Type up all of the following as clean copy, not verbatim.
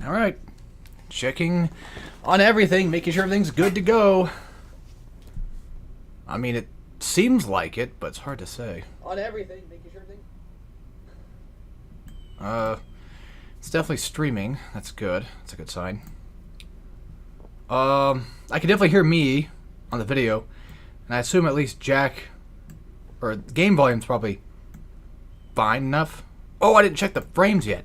Alright. Checking on everything, making sure everything's good to go. I mean, it seems like it, but it's hard to say. On everything, making sure everything... It's definitely streaming. That's good. That's a good sign. I can definitely hear me on the video. And I assume at least Jack... or game volume's probably fine enough. Oh, I didn't check the frames yet.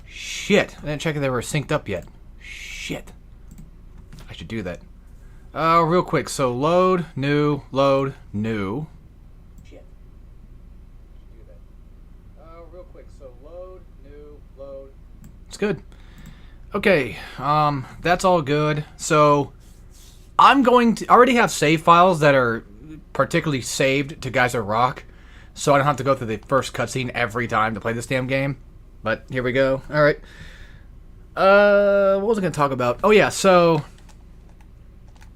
Shit. I didn't check if they were synced up yet. Shit. I should do that. Real quick. So load, new, load, new. Shit. I should do that. Real quick. So load, new, load. It's good. Okay. That's all good. So I'm going to... I already have save files that are particularly saved to Geyser Rock, so I don't have to go through the first cutscene every time to play this damn game. But here we go. Alright. What was I going to talk about? Oh yeah, so...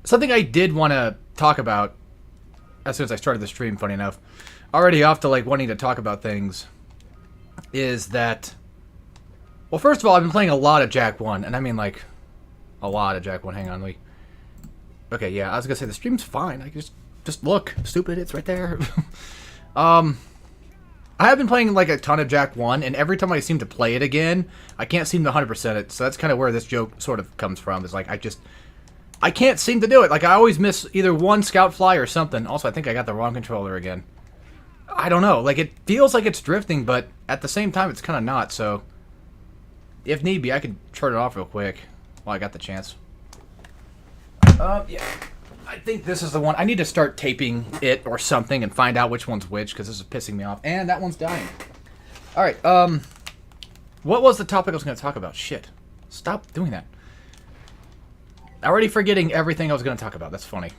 something I did want to talk about as soon as I started the stream, funny enough. Already off to, like, wanting to talk about things. Is that... well, first of all, I've been playing a lot of Jak 1, and I mean, like, a lot of Jak 1. Hang on, okay, yeah, I was going to say, the stream's fine. I just look. Stupid, it's right there. I have been playing, like, a ton of Jak 1, and every time I seem to play it again, I can't seem to 100% it, so that's kind of where this joke sort of comes from, is, like, I can't seem to do it. Like, I always miss either one scout fly or something. Also, I think I got the wrong controller again. I don't know. Like, it feels like it's drifting, but at the same time, it's kind of not, so... if need be, I could turn it off real quick while I got the chance. Yeah. I think this is the one. I need to start taping it or something and find out which one's which, because this is pissing me off. And that one's dying. Alright, what was the topic I was going to talk about? Shit. Stop doing that. Already forgetting everything I was going to talk about. That's funny.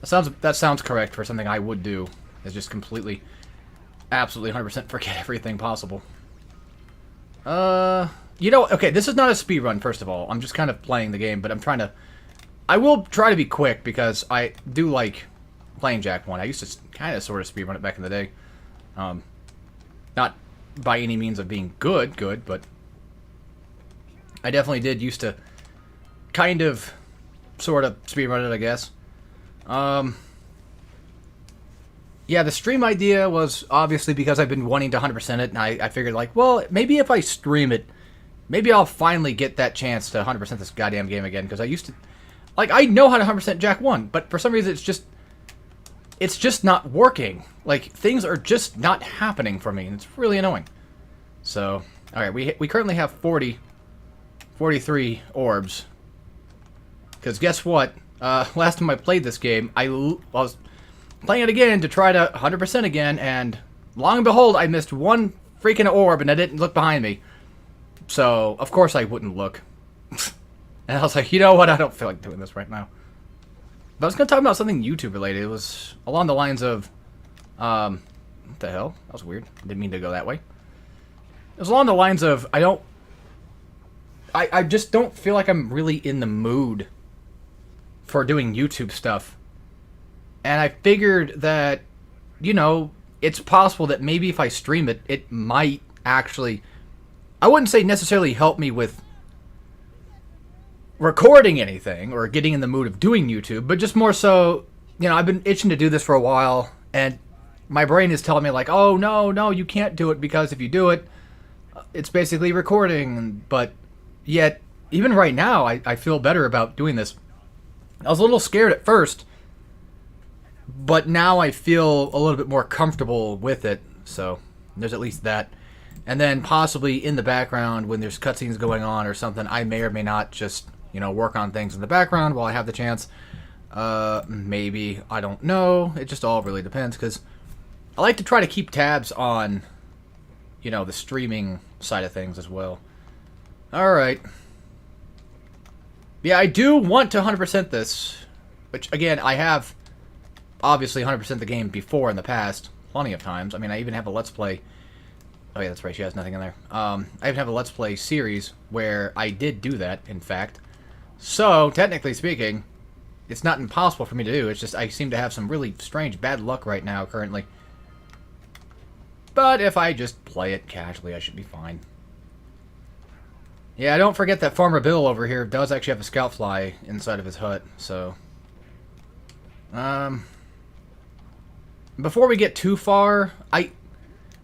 That sounds correct for something I would do. Is just completely, absolutely 100% forget everything possible. You know, okay, this is not a speedrun, first of all. I'm just kind of playing the game, but I'm trying to... I will try to be quick, because I do like playing Jak 1. I used to kind of sort of speedrun it back in the day. Not by any means of being good, but I definitely did used to kind of, sort of speedrun it, I guess. Yeah, the stream idea was obviously because I've been wanting to 100% it, and I figured, like, well, maybe if I stream it, maybe I'll finally get that chance to 100% this goddamn game again, because I used to... like, I know how to 100% Jak 1, but for some reason it's just not working. Like, things are just not happening for me, and it's really annoying. So, alright, we currently have 43 orbs. Because guess what? Last time I played this game, I was playing it again to try to 100% again, and long and behold, I missed one freaking orb, and I didn't look behind me. So, of course I wouldn't look. And I was like, you know what? I don't feel like doing this right now. But I was going to talk about something YouTube related. It was along the lines of... what the hell? That was weird. Didn't mean to go that way. It was along the lines of... I just don't feel like I'm really in the mood for doing YouTube stuff. And I figured that, you know, it's possible that maybe if I stream it, it might actually... I wouldn't say necessarily help me with recording anything or getting in the mood of doing YouTube, but just more so, you know, I've been itching to do this for a while, and my brain is telling me, like, oh, no, you can't do it, because if you do it, it's basically recording. But yet, even right now, I feel better about doing this. I was a little scared at first, but now I feel a little bit more comfortable with it, so there's at least that. And then possibly in the background, when there's cutscenes going on or something, I may or may not just, you know, work on things in the background while I have the chance. Maybe. I don't know. It just all really depends, because I like to try to keep tabs on, you know, the streaming side of things as well. Alright. Yeah, I do want to 100% this, which, again, I have obviously 100% the game before in the past, plenty of times. I mean, I even have a Let's Play... oh yeah, that's right, she has nothing in there. I even have a Let's Play series where I did do that, in fact. So, technically speaking, it's not impossible for me to do. It's just I seem to have some really strange bad luck right now, currently. But if I just play it casually, I should be fine. Yeah, don't forget that Farmer Bill over here does actually have a scout fly inside of his hut, so... Before we get too far, I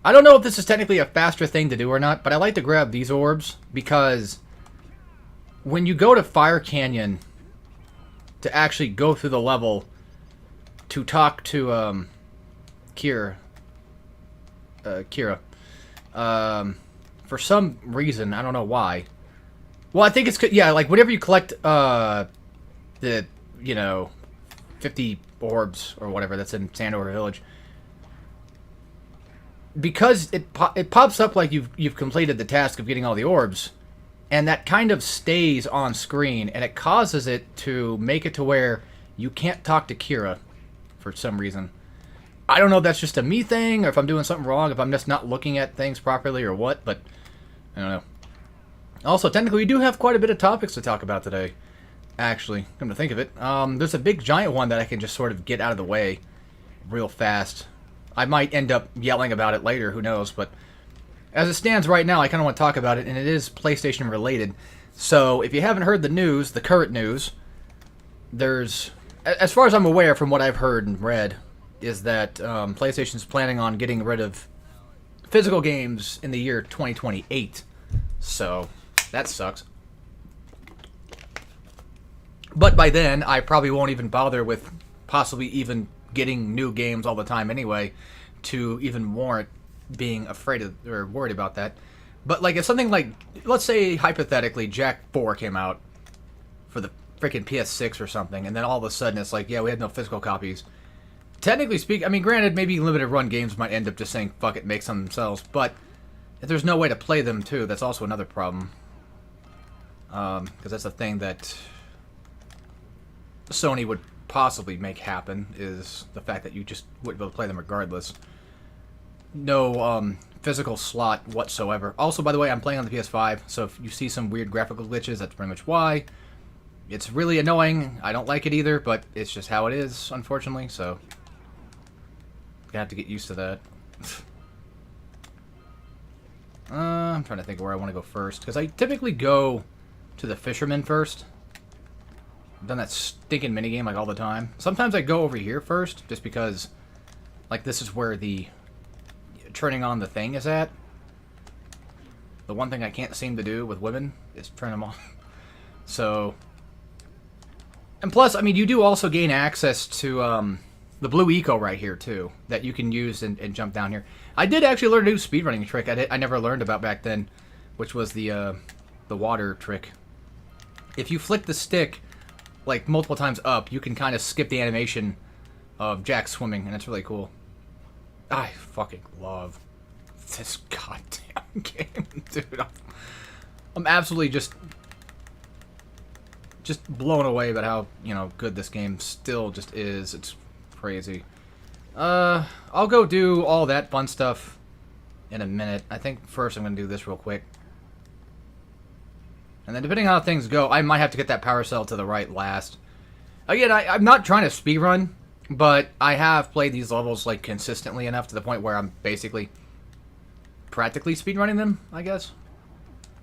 don't know if this is technically a faster thing to do or not, but I like to grab these orbs because when you go to Fire Canyon to actually go through the level to talk to Kira, for some reason, I don't know why. Well, I think it's, yeah, like whenever you collect the, 50 orbs or whatever that's in Sandover Village, because it pops up like you've completed the task of getting all the orbs, and that kind of stays on screen, and it causes it to make it to where you can't talk to Kira for some reason. I don't know if that's just a me thing, or if I'm doing something wrong, if I'm just not looking at things properly or what, but I don't know. Also, technically, we do have quite a bit of topics to talk about today, actually, come to think of it. There's a big giant one that I can just sort of get out of the way real fast. I might end up yelling about it later, who knows, but as it stands right now, I kind of want to talk about it, and it is PlayStation related. So, if you haven't heard the news, the current news, there's, as far as I'm aware from what I've heard and read, is that PlayStation's planning on getting rid of physical games in the year 2028. So, that sucks. But by then, I probably won't even bother with possibly even getting new games all the time anyway to even warrant being afraid of or worried about that. But like if something like, let's say hypothetically Jak 4 came out for the freaking PS6 or something, and then all of a sudden it's like, yeah, we had no physical copies. Technically speaking, I mean, granted, maybe limited run games might end up just saying, fuck it, make some themselves, but if there's no way to play them too, that's also another problem. Because that's a thing that Sony would possibly make happen, is the fact that you just wouldn't be able to play them regardless. No physical slot whatsoever. Also, by the way, I'm playing on the PS5, so if you see some weird graphical glitches, that's pretty much why. It's really annoying. I don't like it either, but it's just how it is, unfortunately, so gonna have to get used to that. I'm trying to think where I want to go first, because I typically go to the fisherman first. I've done that stinking minigame like all the time. Sometimes I go over here first, just because like this is where the turning on the thing is at. The one thing I can't seem to do with women is turn them on. So, and plus, I mean, you do also gain access to the blue eco right here too, that you can use and jump down here. I did actually learn a new speedrunning trick I never learned about back then, which was the water trick. If you flick the stick like multiple times up, you can kind of skip the animation of Jak swimming, and it's really cool. I fucking love this goddamn game, dude. I'm absolutely just blown away about how, good this game still just is. It's crazy. I'll go do all that fun stuff in a minute. I think first I'm going to do this real quick. And then depending on how things go, I might have to get that power cell to the right last. Again, I'm not trying to speedrun, but I have played these levels like consistently enough to the point where I'm basically practically speedrunning them, I guess,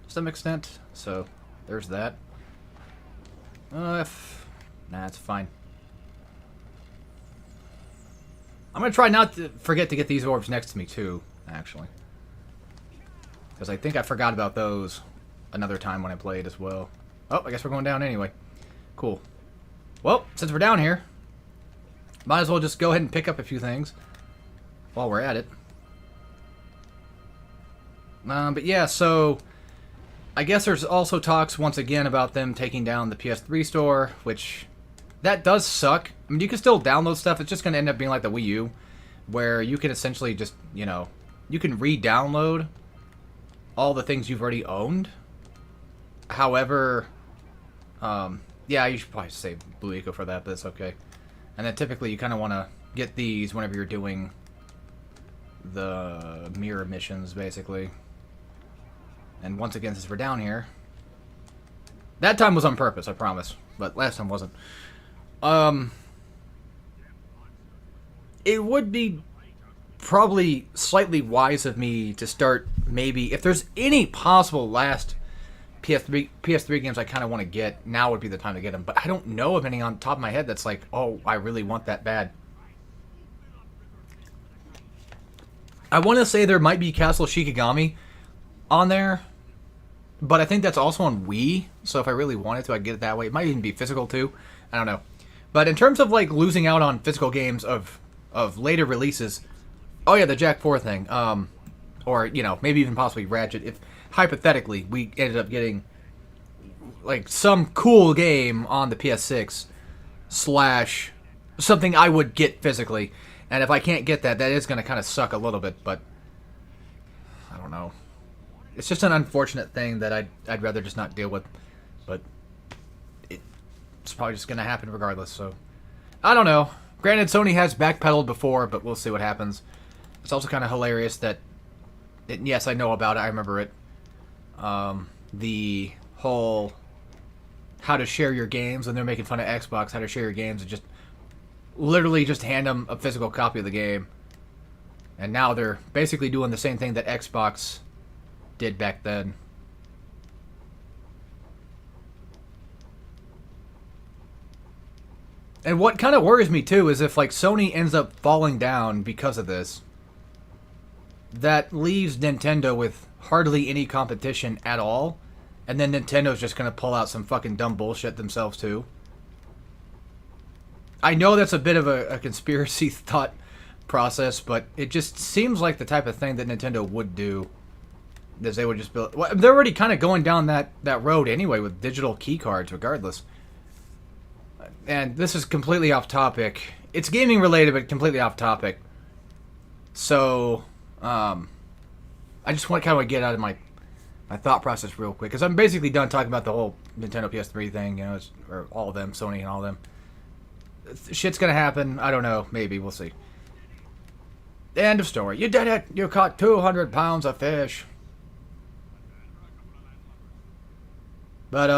to some extent. So there's that. Nah, it's fine. I'm gonna try not to forget to get these orbs next to me too, actually, because I think I forgot about those another time when I played as well. Oh, I guess we're going down anyway. Cool. Well, since we're down here, might as well just go ahead and pick up a few things while we're at it. But yeah, so I guess there's also talks once again about them taking down the PS3 store, which that does suck. I mean, you can still download stuff. It's just going to end up being like the Wii U, where you can essentially just, you can re-download all the things you've already owned. However, yeah, you should probably save Blue Eco for that, but it's okay. And then typically you kind of want to get these whenever you're doing the mirror missions, basically. And once again, since we're down here, that time was on purpose, I promise, but last time wasn't. It would be probably slightly wise of me to start maybe, if there's any possible last PS3 games I kind of want to get, now would be the time to get them. But I don't know of any on top of my head that's like, oh, I really want that bad. I want to say there might be Castle Shikigami on there, but I think that's also on Wii. So if I really wanted to, I'd get it that way. It might even be physical too. I don't know. But in terms of like losing out on physical games of later releases, oh yeah, the Jack 4 thing, or you know, maybe even possibly Ratchet. If hypothetically we ended up getting like some cool game on the PS6 slash something I would get physically, and if I can't get that, that is going to kind of suck a little bit. But I don't know. It's just an unfortunate thing that I'd rather just not deal with. But it's probably just going to happen regardless. So I don't know. Granted, Sony has backpedaled before, but we'll see what happens. It's also kind of hilarious that, yes, I know about it. I remember it. The whole how to share your games, and they're making fun of Xbox, how to share your games, and just literally just hand them a physical copy of the game. And now they're basically doing the same thing that Xbox did back then. And what kind of worries me too is if like Sony ends up falling down because of this, that leaves Nintendo with hardly any competition at all, and then Nintendo's just going to pull out some fucking dumb bullshit themselves too. I know that's a bit of a conspiracy thought process, but it just seems like the type of thing that Nintendo would do. Is they would just build... Well, they're already kind of going down that road anyway with digital key cards regardless. And this is completely off topic. It's gaming related, but completely off topic. So, I just want to kind of get out of my thought process real quick, because I'm basically done talking about the whole Nintendo PS3 thing, you know, or all of them, Sony and all of them. Shit's gonna happen. I don't know. Maybe. We'll see. End of story. You did it. You caught 200 pounds of fish. But,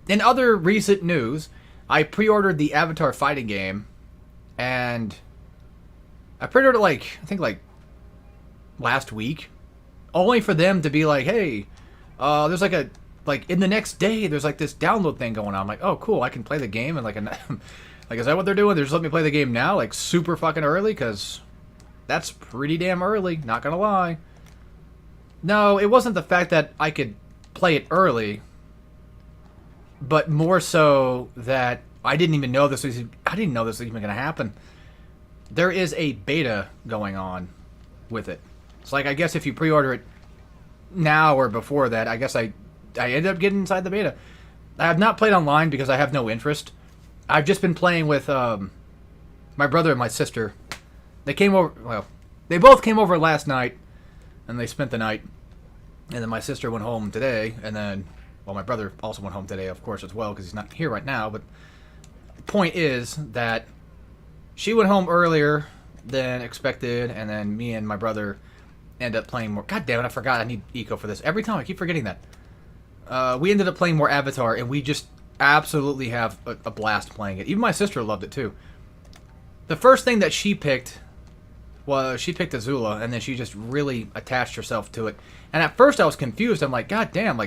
in other recent news, I pre-ordered the Avatar fighting game, and I pre-ordered it I think last week, only for them to be like, hey, there's in the next day, there's this download thing going on. I'm like, oh, cool, I can play the game, and is that what they're doing? They're just letting me play the game now, super fucking early, because that's pretty damn early, not gonna lie. No, it wasn't the fact that I could play it early, but more so that I didn't know this was even going to happen. There is a beta going on with it. It's I guess if you pre-order it now or before that, I guess I ended up getting inside the beta. I have not played online because I have no interest. I've just been playing with my brother and my sister. They came over, well, they both came over last night, and they spent the night. And then my sister went home today, and then, well, my brother also went home today, of course, as well, because he's not here right now. But the point is that she went home earlier than expected, and then me and my brother end up playing more. God damn it, I forgot I need Eco for this. Every time I keep forgetting that. We ended up playing more Avatar, and we just absolutely have a blast playing it. Even my sister loved it, too. The first thing that she picked was she picked Azula, and then she just really attached herself to it. And at first I was confused. I'm like, God damn,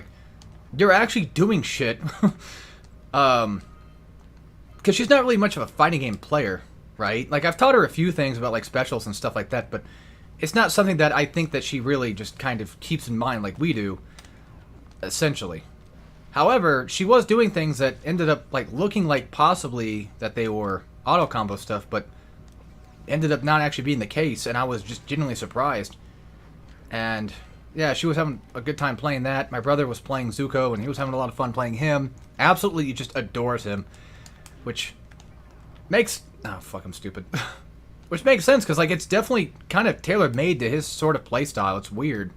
you're actually doing shit. Because she's not really much of a fighting game player, right? I've taught her a few things about, specials and stuff like that, but it's not something that I think that she really just kind of keeps in mind like we do, essentially. However, she was doing things that ended up, looking like possibly that they were auto combo stuff, but ended up not actually being the case, and I was just genuinely surprised. And yeah, she was having a good time playing that. My brother was playing Zuko, and he was having a lot of fun playing him. Absolutely just adores him, which makes... Oh, fuck, I'm stupid. Which makes sense, because, it's definitely kind of tailor-made to his sort of playstyle. It's weird.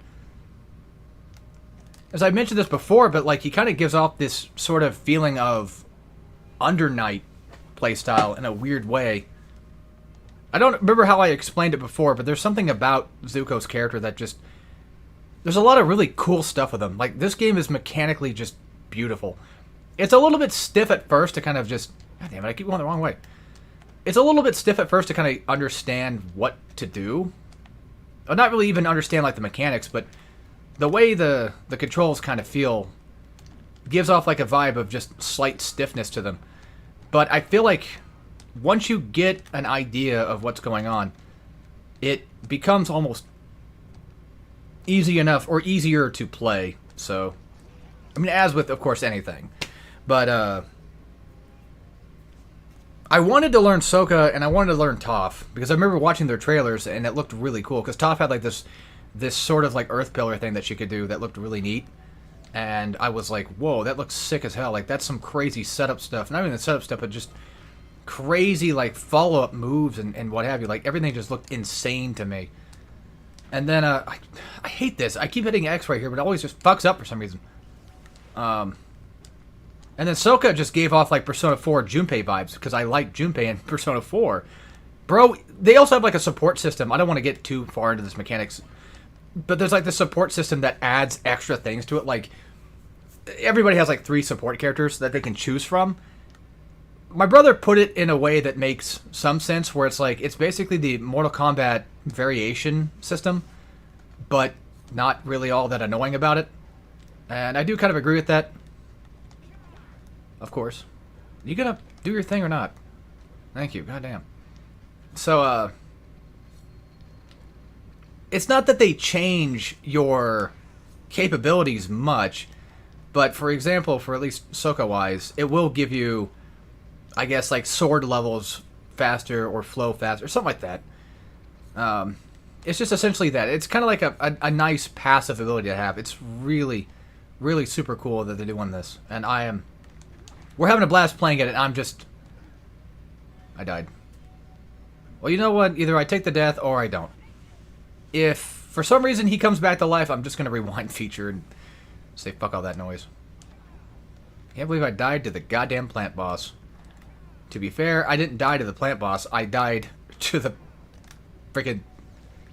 As I mentioned this before, but, he kind of gives off this sort of feeling of Under Night playstyle in a weird way. I don't remember how I explained it before, but there's something about Zuko's character that just... There's a lot of really cool stuff with him. This game is mechanically just beautiful. It's a little bit stiff at first to kind of just... God damn it, I keep going the wrong way. It's a little bit stiff at first to kind of understand what to do. Or not really even understand, the mechanics, but the way the controls kind of feel gives off like a vibe of just slight stiffness to them. But I feel like once you get an idea of what's going on, it becomes almost easy enough or easier to play. So, I mean, as with, of course, anything. But, I wanted to learn Sokka and I wanted to learn Toph because I remember watching their trailers and it looked really cool because Toph had like this sort of like earth pillar thing that she could do that looked really neat. And I was like, whoa, that looks sick as hell. Like, that's some crazy setup stuff. Not even the setup stuff, but just crazy, like, follow-up moves and what have you. Like, everything just looked insane to me. And then, I hate this. I keep hitting X right here, but it always just fucks up for some reason. And then Sokka just gave off, like, Persona 4 Junpei vibes, because I like Junpei in Persona 4. Bro, they also have, like, a support system. I don't want to get too far into this mechanics, but there's, like, the support system that adds extra things to it. Like, everybody has, like, 3 support characters that they can choose from. My brother put it in a way that makes some sense, where it's, like, it's basically the Mortal Kombat variation system, but not really all that annoying about it. And I do kind of agree with that. Of course. You gonna do your thing or not? Thank you. Goddamn. So, it's not that they change your capabilities much, but for example, for at least Sokka-wise, it will give you, I guess, like, sword levels faster or flow faster, or something like that. It's just essentially that. It's kind of like a nice passive ability to have. It's really, really super cool that they're doing this. And we're having a blast playing it, and I died. Well, you know what? Either I take the death or I don't. If for some reason he comes back to life, I'm just going to rewind feature and say fuck all that noise. Can't believe I died to the goddamn plant boss. To be fair, I didn't die to the plant boss. I died to the freaking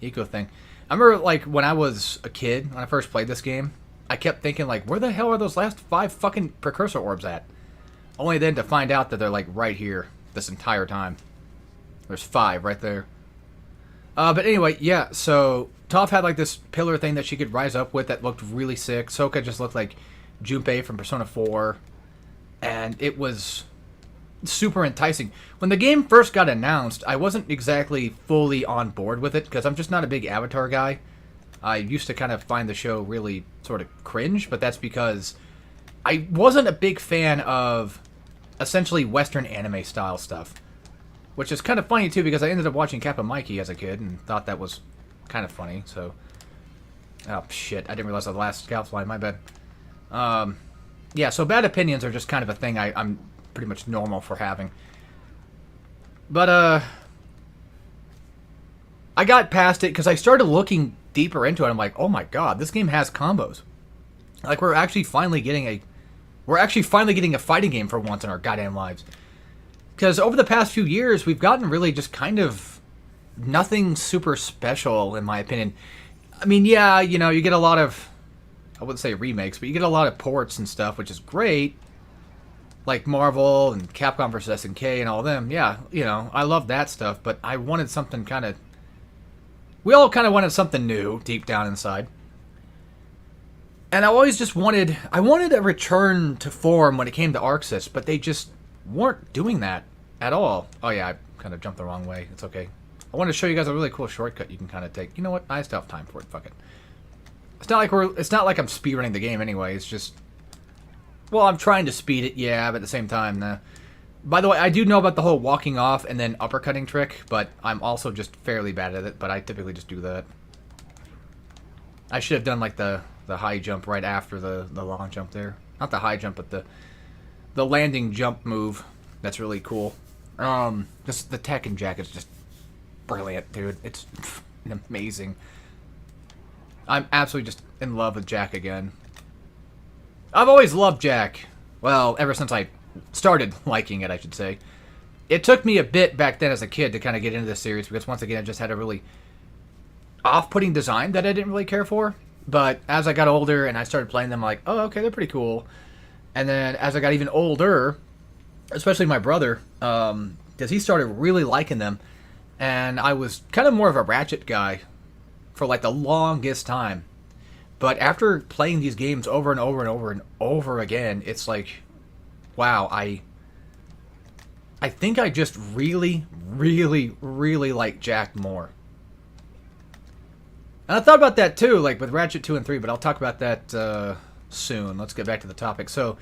eco thing. I remember, like, when I was a kid, when I first played this game, I kept thinking, like, where the hell are those last 5 fucking precursor orbs at? Only then to find out that they're, like, right here this entire time. There's 5 right there. But anyway, yeah, so Toph had, like, this pillar thing that she could rise up with that looked really sick. Sokka just looked like Junpei from Persona 4. And it was super enticing. When the game first got announced, I wasn't exactly fully on board with it, because I'm just not a big Avatar guy. I used to kind of find the show really sort of cringe, but that's because I wasn't a big fan of essentially Western anime style stuff. Which is kind of funny, too, because I ended up watching Kappa Mikey as a kid and thought that was kind of funny, so... Oh, shit. I didn't realize I had the last scalp line. My bad. Yeah, so bad opinions are just kind of a thing I'm pretty much normal for having. But, I got past it because I started looking deeper into it. I'm like, oh my god, this game has combos. Like, we're actually finally getting a fighting game for once in our goddamn lives. Because over the past few years, we've gotten really just kind of nothing super special, in my opinion. I mean, yeah, you know, you get a lot of, I wouldn't say remakes, but you get a lot of ports and stuff, which is great. Like Marvel and Capcom vs. SNK and all of them. Yeah, you know, I love that stuff, but I wanted something kind of... We all kind of wanted something new deep down inside. And I always just wanted... I wanted a return to form when it came to Arxis, but they just weren't doing that at all. Oh yeah, I kind of jumped the wrong way. It's okay. I wanted to show you guys a really cool shortcut you can kind of take. You know what? I still have time for it. Fuck it. It's not like I'm speedrunning the game anyway. It's just... Well, I'm trying to speed it, yeah, but at the same time, nah. By the way, I do know about the whole walking off and then uppercutting trick, but I'm also just fairly bad at it, but I typically just do that. I should have done, like, the high jump right after the long jump there. Not the high jump, but the landing jump move. That's really cool. Just the Tekken Jack is just brilliant, dude. It's amazing. I'm absolutely just in love with Jack again. I've always loved Jack. Well, ever since I started liking it, I should say. It took me a bit back then as a kid to kind of get into this series, because once again, it just had a really off-putting design that I didn't really care for. But as I got older and I started playing them, I'm like, oh, okay, they're pretty cool. And then as I got even older, especially my brother, because he started really liking them, and I was kind of more of a Ratchet guy for like the longest time. But after playing these games over and over and over and over again, it's like, wow, I think I just really, really, really like Jack more. And I thought about that too, like with Ratchet 2 and 3, but I'll talk about that soon. Let's get back to the topic. So,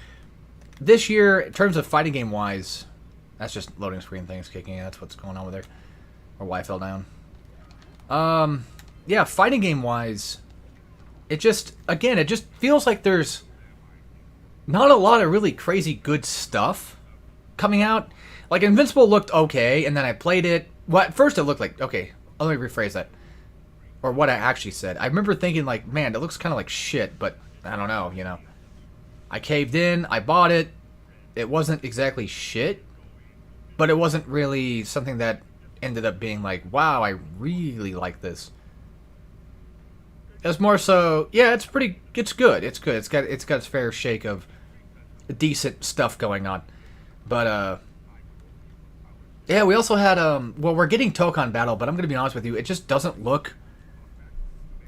this year, in terms of fighting game wise, that's just loading screen things kicking in. That's what's going on with there. Or why I fell down. Yeah, fighting game wise, it just feels like there's not a lot of really crazy good stuff coming out. Like, Invincible looked okay, and then I played it. Well, at first it looked like, okay, let me rephrase that. Or what I actually said. I remember thinking, like, man, it looks kind of like shit, but I don't know, you know. I caved in, I bought it. It wasn't exactly shit, but it wasn't really something that ended up being like, wow, I really like this. It was more so, yeah, it's good. It's good. It's got its fair shake of decent stuff going on. But yeah, we also had well, we're getting Tokon Battle, but I'm going to be honest with you, it just doesn't look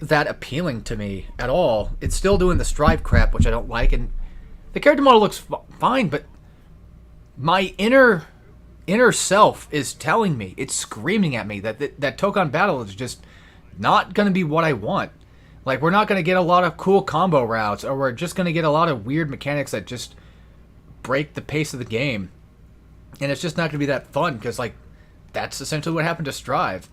that appealing to me at all. It's still doing the Strive crap, which I don't like, and the character model looks fine, but my inner self is telling me, it's screaming at me that Tokon Battle is just not going to be what I want. Like, we're not going to get a lot of cool combo routes, or we're just going to get a lot of weird mechanics that just break the pace of the game. And it's just not going to be that fun, because, like, that's essentially what happened to Strive.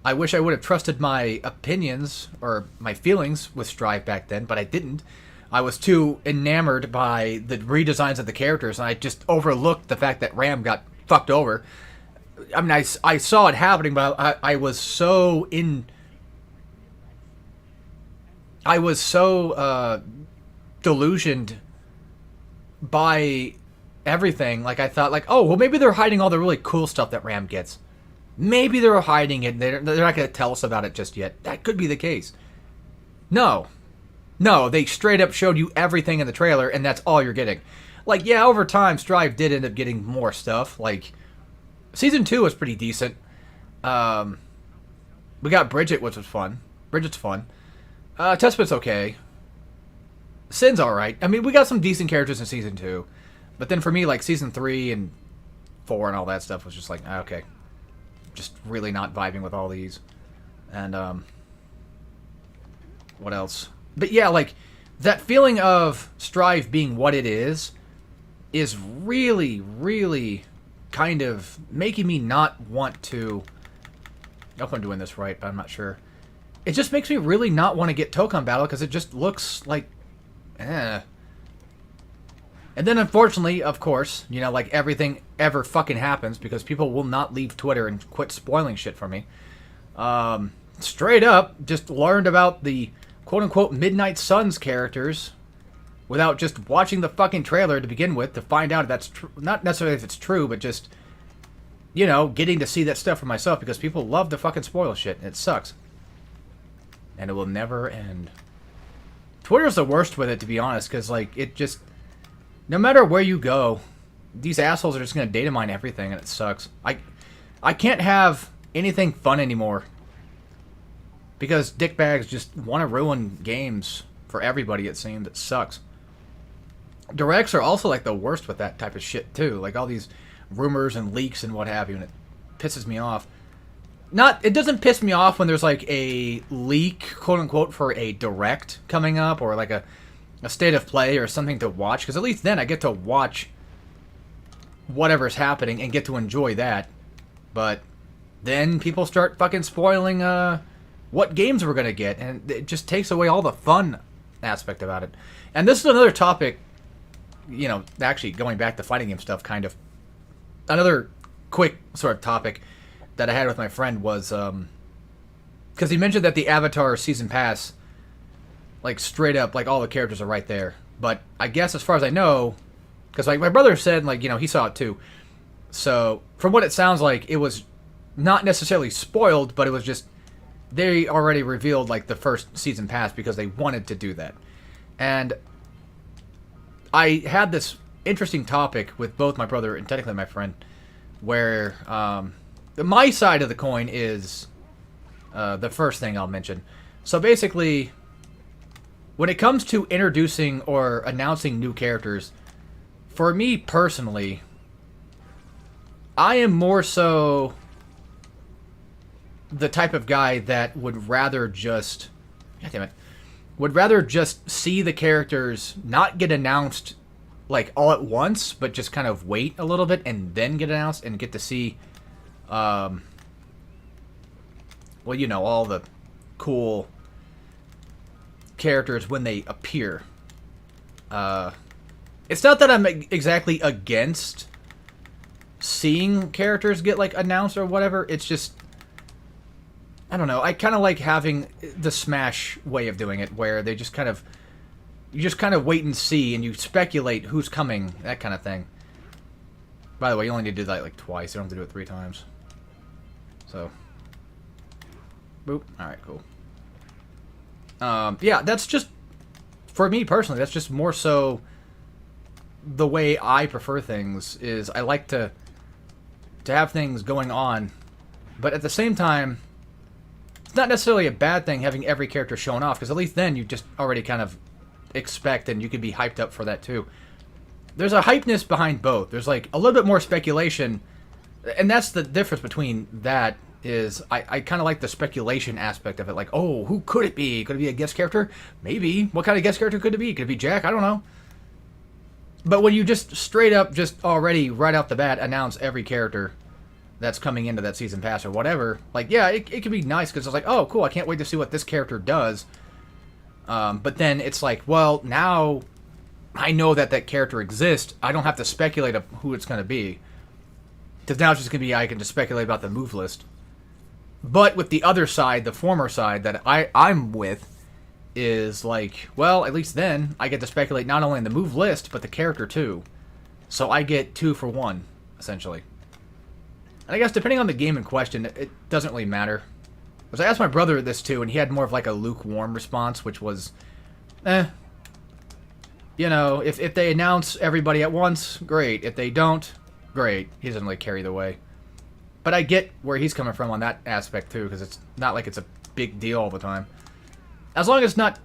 I wish I would have trusted my opinions, or my feelings with Strive back then, but I didn't. I was too enamored by the redesigns of the characters, and I just overlooked the fact that Ram got fucked over. I mean, I saw it happening, but I was so delusioned by everything. Like, I thought, like, oh, well, maybe they're hiding all the really cool stuff that Ram gets. Maybe they're hiding it. They're not going to tell us about it just yet. That could be the case. No, they straight up showed you everything in the trailer, and that's all you're getting. Like, yeah, over time, Strive did end up getting more stuff. Like, Season 2 was pretty decent. We got Bridget, which was fun. Bridget's fun. Tespit's okay. Sin's alright. I mean, we got some decent characters in Season 2. But then for me, like, Season 3 and 4 and all that stuff was just like, okay. Just really not vibing with all these. And, what else? But yeah, like, that feeling of Strive being what it is really, really kind of making me not want to... I hope I'm doing this right, but I'm not sure. It just makes me really not want to get Tokon Battle, because it just looks like... And then, unfortunately, of course, you know, like everything ever fucking happens, because people will not leave Twitter and quit spoiling shit for me. Straight up, just learned about the quote-unquote Midnight Suns characters without just watching the fucking trailer to begin with to find out if that's true. Not necessarily if it's true, but just, you know, getting to see that stuff for myself, because people love to fucking spoil shit, and it sucks. And it will never end. Twitter's the worst with it, to be honest, because, like, it just... No matter where you go, these assholes are just going to data mine everything, and it sucks. I can't have anything fun anymore, because dickbags just want to ruin games for everybody, it seems. It sucks. Directs are also, like, the worst with that type of shit, too. Like, all these rumors and leaks and what have you, and it pisses me off. It doesn't piss me off when there's, like, a leak, quote-unquote, for a direct coming up, or, like, a state of play or something to watch, because at least then I get to watch whatever's happening and get to enjoy that. But then people start fucking spoiling what games we're going to get, and it just takes away all the fun aspect about it. And this is another topic, you know, actually going back to fighting game stuff, kind of. Another quick sort of topic that I had with my friend was, because he mentioned that the Avatar Season Pass, like, straight up, like, all the characters are right there. But I guess as far as I know, because, like, my brother said, like, you know, he saw it too. So, from what it sounds like, it was not necessarily spoiled, but it was just, they already revealed, like, the first Season Pass because they wanted to do that. And I had this interesting topic with both my brother and technically my friend, where my side of the coin is the first thing I'll mention. So basically, when it comes to introducing or announcing new characters, for me personally, I am more so the type of guy that would rather just, God damn it, would rather just see the characters not get announced like all at once, but just kind of wait a little bit and then get announced and get to see, well, you know, all the cool characters when they appear. It's not that I'm exactly against seeing characters get like announced or whatever. It's just, I don't know. I kind of like having the Smash way of doing it, where they just kind of, you just kind of wait and see, and you speculate who's coming, that kind of thing. By the way, you only need to do that like twice. You don't have to do it 3 times. So, boop. All right, cool. Yeah, that's just, for me personally, that's just more so the way I prefer things. Is I like to have things going on, but at the same time, it's not necessarily a bad thing having every character shown off, because at least then you just already kind of expect, and you can be hyped up for that too. There's a hypeness behind both. There's like a little bit more speculation, and that's the difference between that. Is I kind of like the speculation aspect of it. Like, oh, who could it be? Could it be a guest character? Maybe. What kind of guest character could it be? Could it be Jack? I don't know. But when you just straight up, just already right out the bat, announce every character that's coming into that season pass or whatever, like, yeah, it can be nice, because it's like, oh, cool, I can't wait to see what this character does. But then it's like, well, now I know that that character exists. I don't have to speculate of who it's going to be. Because now it's just going to be, I can just speculate about the move list. But with the other side, the former side that I'm with, is like, well, at least then I get to speculate not only in the move list, but the character too. So I get 2 for 1, essentially. And I guess depending on the game in question, it doesn't really matter. Because I asked my brother this too, and he had more of like a lukewarm response, which was, you know, if they announce everybody at once, great. If they don't, great. He doesn't really carry the way. But I get where he's coming from on that aspect too, because it's not like it's a big deal all the time. As long as it's not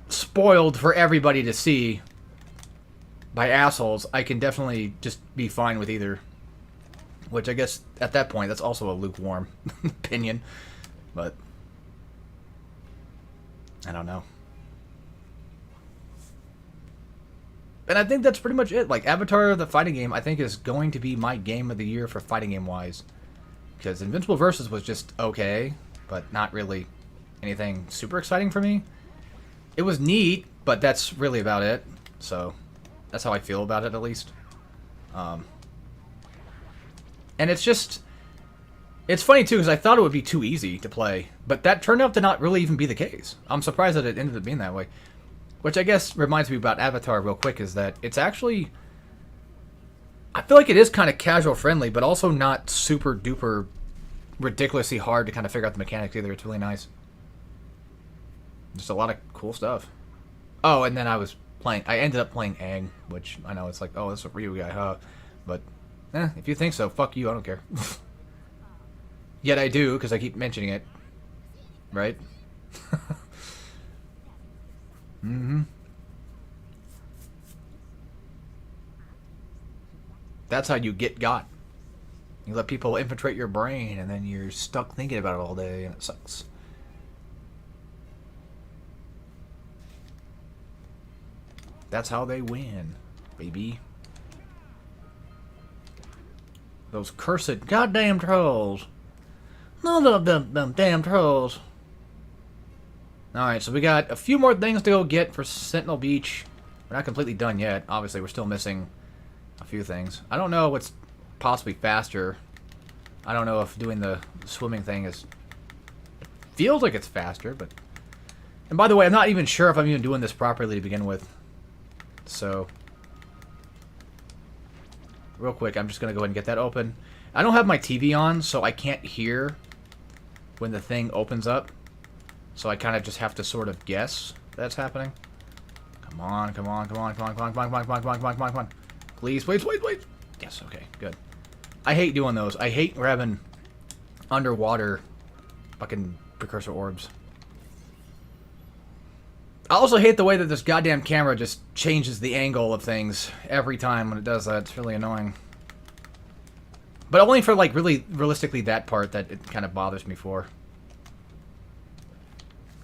spoiled for everybody to see by assholes, I can definitely just be fine with either. Which I guess, at that point, that's also a lukewarm opinion. But, I don't know. And I think that's pretty much it. Like, Avatar, the fighting game, I think is going to be my game of the year for fighting game-wise. Because Invincible Versus was just okay, but not really anything super exciting for me. It was neat, but that's really about it. So, that's how I feel about it, at least. And it's just, it's funny too, because I thought it would be too easy to play, but that turned out to not really even be the case. I'm surprised that it ended up being that way. Which I guess reminds me about Avatar real quick, is that it's actually, I feel like it is kind of casual friendly, but also not super duper ridiculously hard to kind of figure out the mechanics either. It's really nice. Just a lot of cool stuff. Oh, and then I ended up playing Aang, which I know it's like, oh, this is a Ryu guy, huh? But, if you think so, fuck you, I don't care. Yet I do, because I keep mentioning it. Right? Mm-hmm. That's how you get got. You let people infiltrate your brain, and then you're stuck thinking about it all day, and it sucks. That's how they win, baby. Those cursed goddamn trolls. No, them damn trolls. Alright, so we got a few more things to go get for Sentinel Beach. We're not completely done yet. Obviously, we're still missing a few things. I don't know what's possibly faster. I don't know if doing the swimming thing is... It feels like it's faster, but... And by the way, I'm not even sure if I'm even doing this properly to begin with. So... Real quick, I'm just going to go ahead and get that open. I don't have my TV on, so I can't hear when the thing opens up. So I kind of just have to sort of guess that's happening. Come on, come on, come on, come on, come on, come on, come on, come on, come on, come on, come on, come on. Please, please, please, please. Yes, okay, good. I hate doing those. I hate grabbing underwater fucking precursor orbs. I also hate the way that this goddamn camera just changes the angle of things every time when it does that. It's really annoying. But only for, like, really realistically that part that it kind of bothers me for.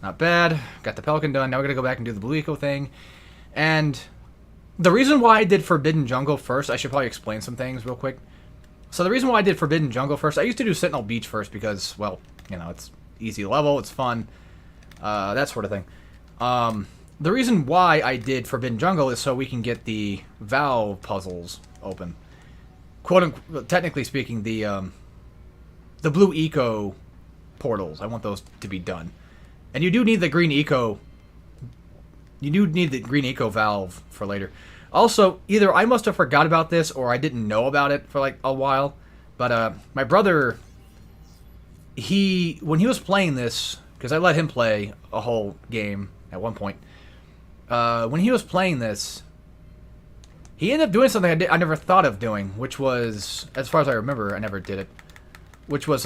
Not bad. Got the Pelican done. Now we're going to go back and do the Blue Eco thing. And the reason why I did Forbidden Jungle first, I should probably explain some things real quick. So the reason why I did Forbidden Jungle first, I used to do Sentinel Beach first because, well, you know, it's easy level, it's fun, that sort of thing. The reason why I did Forbidden Jungle is so we can get the Valve puzzles open. Quote unquote, technically speaking, the Blue Eco portals. I want those to be done. And you do need the Green Eco. You do need the Green Eco valve for later. Also, either I must have forgot about this or I didn't know about it for like a while. But my brother, when he was playing this, because I let him play a whole game at one point. When he was playing this, he ended up doing something I never thought of doing, which was, as far as I remember, I never did it. Which was,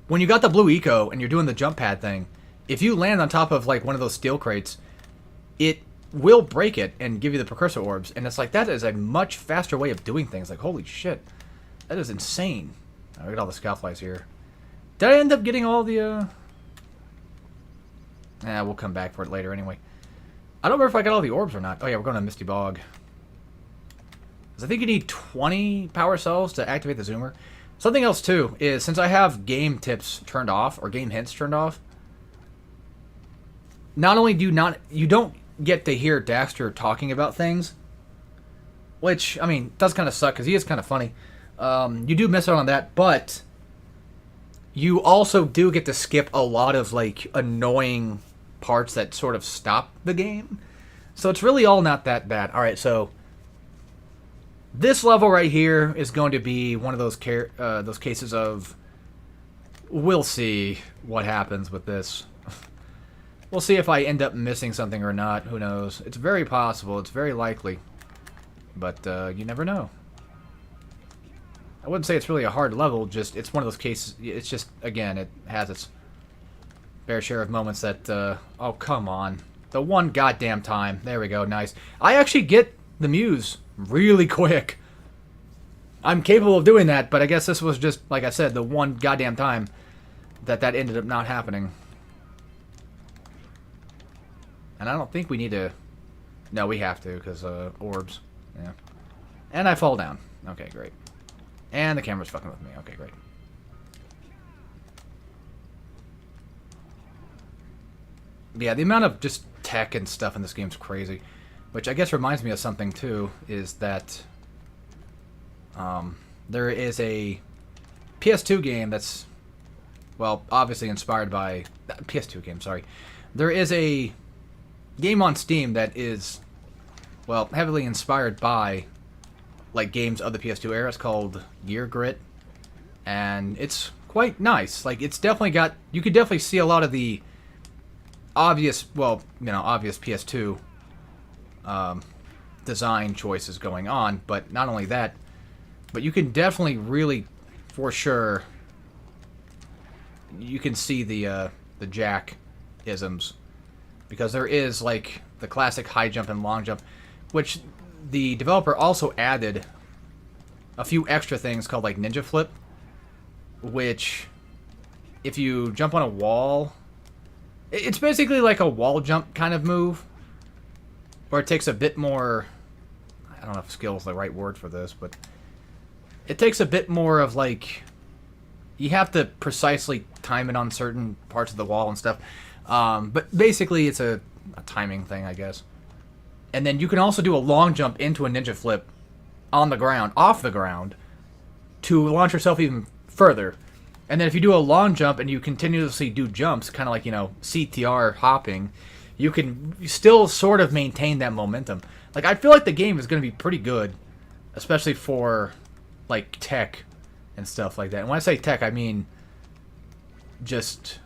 when you got the Blue Eco and you're doing the jump pad thing, if you land on top of like one of those steel crates, it will break it and give you the precursor orbs. And it's like, that is a much faster way of doing things. Like, holy shit. That is insane. Oh, look at all the scoutflies here. Did I end up getting all the, we'll come back for it later anyway. I don't remember if I got all the orbs or not. Oh yeah, we're going to Misty Bog. 'Cause I think you need 20 power cells to activate the zoomer. Something else too is, since I have game tips turned off, or game hints turned off, not only do you don't get to hear Daxter talking about things, which, I mean, does kind of suck because he is kind of funny. You do miss out on that, but you also do get to skip a lot of like annoying parts that sort of stop the game. So it's really all not that bad. All right, so this level right here is going to be one of those cases of we'll see what happens with this. We'll see if I end up missing something or not. Who knows? It's very possible. It's very likely. But you never know. I wouldn't say it's really a hard level. Just it's one of those cases. It's just, again, it has its fair share of moments that, oh, come on. The one goddamn time. There we go. Nice. I actually get the Muse really quick. I'm capable of doing that, but I guess this was just, like I said, the one goddamn time that ended up not happening. And I don't think we need to... No, we have to, because orbs. Yeah. And I fall down. Okay, great. And the camera's fucking with me. Okay, great. Yeah, the amount of just tech and stuff in this game's crazy. Which I guess reminds me of something, too, is that there is a PS2 game that's, well, obviously inspired by... PS2 game, sorry. There is a game on Steam that is, well, heavily inspired by, like, games of the PS2 era. It's called Gear Grit, and it's quite nice. Like, it's definitely got... You could definitely see a lot of the obvious, well, you know, obvious PS2 design choices going on, but not only that, but you can definitely really, for sure, you can see the Jack isms, because there is like the classic high jump and long jump, which the developer also added a few extra things called like ninja flip, which if you jump on a wall, it's basically like a wall jump kind of move, or it takes a bit more, I don't know if skill is the right word for this, but it takes a bit more of like, you have to precisely time it on certain parts of the wall and stuff. But basically it's a timing thing, I guess. And then you can also do a long jump into a ninja flip on the ground, off the ground, to launch yourself even further. And then if you do a long jump and you continuously do jumps, kind of like, you know, CTR hopping, you can still sort of maintain that momentum. Like, I feel like the game is going to be pretty good, especially for, like, tech and stuff like that. And when I say tech, I mean just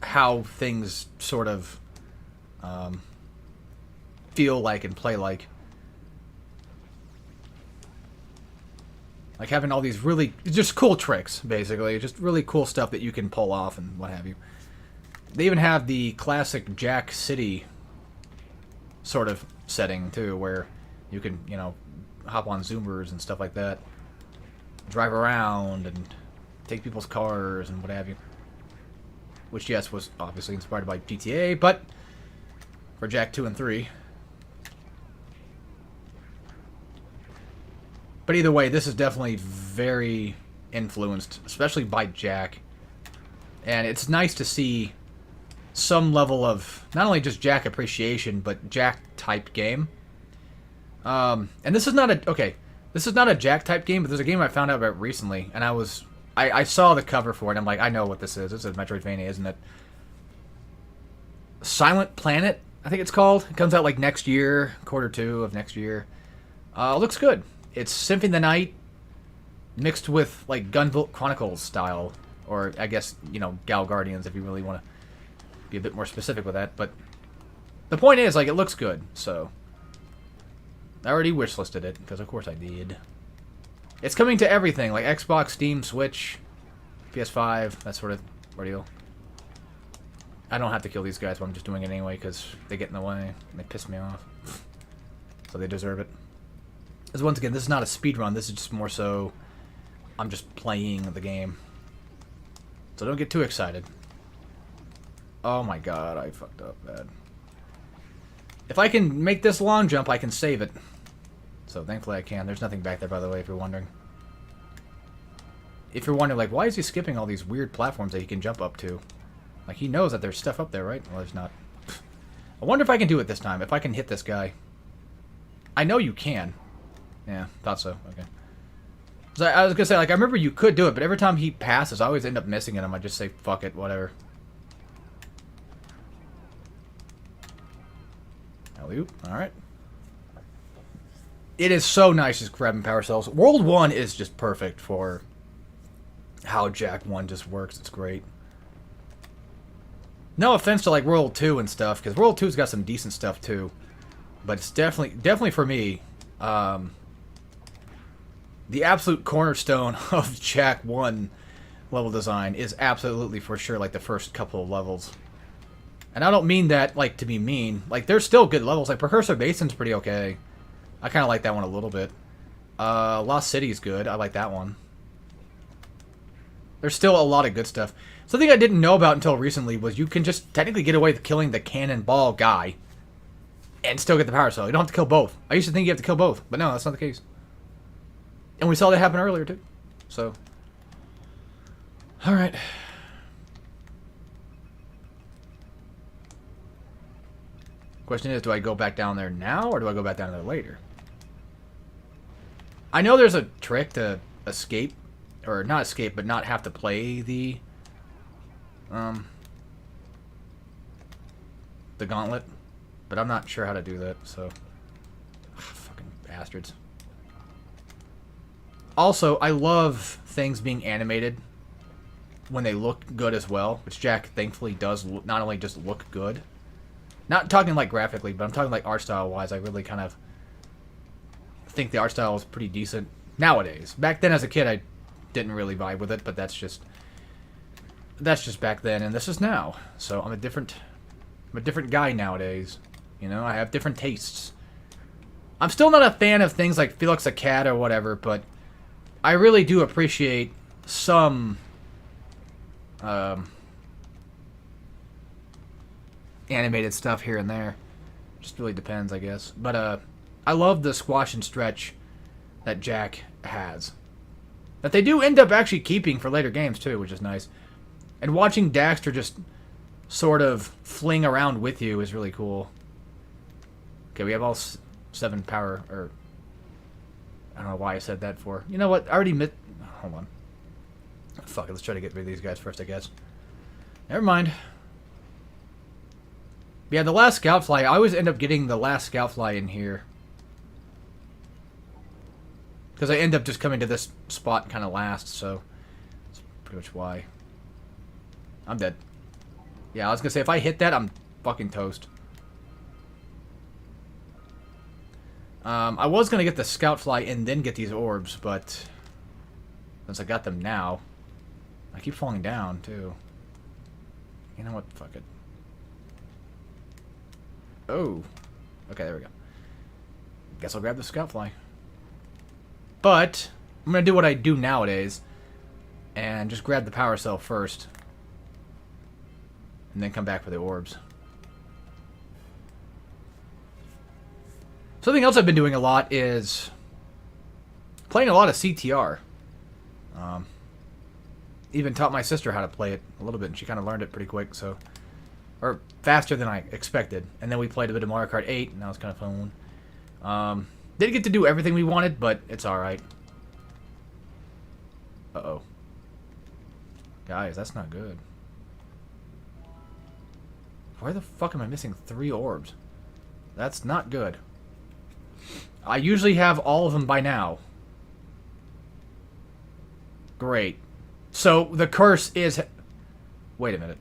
how things sort of feel like and play like. Like having all these really just cool tricks, basically. Just really cool stuff that you can pull off and what have you. They even have the classic Jack City sort of setting, too, where you can, you know, hop on Zoomers and stuff like that. Drive around and take people's cars and what have you. Which, yes, was obviously inspired by GTA, but for Jak 2 and 3. But either way, this is definitely very influenced, especially by Jak. And it's nice to see some level of not only just Jak appreciation, but Jak type game. And this is not a this is not a Jak type game, but there's a game I found out about recently, and I saw the cover for it. And I'm like, I know what this is. This is Metroidvania, isn't it? Silent Planet, I think it's called. It comes out like next year, Q2 of next year. Looks good. It's Symphony of the Night mixed with like Gunvolt Chronicles style, or I guess, you know, Gal Guardians if you really want to be a bit more specific with that. But the point is, like, it looks good, so I already wishlisted it because of course I did. It's coming to everything, like Xbox, Steam, Switch, PS5, that sort of ordeal. I don't have to kill these guys, but I'm just doing it anyway because they get in the way and they piss me off. So they deserve it. Because once again, this is not a speedrun, this is just more so I'm just playing the game. So don't get too excited. Oh my god, I fucked up bad. If I can make this long jump, I can save it. So thankfully I can. There's nothing back there, by the way, if you're wondering. If you're wondering, like, why is he skipping all these weird platforms that he can jump up to? Like, he knows that there's stuff up there, right? Well, there's not. I wonder if I can do it this time, if I can hit this guy. I know you can. Yeah, thought so. Okay. So I was gonna say, like, I remember you could do it, but every time he passes, I always end up missing him. I just say, fuck it, whatever. Alley-oop. Alright. It is so nice just grabbing power cells. World 1 is just perfect for how Jak 1 just works. It's great. No offense to, like, World 2 and stuff, because World 2's got some decent stuff, too. But it's definitely for me, the absolute cornerstone of Jak 1 level design is absolutely for sure, like, the first couple of levels. And I don't mean that, like, to be mean. Like, there's still good levels. Like, Precursor Basin's pretty okay. I kind of like that one a little bit. Lost City's good. I like that one. There's still a lot of good stuff. Something I didn't know about until recently was you can just technically get away with killing the cannonball guy and still get the power cell. You don't have to kill both. I used to think you have to kill both, but no, that's not the case. And we saw that happen earlier, too. So, alright. Question is, do I go back down there now, or do I go back down there later? I know there's a trick to escape, or not escape, but not have to play the gauntlet, but I'm not sure how to do that, so... fucking bastards. Also, I love things being animated when they look good as well, which Jak thankfully does not only just look good. Not talking like graphically, but I'm talking like art style wise. I really kind of think the art style is pretty decent nowadays. Back then as a kid I didn't really vibe with it, but that's just back then, and this is now. So I'm a different guy nowadays. You know, I have different tastes. I'm still not a fan of things like Felix the Cat or whatever, but I really do appreciate some animated stuff here and there. Just really depends, I guess. But I love the squash and stretch that Jak has. That they do end up actually keeping for later games too, which is nice. And watching Daxter just sort of fling around with you is really cool. Okay, we have all 7 power, or... I don't know why I said that for. You know what? I already hold on. Fuck it, let's try to get rid of these guys first, I guess. Never mind. Yeah, the last Scout Fly, I always end up getting the last Scout Fly in here. Because I end up just coming to this spot kind of last, so... That's pretty much why. I'm dead. Yeah, I was gonna say, if I hit that, I'm fucking toast. I was gonna get the Scout Fly and then get these orbs, but... Since I got them now... I keep falling down, too. You know what? Fuck it. Oh. Okay, there we go. Guess I'll grab the scout fly. But I'm going to do what I do nowadays and just grab the power cell first. And then come back for the orbs. Something else I've been doing a lot is playing a lot of CTR. Even taught my sister how to play it a little bit, and she kind of learned it pretty quick, so... Or faster than I expected. And then we played a bit of Mario Kart 8, and that was kind of fun. Didn't get to do everything we wanted, but it's alright. Uh-oh. Guys, that's not good. Where the fuck am I missing 3 orbs? That's not good. I usually have all of them by now. Great. So, the curse is... Wait a minute.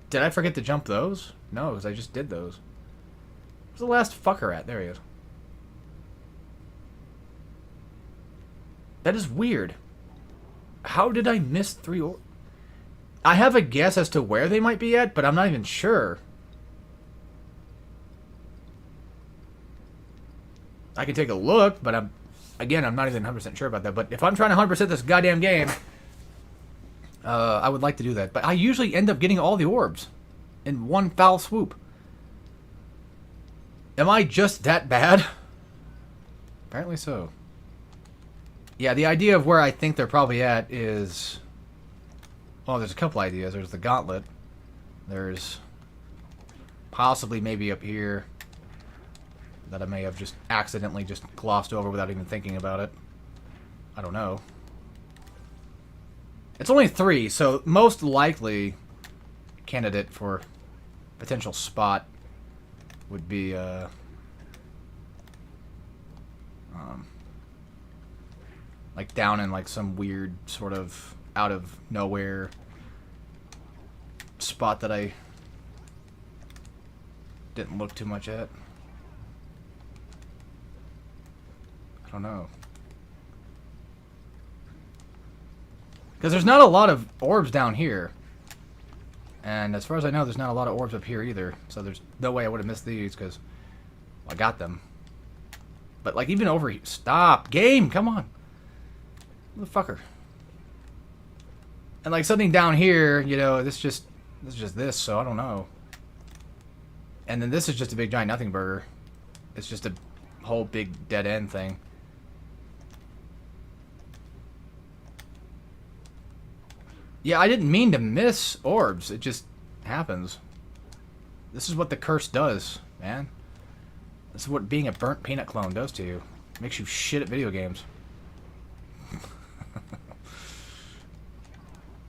Did I forget to jump those? No, because I just did those. Where's the last fucker at? There he is. That is weird. How did I miss 3 orbs? I have a guess as to where they might be at, but I'm not even sure. I can take a look, but I'm not even 100% sure about that. But if I'm trying to 100% this goddamn game, I would like to do that. But I usually end up getting all the orbs in one foul swoop. Am I just that bad? Apparently so. Yeah, the idea of where I think they're probably at is... Well, there's a couple ideas. There's the gauntlet. There's possibly maybe up here that I may have just accidentally just glossed over without even thinking about it. I don't know. It's only 3, so most likely candidate for potential spot would be like down in like some weird sort of out of nowhere spot that I didn't look too much at. I don't know. Because there's not a lot of orbs down here. And as far as I know, there's not a lot of orbs up here either. So there's no way I would have missed these because I got them. But like even over here... Stop! Game! Come on! Motherfucker. And like something down here, you know, this is just this, so I don't know. And then this is just a big giant nothing burger. It's just a whole big dead end thing. Yeah, I didn't mean to miss orbs. It just happens. This is what the curse does, man. This is what being a burnt peanut clone does to you. It makes you shit at video games.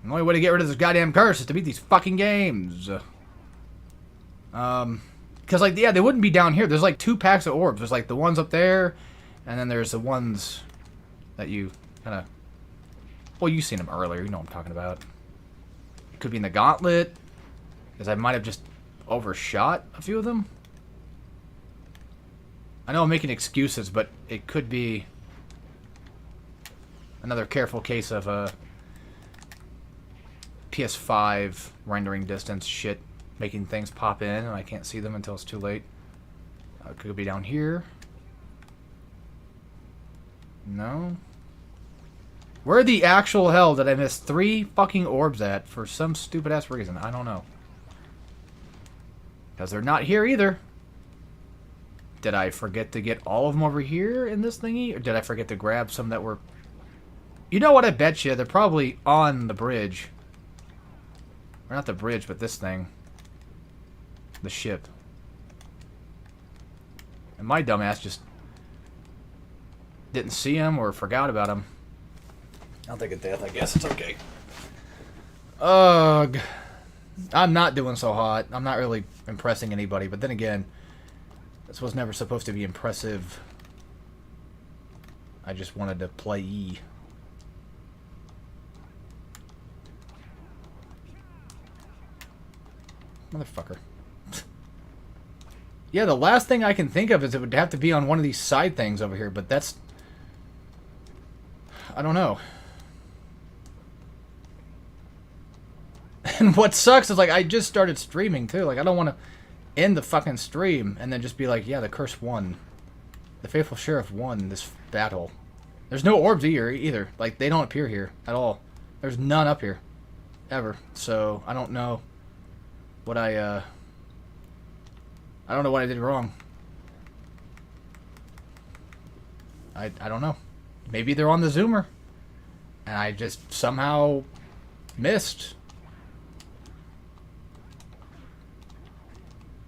The only way to get rid of this goddamn curse is to beat these fucking games. Because, like, yeah, they wouldn't be down here. There's, like, 2 packs of orbs. There's, like, the ones up there, and then there's the ones that you kind of... Well, you've seen them earlier. You know what I'm talking about. It could be in the gauntlet, because I might have just overshot a few of them. I know I'm making excuses, but it could be another careful case of PS5 rendering distance shit making things pop in and I can't see them until it's too late. It could be down here. No. Where the actual hell did I miss 3 fucking orbs at for some stupid ass reason? I don't know. Because they're not here either. Did I forget to get all of them over here in this thingy? Or did I forget to grab some that were... You know what, I bet you they're probably on the bridge. Or not the bridge, but this thing. The ship. And my dumbass just didn't see him or forgot about him. I'll take a death, I guess. It's okay. Ugh. I'm not doing so hot. I'm not really impressing anybody. But then again, this was never supposed to be impressive. I just wanted to play E. Motherfucker. Yeah, the last thing I can think of is it would have to be on one of these side things over here, but that's... I don't know. And what sucks is, like, I just started streaming, too. Like, I don't want to end the fucking stream and then just be like, yeah, the curse won. The faithful sheriff won this battle. There's no orbs either. Like, they don't appear here at all. There's none up here. Ever. So, I don't know what I don't know what I did wrong. I don't know. Maybe they're on the zoomer. And I just somehow missed.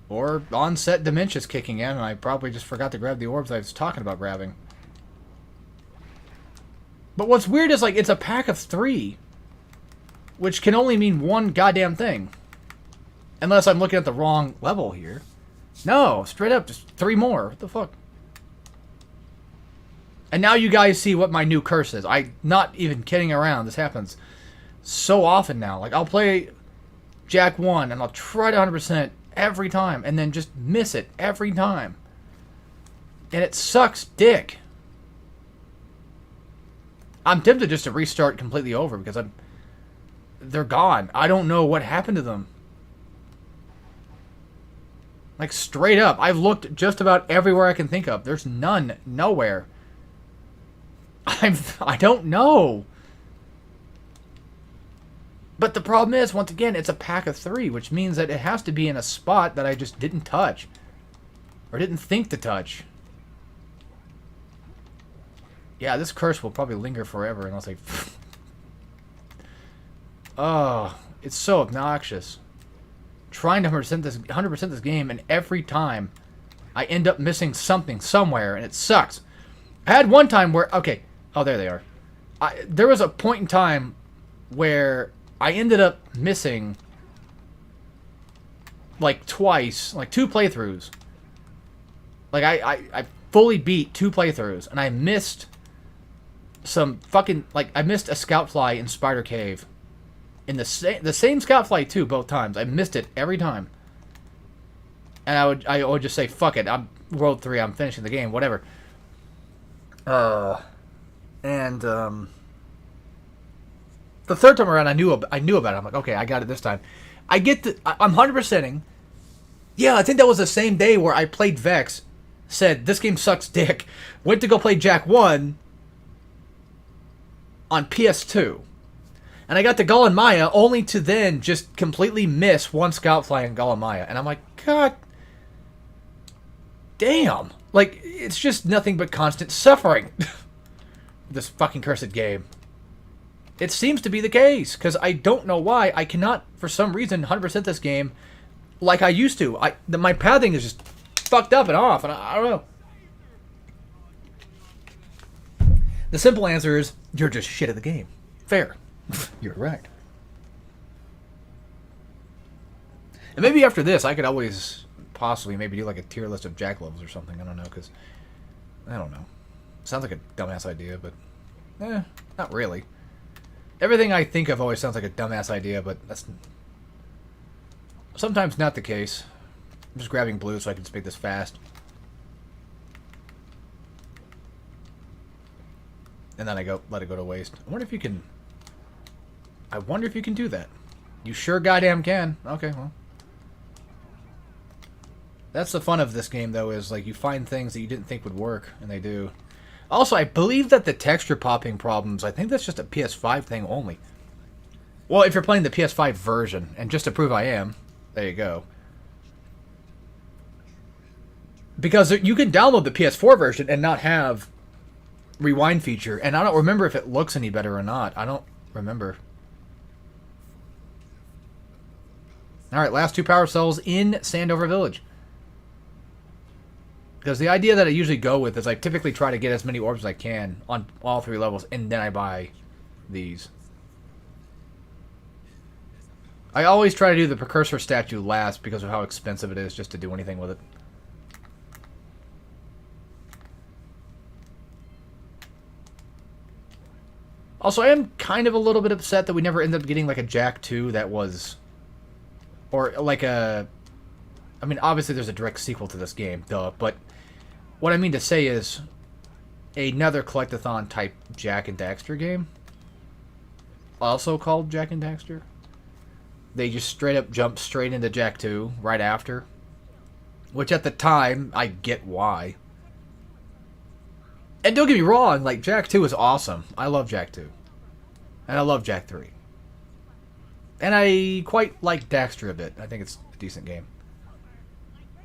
Or onset dementia's kicking in, and I probably just forgot to grab the orbs I was talking about grabbing. But what's weird is, like, it's a pack of 3. Which can only mean one goddamn thing. Unless I'm looking at the wrong level here. No, straight up, just 3 more. What the fuck? And now you guys see what my new curse is. I'm not even kidding around. This happens so often now. Like, I'll play Jack 1, and I'll try to 100% every time, and then just miss it every time. And it sucks dick. I'm tempted just to restart completely over, because they're gone. I don't know what happened to them. Like, straight up, I've looked just about everywhere I can think of. There's none. Nowhere. I don't know. But the problem is, once again, it's a pack of 3, which means that it has to be in a spot that I just didn't touch. Or didn't think to touch. Yeah, this curse will probably linger forever, and I'll say... Oh, it's so obnoxious. Trying to 100% this game, and every time I end up missing something somewhere, and it sucks. I had one time where... Okay. Oh, there they are. There was a point in time where I ended up missing, like, twice. Like, 2 playthroughs. Like, I fully beat 2 playthroughs, and I missed some fucking... Like, I missed a scout fly in Spider Cave. In the same scout fly, too, both times. I missed it every time. And I would just say, fuck it, I'm World 3, I'm finishing the game, whatever. And the third time around, I knew about it. I'm like, okay, I got it this time. I'm 100%ing. Yeah, I think that was the same day where I played Vex, said, this game sucks dick, went to go play Jack 1 on PS2. And I got to Gall and Maya, only to then just completely miss one scout fly in Gall and Maya. And I'm like, God damn. Like, it's just nothing but constant suffering. This fucking cursed game. It seems to be the case, because I don't know why. I cannot, for some reason, 100% this game like I used to. My pathing is just fucked up and off, and I don't know. The simple answer is, you're just shit at the game. Fair. You're right. And maybe after this, I could always possibly maybe do like a tier list of Jack levels or something. I don't know, because... I don't know. Sounds like a dumbass idea, but... not really. Everything I think of always sounds like a dumbass idea, but that's... sometimes not the case. I'm just grabbing blue so I can speak this fast. And then let it go to waste. I wonder if you can do that. You sure goddamn can. Okay, well. That's the fun of this game, though, is, like, you find things that you didn't think would work, and they do. Also, I believe that the texture popping problems, I think that's just a PS5 thing only. Well, if you're playing the PS5 version, and just to prove I am, there you go. Because you can download the PS4 version and not have rewind feature, and I don't remember if it looks any better or not. I don't remember. Alright, last 2 power cells in Sandover Village. Because the idea that I usually go with is I typically try to get as many orbs as I can on all 3 levels, and then I buy these. I always try to do the precursor statue last because of how expensive it is just to do anything with it. Also, I am kind of a little bit upset that we never ended up getting like a Jack 2 that was... Or like a... I mean, obviously there's a direct sequel to this game, duh, but what I mean to say is another collectathon type Jak and Daxter game. Also called Jak and Daxter. they just straight up jumped straight into Jak 2 right after. Which at the time, I get why. And don't get me wrong, like, Jak 2 is awesome. I love Jak 2. And I love Jak 3. And I quite like Daxter a bit. I think it's a decent game.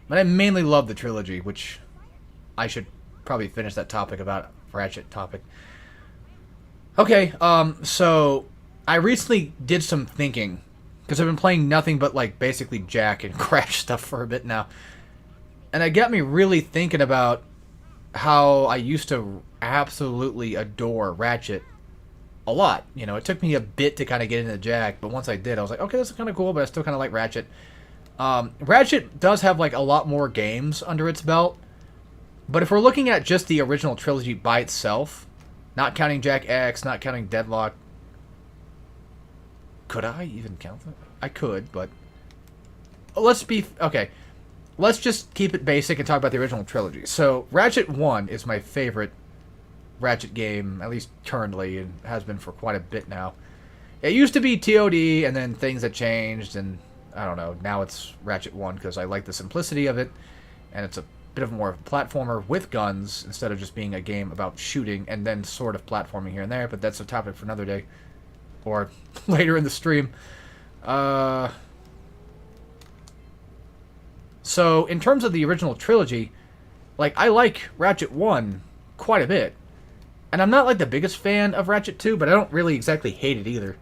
But I mainly love the trilogy, which I should probably finish that topic about Ratchet topic. Okay, so I recently did some thinking, because I've been playing nothing but, like, basically Jak and Crash stuff for a bit now. And it got me really thinking about how I used to absolutely adore Ratchet a lot. You know, it took me a bit to kind of get into Jak, but once I did, I was like, okay, this is kind of cool, but I still kind of like Ratchet. Ratchet does have, like, a lot more games under its belt, but if we're looking at just the original trilogy by itself, not counting Jak X, not counting Deadlock, could I even count that? I could, but okay. Let's just keep it basic and talk about the original trilogy. So, Ratchet 1 is my favorite Ratchet game, at least currently, and has been for quite a bit now. It used to be TOD, and then things had changed, and I don't know, now it's Ratchet 1 because I like the simplicity of it, and it's a bit of more of a platformer with guns instead of just being a game about shooting and then sort of platforming here and there, but that's a topic for another day, or later in the stream. So, in terms of the original trilogy, like, I like Ratchet 1 quite a bit. And I'm not, like, the biggest fan of Ratchet 2, but I don't really exactly hate it either.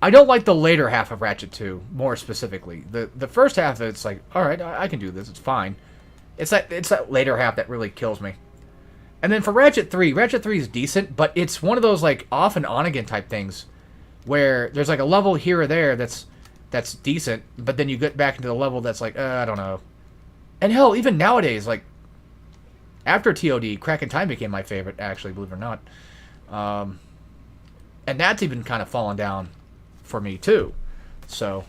I don't like the later half of Ratchet 2, more specifically. The first half, it's like, alright, I can do this, it's fine. It's that later half that really kills me. And then for Ratchet 3 is decent, but it's one of those, like, off and on again type things, where there's, like, a level here or there that's decent, but then you get back into the level that's like, I don't know. And hell, even nowadays, like, after TOD, Crack in Time became my favorite, actually, believe it or not. And that's even kind of fallen down for me, too. So,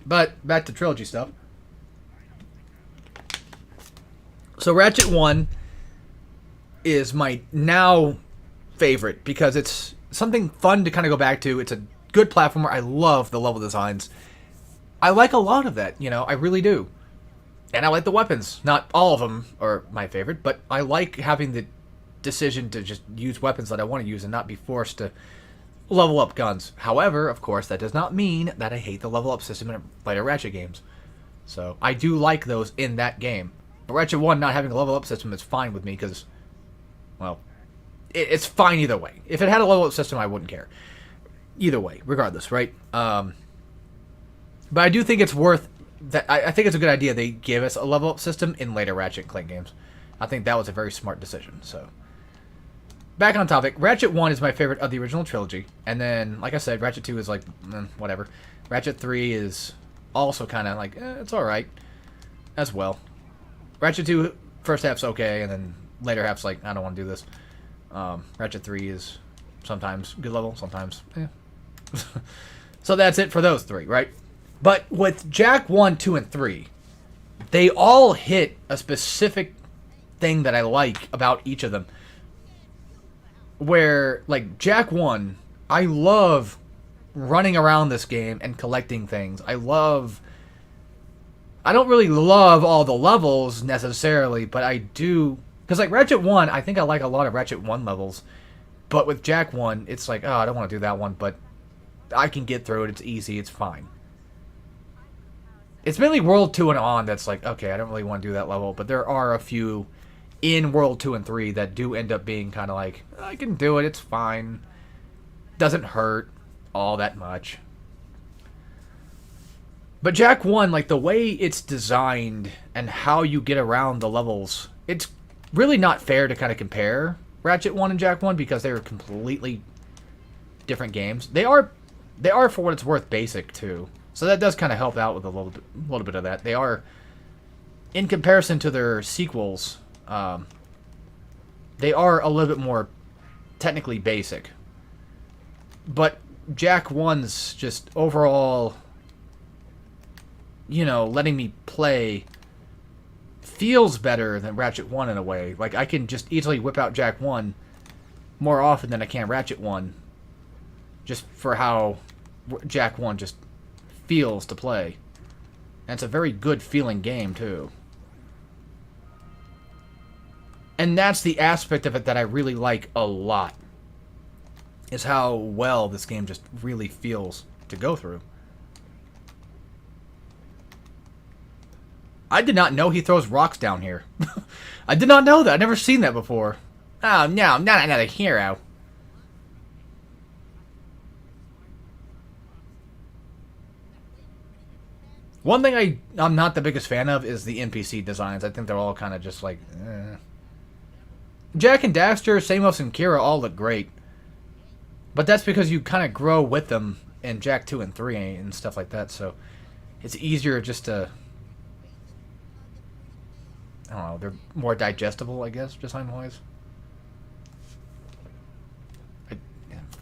but back to trilogy stuff. So, Ratchet 1 is my now favorite, because it's something fun to kind of go back to. It's a good platformer. I love the level designs. I like a lot of that, you know, I really do. And I like the weapons. Not all of them are my favorite, but I like having the decision to just use weapons that I want to use and not be forced to level up guns. However, of course, that does not mean that I hate the level up system in later Ratchet games. So, I do like those in that game. But Ratchet 1 not having a level up system is fine with me because, well, it's fine either way. If it had a level up system, I wouldn't care. Either way, regardless, right? But I do think it's worth that. I think it's a good idea they gave us a level up system in later Ratchet and Clank games. I think that was a very smart decision. So, back on topic, Ratchet 1 is my favorite of the original trilogy, and then, like I said, Ratchet 2 is like whatever. Ratchet 3 is also kind of like it's all right as well. Ratchet 2 first half's okay, and then later half's like I don't want to do this. Ratchet 3 is sometimes good level, sometimes So that's it for those three, right? But with Jak 1, 2, and 3, they all hit a specific thing that I like about each of them. Where, like, Jak 1, I love running around this game and collecting things. I don't really love all the levels necessarily, but I do. Because, like, Ratchet 1, I think I like a lot of Ratchet 1 levels. But with Jak 1, it's like, oh, I don't want to do that one, but I can get through it. It's easy. It's fine. It's mainly World 2 and on that's like, okay, I don't really want to do that level, but there are a few in World 2 and 3 that do end up being kind of like, I can do it, it's fine. Doesn't hurt all that much. But Jak 1, like, the way it's designed and how you get around the levels, it's really not fair to kind of compare Ratchet 1 and Jak 1 because they are completely different games. They are, for what it's worth, basic, too. So that does kind of help out with a little bit of that. They are, in comparison to their sequels, they are a little bit more technically basic. But Jak 1's just overall, you know, letting me play feels better than Ratchet 1 in a way. Like, I can just easily whip out Jak 1 more often than I can Ratchet 1. Just for how Jak 1 just feels to play. And it's a very good feeling game, too. And that's the aspect of it that I really like a lot. Is how well this game just really feels to go through. I did not know he throws rocks down here. I did not know that. I've never seen that before. Oh, no, I'm not another hero. One thing I'm not the biggest fan of is the NPC designs. I think they're all kind of just like, eh. Jack and Daxter, Samos and Kira all look great. But that's because you kind of grow with them in Jak 2 and 3 and stuff like that, so it's easier just to... I don't know, they're more digestible, I guess, design-wise.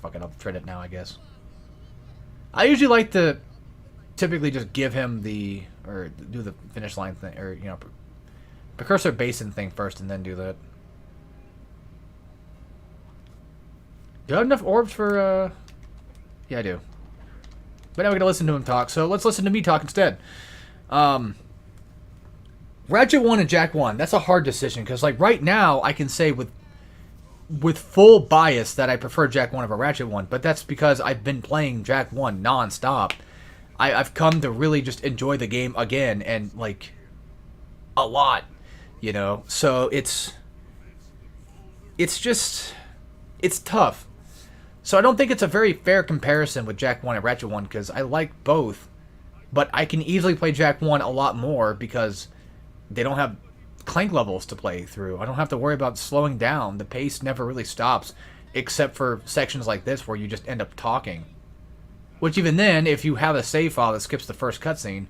Fuck it, I'll tread it now, I guess. I usually like to typically just give him the... or do the finish line thing, or, you know, precursor basin thing first and then do that. Do I have enough orbs for, Yeah, I do. But now we're going to listen to him talk, so let's listen to me talk instead. Ratchet 1 and Jak 1, that's a hard decision, because, like, right now, I can say with full bias that I prefer Jak 1 over Ratchet 1, but that's because I've been playing Jak 1 non-stop. I've come to really just enjoy the game again, and, like, a lot, you know? So, it's just... it's tough. So I don't think it's a very fair comparison with Jak 1 and Ratchet 1, because I like both, but I can easily play Jak 1 a lot more because they don't have Clank levels to play through. I don't have to worry about slowing down. The pace never really stops, except for sections like this where you just end up talking. Which even then, if you have a save file that skips the first cutscene,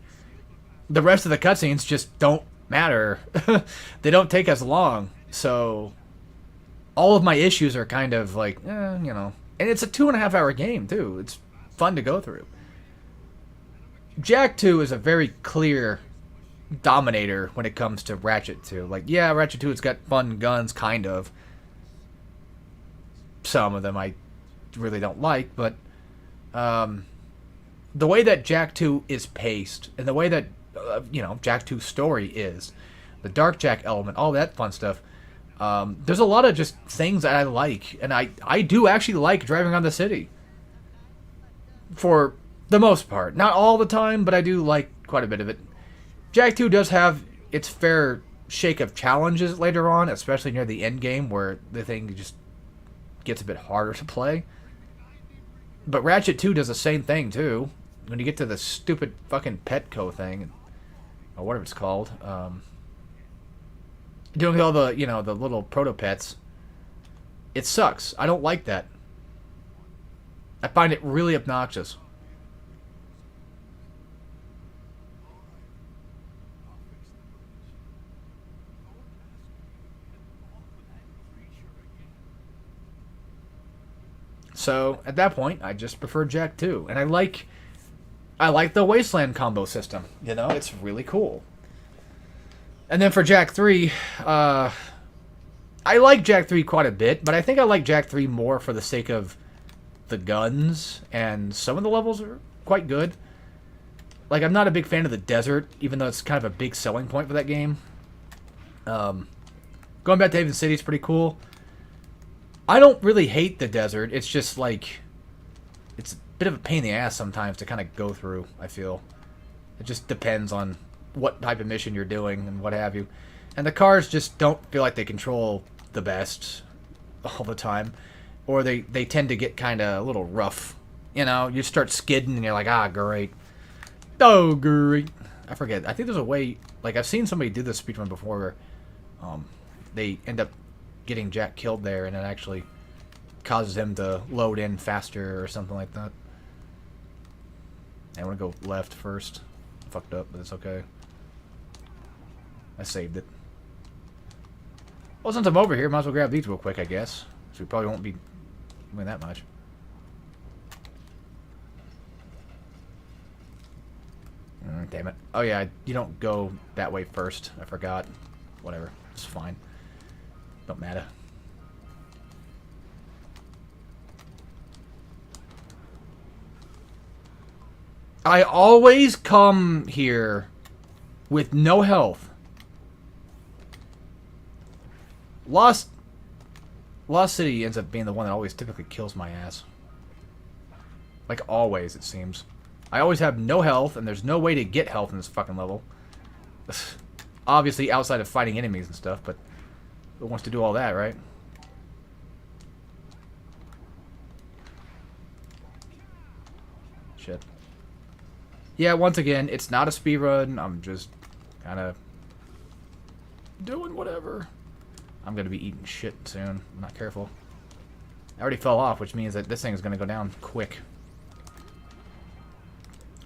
the rest of the cutscenes just don't matter. They don't take as long, so all of my issues are kind of like, you know. And it's a 2.5 hour game, too. It's fun to go through. Jak 2 is a very clear dominator when it comes to Ratchet 2. Like, yeah, Ratchet 2 has got fun guns, kind of. Some of them I really don't like, but the way that Jak 2 is paced, and the way that, you know, Jak 2's story is, the Dark Jak element, all that fun stuff, there's a lot of just things that I like, and I do actually like driving around the city. For the most part. Not all the time, but I do like quite a bit of it. Jak 2 does have its fair shake of challenges later on, especially near the end game, where the thing just gets a bit harder to play. But Ratchet 2 does the same thing, too. When you get to the stupid fucking Petco thing, or whatever it's called, doing all the, you know, the little proto-pets, it sucks. I don't like that. I find it really obnoxious. So, at that point, I just prefer Jak 2. And I like the Wasteland combo system. You know, it's really cool. And then for Jak 3, I like Jak 3 quite a bit, but I think I like Jak 3 more for the sake of the guns, and some of the levels are quite good. Like, I'm not a big fan of the desert, even though it's kind of a big selling point for that game. Going back to Haven City is pretty cool. I don't really hate the desert, it's just like, it's a bit of a pain in the ass sometimes to kind of go through, I feel. It just depends on what type of mission you're doing and what have you. And the cars just don't feel like they control the best all the time. Or they tend to get kind of a little rough. You know, you start skidding and you're like, ah, great. Oh, great. I forget. I think there's a way, like, I've seen somebody do this speedrun before where they end up getting Jak killed there and it actually causes him to load in faster or something like that. I want to go left first. Fucked up, but it's okay. I saved it. Well, since I'm over here, might as well grab these real quick, I guess. So we probably won't be doing that much. Damn it. Oh yeah, you don't go that way first. I forgot. Whatever. It's fine. Don't matter. I always come here with no health. Lost City ends up being the one that always typically kills my ass. Like always, it seems. I always have no health, and there's no way to get health in this fucking level. Obviously, outside of fighting enemies and stuff, but who wants to do all that, right? Shit. Yeah, once again, it's not a speedrun. I'm just kind of doing whatever. I'm going to be eating shit soon. I'm not careful. I already fell off, which means that this thing is going to go down quick.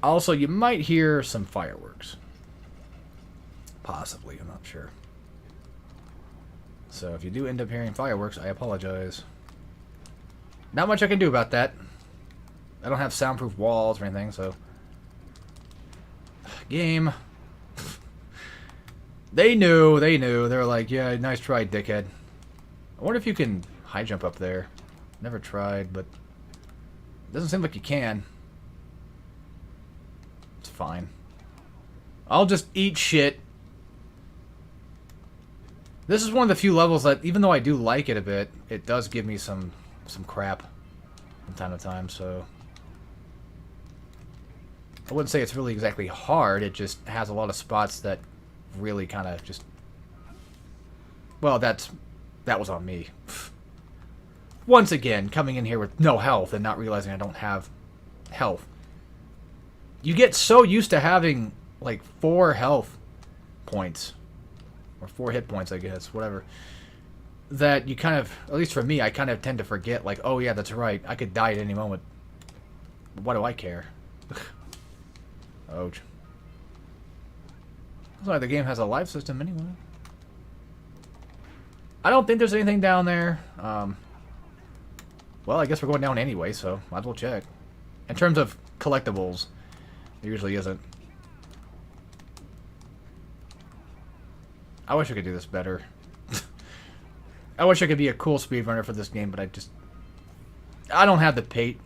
Also, you might hear some fireworks. Possibly, I'm not sure. So if you do end up hearing fireworks, I apologize. Not much I can do about that. I don't have soundproof walls or anything, so... Game. They knew. They were like, yeah, nice try, dickhead. I wonder if you can high jump up there. Never tried, but... It doesn't seem like you can. It's fine. I'll just eat shit. This is one of the few levels that, even though I do like it a bit, it does give me some crap from time to time, so... I wouldn't say it's really exactly hard, it just has a lot of spots that really kind of just... Well, that was on me. Once again, coming in here with no health and not realizing I don't have health. You get so used to having, like, 4 health points. Or 4 hit points, I guess, whatever. That you kind of, at least for me, I kind of tend to forget, like, oh yeah, that's right, I could die at any moment. What do I care? Ouch. That's why the game has a life system anyway. I don't think there's anything down there. Well, I guess we're going down anyway, so might as well check. In terms of collectibles, there usually isn't. I wish I could do this better. I wish I could be a cool speedrunner for this game, but I don't have the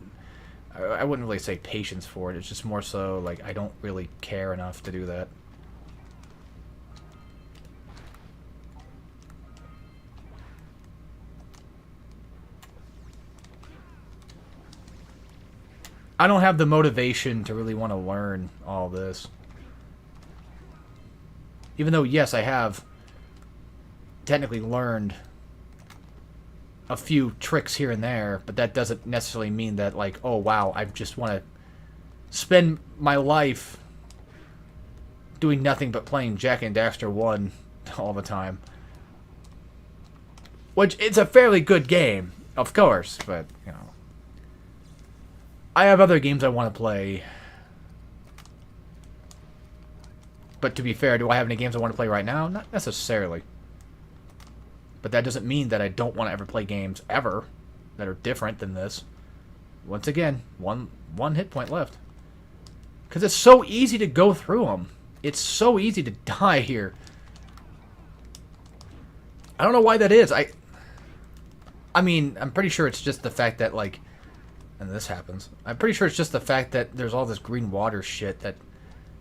I wouldn't really say patience for it. It's just more so, like, I don't really care enough to do that. I don't have the motivation to really want to learn all this. Even though, yes, I have technically learned a few tricks here and there, but that doesn't necessarily mean that, like, oh wow, I just want to spend my life doing nothing but playing Jak and Daxter 1 all the time. Which, it's a fairly good game, of course, but, you know. I have other games I want to play. But to be fair, do I have any games I want to play right now? Not necessarily. But that doesn't mean that I don't want to ever play games ever that are different than this. Once again, one hit point left. Because it's so easy to go through them. It's so easy to die here. I don't know why that is. I mean, I'm pretty sure it's just the fact that, like... And this happens. I'm pretty sure it's just the fact that there's all this green water shit that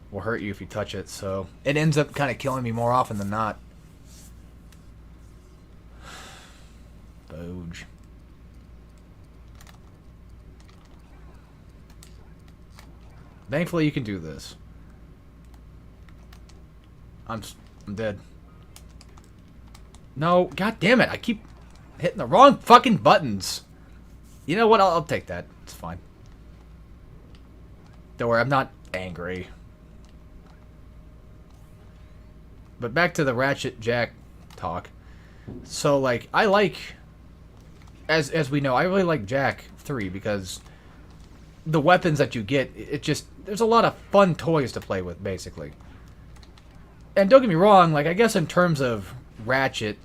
will hurt you if you touch it. So it ends up kind of killing me more often than not. Boge. Thankfully, you can do this. I'm dead. No, god damn it! I keep hitting the wrong fucking buttons. You know what? I'll take that. It's fine. Don't worry, I'm not angry. But back to the Ratchet Jak talk. So, like, I like... As we know, I really like Jak 3 because the weapons that you get, it just... There's a lot of fun toys to play with, basically. And don't get me wrong, like, I guess in terms of Ratchet,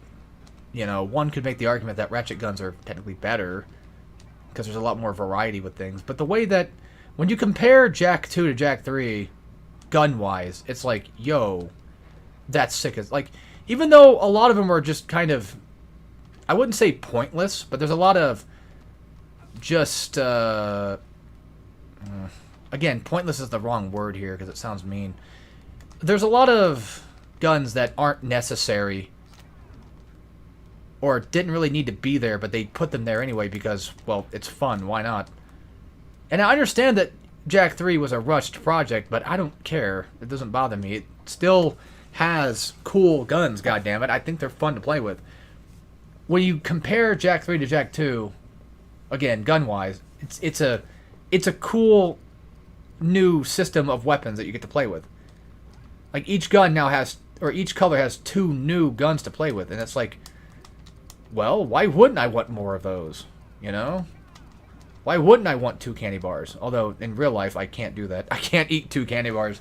you know, one could make the argument that Ratchet guns are technically better because there's a lot more variety with things. But the way that... When you compare Jak 2 to Jak 3, gun-wise, it's like, yo, that's sick as... Like, even though a lot of them are just kind of... I wouldn't say pointless, but there's a lot of just, again, pointless is the wrong word here because it sounds mean. There's a lot of guns that aren't necessary or didn't really need to be there, but they put them there anyway because, well, it's fun. Why not? And I understand that Jak 3 was a rushed project, but I don't care. It doesn't bother me. It still has cool guns, goddammit. I think they're fun to play with. When you compare Jak 3 to Jak 2, again, gun-wise, it's a cool new system of weapons that you get to play with. Like, each gun now has, or each color has 2 new guns to play with, and it's like, well, why wouldn't I want more of those, you know? Why wouldn't I want 2 candy bars? Although, in real life, I can't do that. I can't eat 2 candy bars.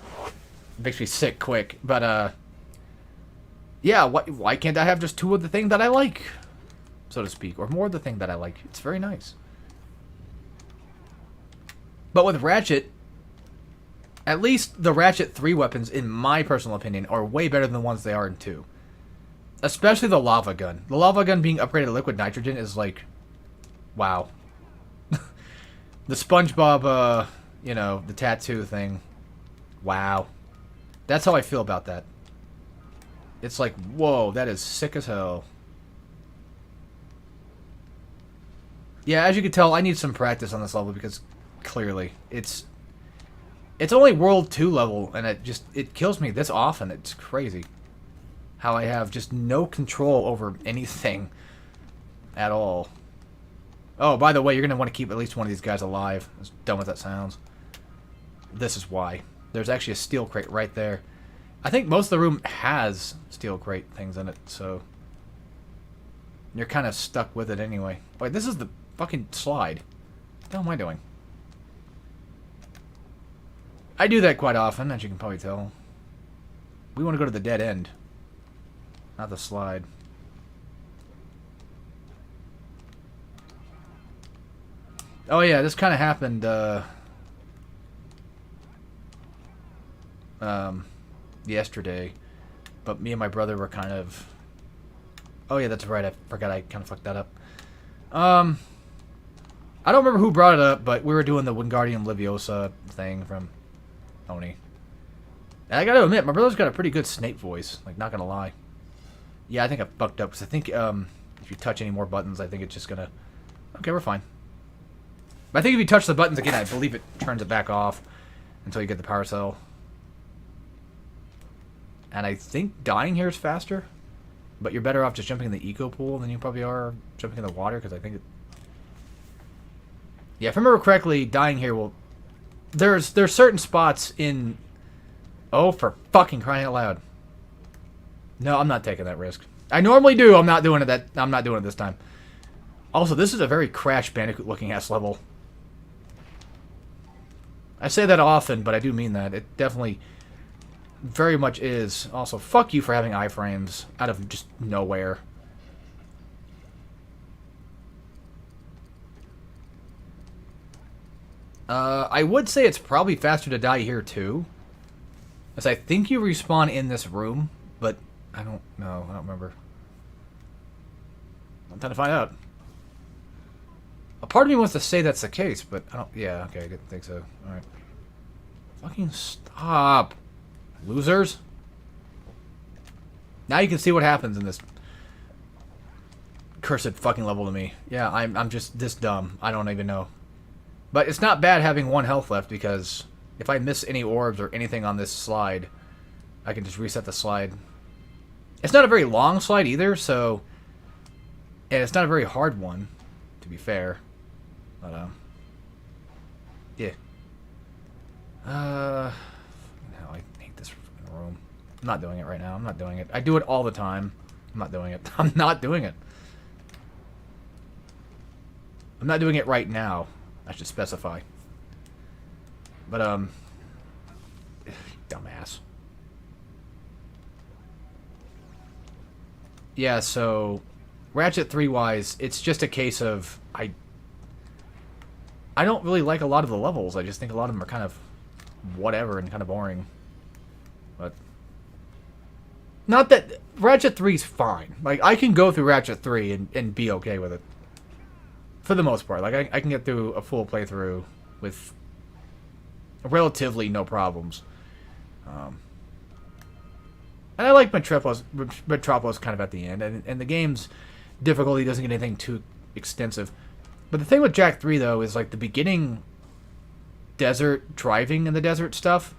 It makes me sick quick. But, yeah, why can't I have just 2 of the thing that I like, so to speak? Or more of the thing that I like. It's very nice. But with Ratchet, at least the Ratchet 3 weapons, in my personal opinion, are way better than the ones they are in 2. Especially the lava gun. The lava gun being upgraded to liquid nitrogen is like, wow. The SpongeBob, you know, the tattoo thing. Wow. That's how I feel about that. It's like, whoa, that is sick as hell. Yeah, as you can tell, I need some practice on this level because clearly it's only World 2 level, and it kills me this often. It's crazy how I have just no control over anything at all. Oh, by the way, you're going to want to keep at least one of these guys alive. As dumb as that sounds. This is why. There's actually a steel crate right there. I think most of the room has steel crate things in it, so you're kind of stuck with it anyway. Wait, this is the fucking slide. What the hell am I doing? I do that quite often, as you can probably tell. We want to go to the dead end, not the slide. Oh yeah, this kind of happened yesterday, but me and my brother were kind of... Oh yeah, that's right, I forgot I kind of fucked that up. I don't remember who brought it up, but we were doing the Wingardium Leviosa thing from Oni. And I gotta admit, my brother's got a pretty good Snape voice, like, not gonna lie. Yeah, I think I fucked up, because I think if you touch any more buttons, I think it's just gonna... Okay, we're fine. But I think if you touch the buttons again, I believe it turns it back off until you get the power cell. And I think dying here is faster, but you're better off just jumping in the eco pool than you probably are jumping in the water, because I think it... Yeah, if I remember correctly, dying here will... There's certain spots in... Oh, for fucking crying out loud. No, I'm not taking that risk. I normally do. I'm not doing it. I'm not doing it this time. Also, this is a very Crash Bandicoot looking ass level. I say that often, but I do mean that. It definitely very much is. Also, fuck you for having iframes out of just nowhere. I would say it's probably faster to die here, too. As I think you respawn in this room, but I don't know. I don't remember. I'm trying to find out. A part of me wants to say that's the case, but I don't... Yeah, okay, I didn't think so. Alright. Fucking stop. Losers. Now you can see what happens in this cursed fucking level to me. Yeah, I'm just this dumb. I don't even know. But it's not bad having 1 health left, because if I miss any orbs or anything on this slide, I can just reset the slide. It's not a very long slide either, so... And it's not a very hard one, to be fair. But, yeah. No, I hate this room. I'm not doing it right now. I'm not doing it. I do it all the time. I'm not doing it. I'm not doing it. I'm not doing it right now. I should specify. But, dumbass. Yeah, so... Ratchet 3-wise, it's just a case of... I don't really like a lot of the levels. I just think a lot of them are kind of whatever and kind of boring. But... Not that... Ratchet 3's fine. Like, I can go through Ratchet 3 and be okay with it. For the most part. Like, I can get through a full playthrough with relatively no problems. And I like Metropolis kind of at the end, and the game's difficulty doesn't get anything too extensive. But the thing with Jak 3, though, is like the beginning desert driving in the desert stuff,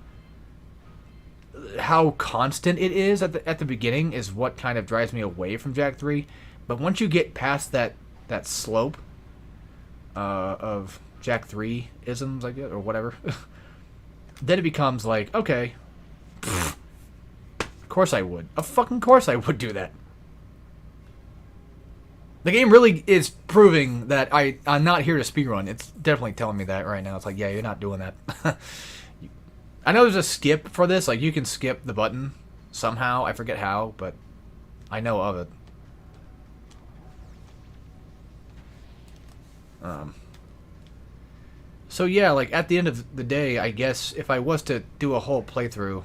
how constant it is at the beginning is what kind of drives me away from Jak 3. But once you get past that slope of Jak 3 isms, I guess, or whatever, then it becomes like, okay, of course I would. Of fucking course I would do that. The game really is proving that I'm not here to speedrun. It's definitely telling me that right now. It's like, yeah, you're not doing that. I know there's a skip for this. Like, you can skip the button somehow. I forget how, but I know of it. So yeah, like, at the end of the day, I guess if I was to do a whole playthrough,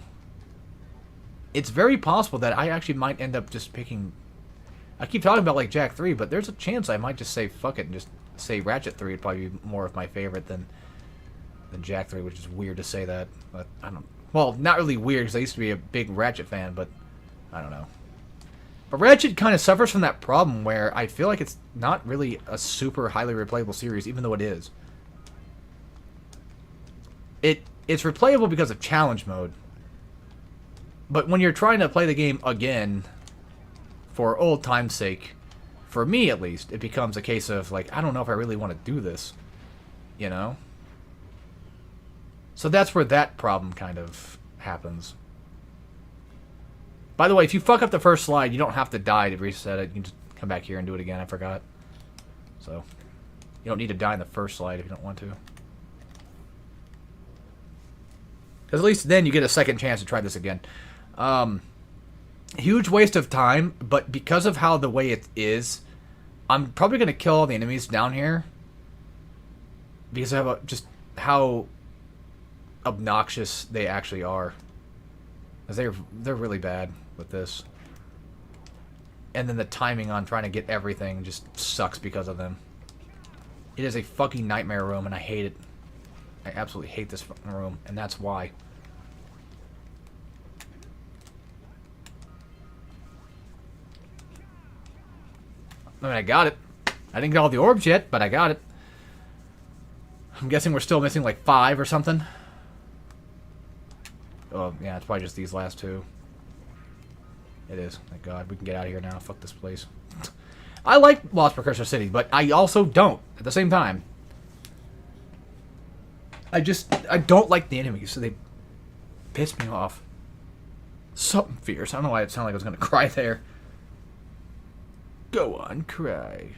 it's very possible that I actually might end up just picking... I keep talking about, like, Jak 3, but there's a chance I might just say fuck it and just say Ratchet 3 would probably be more of my favorite than Jak 3, which is weird to say that. But I don't... Well, not really weird, because I used to be a big Ratchet fan, but I don't know. But Ratchet kind of suffers from that problem where I feel like it's not really a super highly replayable series, even though it is. It's replayable because of challenge mode. But when you're trying to play the game again, for old time's sake, for me at least, it becomes a case of, like, I don't know if I really want to do this. You know? So that's where that problem kind of happens. By the way, if you fuck up the first slide, you don't have to die to reset it. You can just come back here and do it again. I forgot. So, you don't need to die in the first slide if you don't want to. Because at least then you get a second chance to try this again. Huge waste of time, but because of how the way it is, I'm probably going to kill all the enemies down here. Because of just how obnoxious they actually are. Because they're really bad with this. And then the timing on trying to get everything just sucks because of them. It is a fucking nightmare room, and I hate it. I absolutely hate this fucking room, and that's why. I mean, I got it. I didn't get all the orbs yet, but I got it. I'm guessing we're still missing like 5 or something. Oh, yeah, it's probably just these last 2. It is. Thank God. We can get out of here now. Fuck this place. I like Lost Precursor City, but I also don't at the same time. I don't like the enemies, so they piss me off. Something fierce. I don't know why it sounded like I was going to cry there. Go on, cry.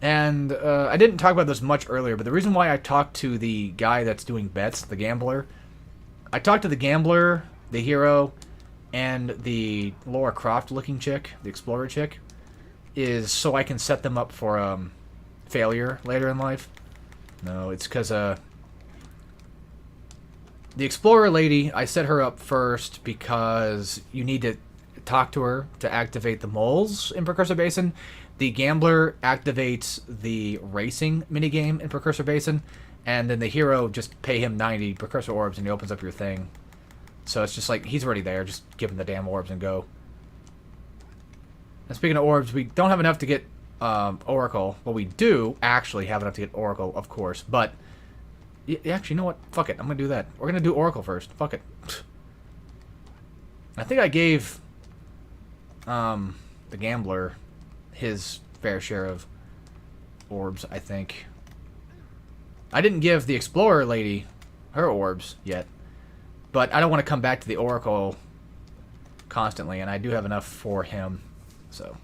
And I didn't talk about this much earlier, but the reason why I talked to the guy that's doing bets, the gambler, I talked to the gambler, the hero, and the Lara Croft looking chick, the explorer chick, is so I can set them up for failure later in life. No, it's because the explorer lady, I set her up first because you need to talk to her to activate the moles in Precursor Basin. The gambler activates the racing minigame in Precursor Basin, and then the hero just pay him 90 Precursor orbs and he opens up your thing. So it's just like, he's already there, just give him the damn orbs and go. And speaking of orbs, we don't have enough to get Oracle. Well, we do actually have enough to get Oracle, of course, but actually, you know what? Fuck it. I'm going to do that. We're going to do Oracle first. Fuck it. I think I gave the gambler his fair share of orbs, I think. I didn't give the explorer lady her orbs yet, but I don't want to come back to the Oracle constantly, and I do have enough for him, so...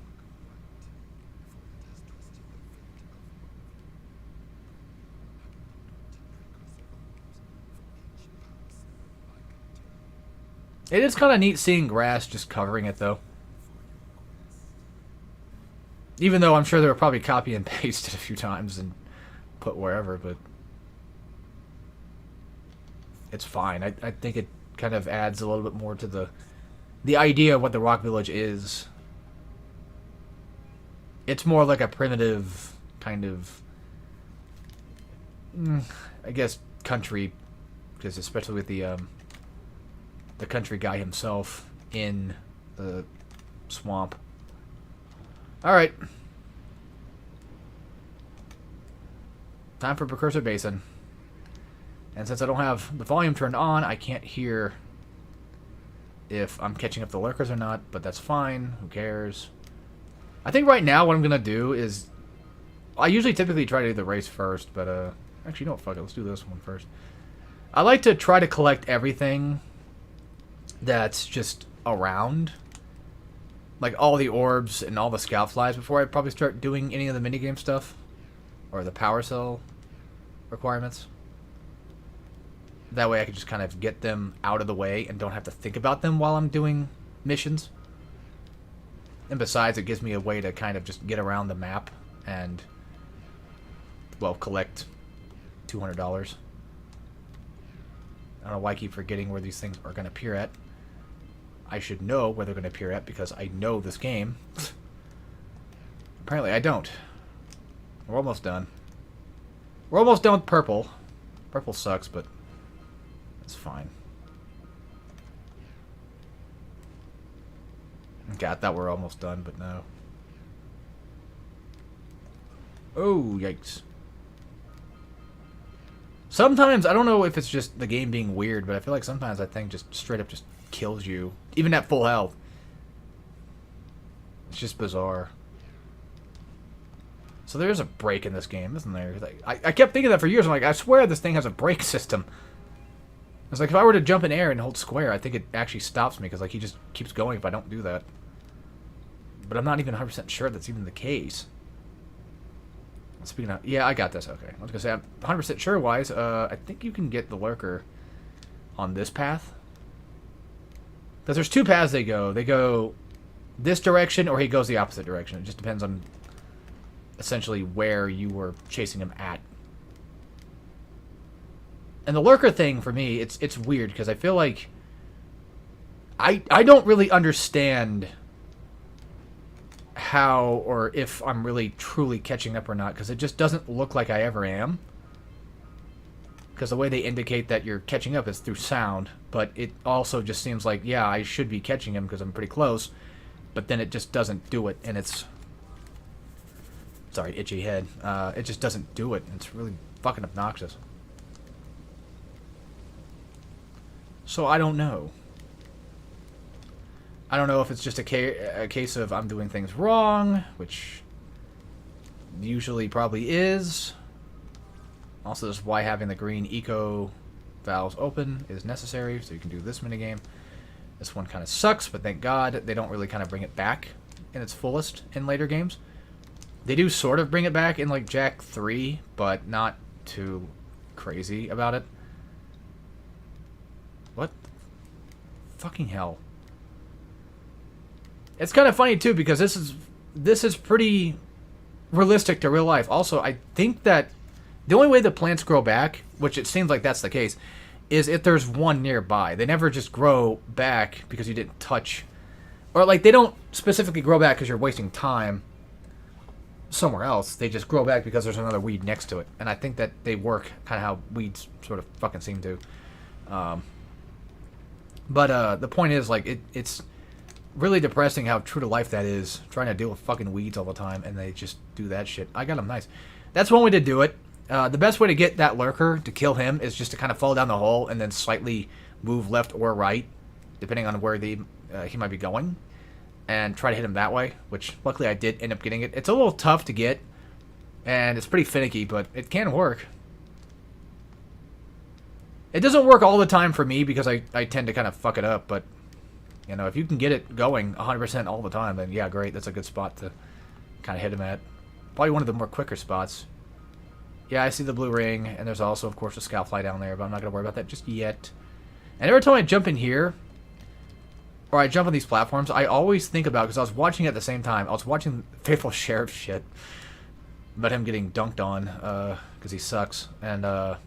It is kind of neat seeing grass just covering it, though. Even though I'm sure they were probably copy and pasted a few times and put wherever, but... It's fine. I think it kind of adds a little bit more to the idea of what the Rock Village is. It's more like a primitive kind of I guess country, because especially with the country guy himself in the swamp. All right. Time for Precursor Basin. And since I don't have the volume turned on, I can't hear if I'm catching up the lurkers or not, but that's fine. Who cares? I think right now what I'm going to do is... I usually typically try to do the race first, but actually, no, fuck it. Let's do this one first. I like to try to collect everything that's just around. Like all the orbs and all the scout flies before I probably start doing any of the minigame stuff. Or the power cell requirements. That way I can just kind of get them out of the way and don't have to think about them while I'm doing missions. And besides, it gives me a way to kind of just get around the map and, well, collect $200. I don't know why I keep forgetting where these things are going to appear at. I should know where they're going to appear at because I know this game. Apparently I don't. We're almost done. We're almost done with purple. Purple sucks, but it's fine. Okay, I thought we were almost done, but no. Oh, yikes. Sometimes, I don't know if it's just the game being weird, but I feel like sometimes that thing just straight up just kills you. Even at full health. It's just bizarre. So there's a break in this game, isn't there? Like, I kept thinking that for years. I'm like, I swear this thing has a brake system. It's like, if I were to jump in air and hold square, I think it actually stops me, because like he just keeps going if I don't do that. But I'm not even 100% sure that's even the case. Speaking of... Yeah, I got this. Okay. I was going to say, I'm 100% sure-wise, I think you can get the lurker on this path. Because there's two paths they go. They go this direction, or he goes the opposite direction. It just depends on essentially where you were chasing him at. And the lurker thing, for me, it's weird, because I feel like I don't really understand how or if I'm really truly catching up or not, because it just doesn't look like I ever am. Because the way they indicate that you're catching up is through sound, but it also just seems like, yeah, I should be catching him because I'm pretty close, but then it just doesn't do it, and it's... Sorry, itchy head. It just doesn't do it. It's really fucking obnoxious. So I don't know. I don't know if it's just a case of I'm doing things wrong, which usually probably is. Also, this is why having the green eco valves open is necessary, so you can do this minigame. This one kind of sucks, but thank God they don't really kind of bring it back in its fullest in later games. They do sort of bring it back in like Jack 3, but not too crazy about it. What? Fucking hell. It's kind of funny too, because this is pretty realistic to real life. Also, I think that the only way the plants grow back, which it seems like that's the case, is if there's one nearby. They never just grow back because you didn't touch, or like they don't specifically grow back because you're wasting time somewhere else. They just grow back because there's another weed next to it. And I think that they work kind of how weeds sort of fucking seem to. But the point is, like, it's really depressing how true to life that is, trying to deal with fucking weeds all the time, and they just do that shit. I got them nice. That's one way to do it. The best way to get that lurker, to kill him, is just to kind of fall down the hole and then slightly move left or right, depending on where he might be going, and try to hit him that way, which luckily I did end up getting it. It's a little tough to get, and it's pretty finicky, but it can work. It doesn't work all the time for me because I tend to kind of fuck it up, but you know, if you can get it going 100% all the time, then yeah, great. That's a good spot to kind of hit him at. Probably one of the more quicker spots. Yeah, I see the blue ring, and there's also, of course, a scout fly down there, but I'm not going to worry about that just yet. And every time I jump in here, or I jump on these platforms, I always think about, because I was watching at the same time, I was watching Faithful Sheriff shit about him getting dunked on, because he sucks, and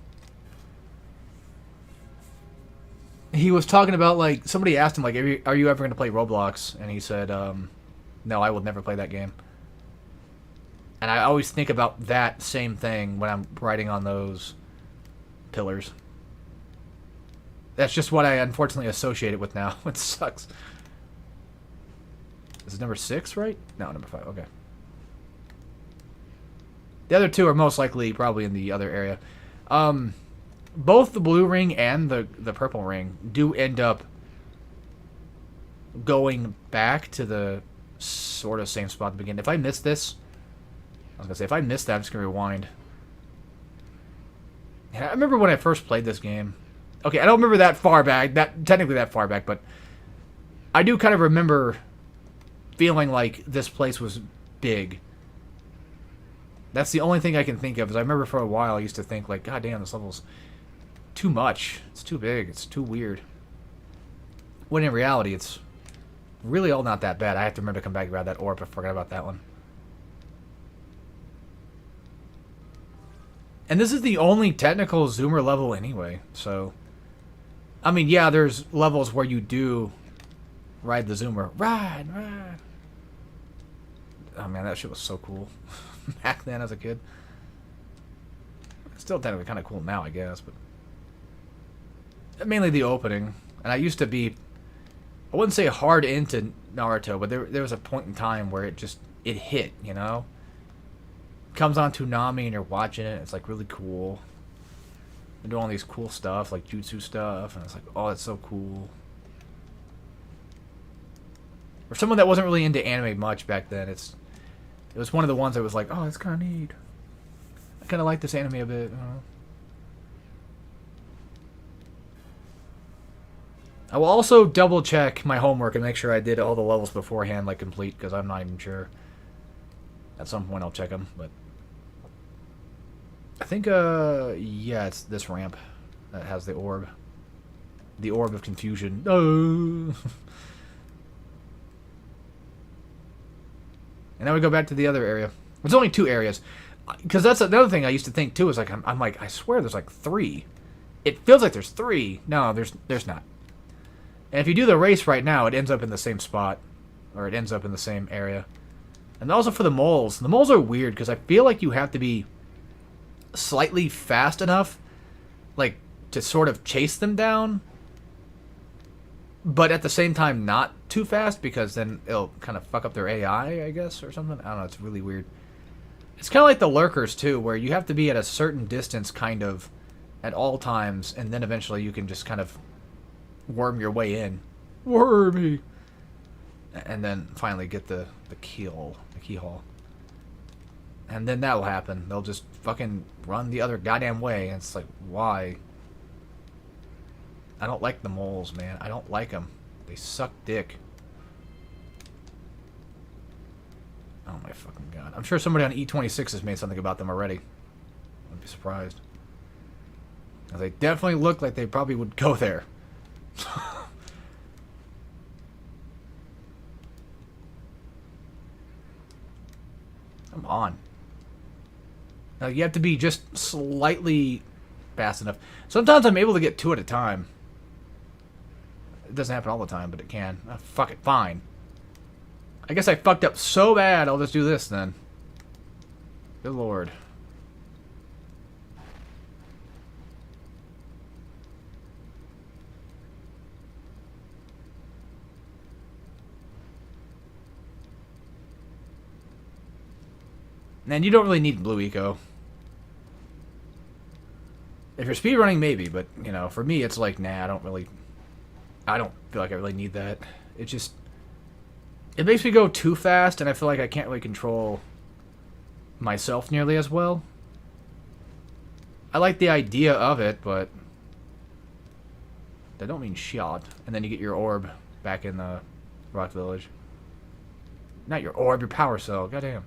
he was talking about, like, somebody asked him, like, are you ever going to play Roblox? And he said, no, I will never play that game. And I always think about that same thing when I'm writing on those pillars. That's just what I unfortunately associate it with now. It sucks. Is it number 6, right? No, number 5. Okay. The other two are most likely probably in the other area. Both the blue ring and the purple ring do end up going back to the sort of same spot at the beginning. If I miss this, I was going to say, if I miss that, I'm just going to rewind. Yeah, I remember when I first played this game. Okay, I don't remember that far back, technically that far back, but I do kind of remember feeling like this place was big. That's the only thing I can think of, is I remember for a while I used to think, like, God damn, this level's too much. It's too big. It's too weird. When in reality, it's really all not that bad. I have to remember to come back and grab that orb. I forgot about that one. And this is the only technical zoomer level anyway, so... I mean, yeah, there's levels where you do ride the zoomer. Ride! Oh man, that shit was so cool. Back then as a kid. It's still technically kind of cool now, I guess, but... Mainly the opening. And I used to be... I wouldn't say hard into Naruto, but there was a point in time where it hit, you know? Comes on Toonami and you're watching it, it's like really cool. They're doing all these cool stuff, like jutsu stuff, and it's like, oh, that's so cool. For someone that wasn't really into anime much back then, it was one of the ones that was like, oh, that's kind of neat. I kind of like this anime a bit. I will also double check my homework and make sure I did all the levels beforehand, like complete, because I'm not even sure. At some point I'll check them, but... I think, yeah, it's this ramp that has the orb. The orb of confusion. Oh! And now we go back to the other area. There's only 2 areas. Because that's another thing I used to think, too, is like, I'm like, I swear there's like 3. It feels like there's 3. No, there's not. And if you do the race right now, it ends up in the same spot. Or it ends up in the same area. And also for the moles. The moles are weird, because I feel like you have to be slightly fast enough, like, to sort of chase them down, but at the same time not too fast, because then it'll kind of fuck up their AI, I guess, or something. I don't know, it's really weird. It's kind of like the lurkers, too, where you have to be at a certain distance, kind of, at all times, and then eventually you can just kind of worm your way in. Wormy! And then finally get the keyhole. And then that'll happen. They'll just fucking run the other goddamn way. And it's like, why? I don't like the moles, man. I don't like them. They suck dick. Oh my fucking god. I'm sure somebody on E26 has made something about them already. I'd be surprised. They definitely look like they probably would go there. Come on. Now, you have to be just slightly fast enough. Sometimes I'm able to get 2 at a time. It doesn't happen all the time, but it can. Oh, fuck it, fine. I guess I fucked up so bad, I'll just do this then. Good lord. And you don't really need blue eco. If you're speedrunning, maybe, but, you know, for me, it's like, nah, I don't feel like I really need that. It just... It makes me go too fast, and I feel like I can't really control myself nearly as well. I like the idea of it, but... That don't mean shot. And then you get your orb back in the Rock Village. Not your orb, your power cell. Goddamn.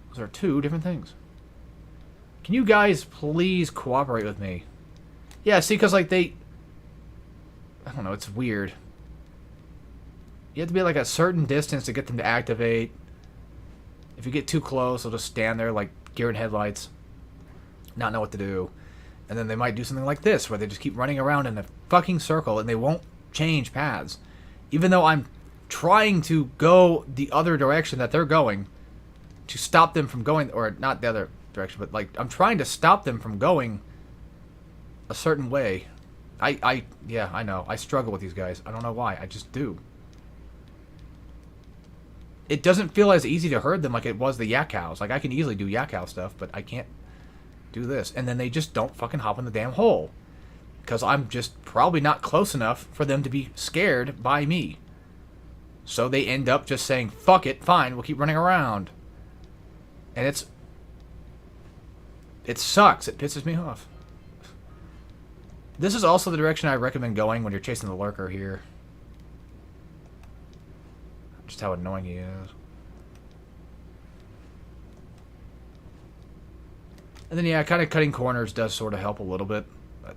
Those are 2 different things. Can you guys please cooperate with me? Yeah, see, because, like, I don't know, it's weird. You have to be, like, a certain distance to get them to activate. If you get too close, they'll just stand there like deer in headlights. Not know what to do. And then they might do something like this, where they just keep running around in a fucking circle, and they won't change paths. Even though I'm trying to go the other direction that they're going, to stop them from going, or not the other direction, but like I'm trying to stop them from going a certain way. Yeah, I know. I struggle with these guys. I don't know why. I just do. It doesn't feel as easy to herd them like it was the yak cows. Like I can easily do yak cow stuff, but I can't do this. And then they just don't fucking hop in the damn hole. Because I'm just probably not close enough for them to be scared by me. So they end up just saying, fuck it, fine, we'll keep running around. And it sucks. It pisses me off. This is also the direction I recommend going when you're chasing the lurker here. Just how annoying he is. And then, yeah, kind of cutting corners does sort of help a little bit. But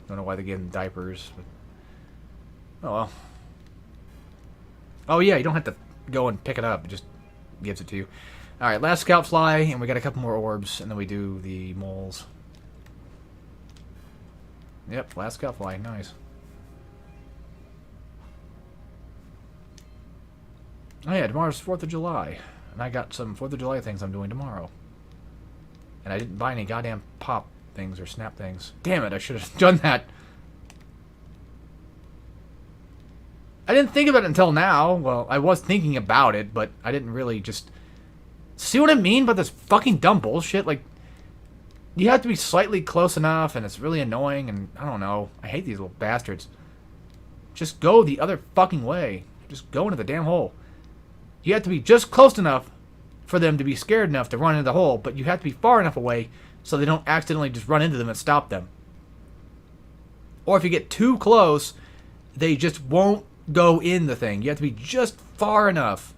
don't know why they gave them diapers. But oh, well. Oh, yeah, you don't have to go and pick it up. It just gives it to you. Alright, last scout fly, and we got a couple more orbs, and then we do the moles. Yep, last scout fly. Nice. Oh yeah, tomorrow's 4th of July. And I got some 4th of July things I'm doing tomorrow. And I didn't buy any goddamn pop things or snap things. Damn it, I should have done that. I didn't think about it until now. Well, I was thinking about it, but I didn't really just... See what I mean by this fucking dumb bullshit? Like, you have to be slightly close enough, and it's really annoying, and I don't know. I hate these little bastards. Just go the other fucking way. Just go into the damn hole. You have to be just close enough for them to be scared enough to run into the hole, but you have to be far enough away so they don't accidentally just run into them and stop them. Or if you get too close, they just won't go in the thing. You have to be just far enough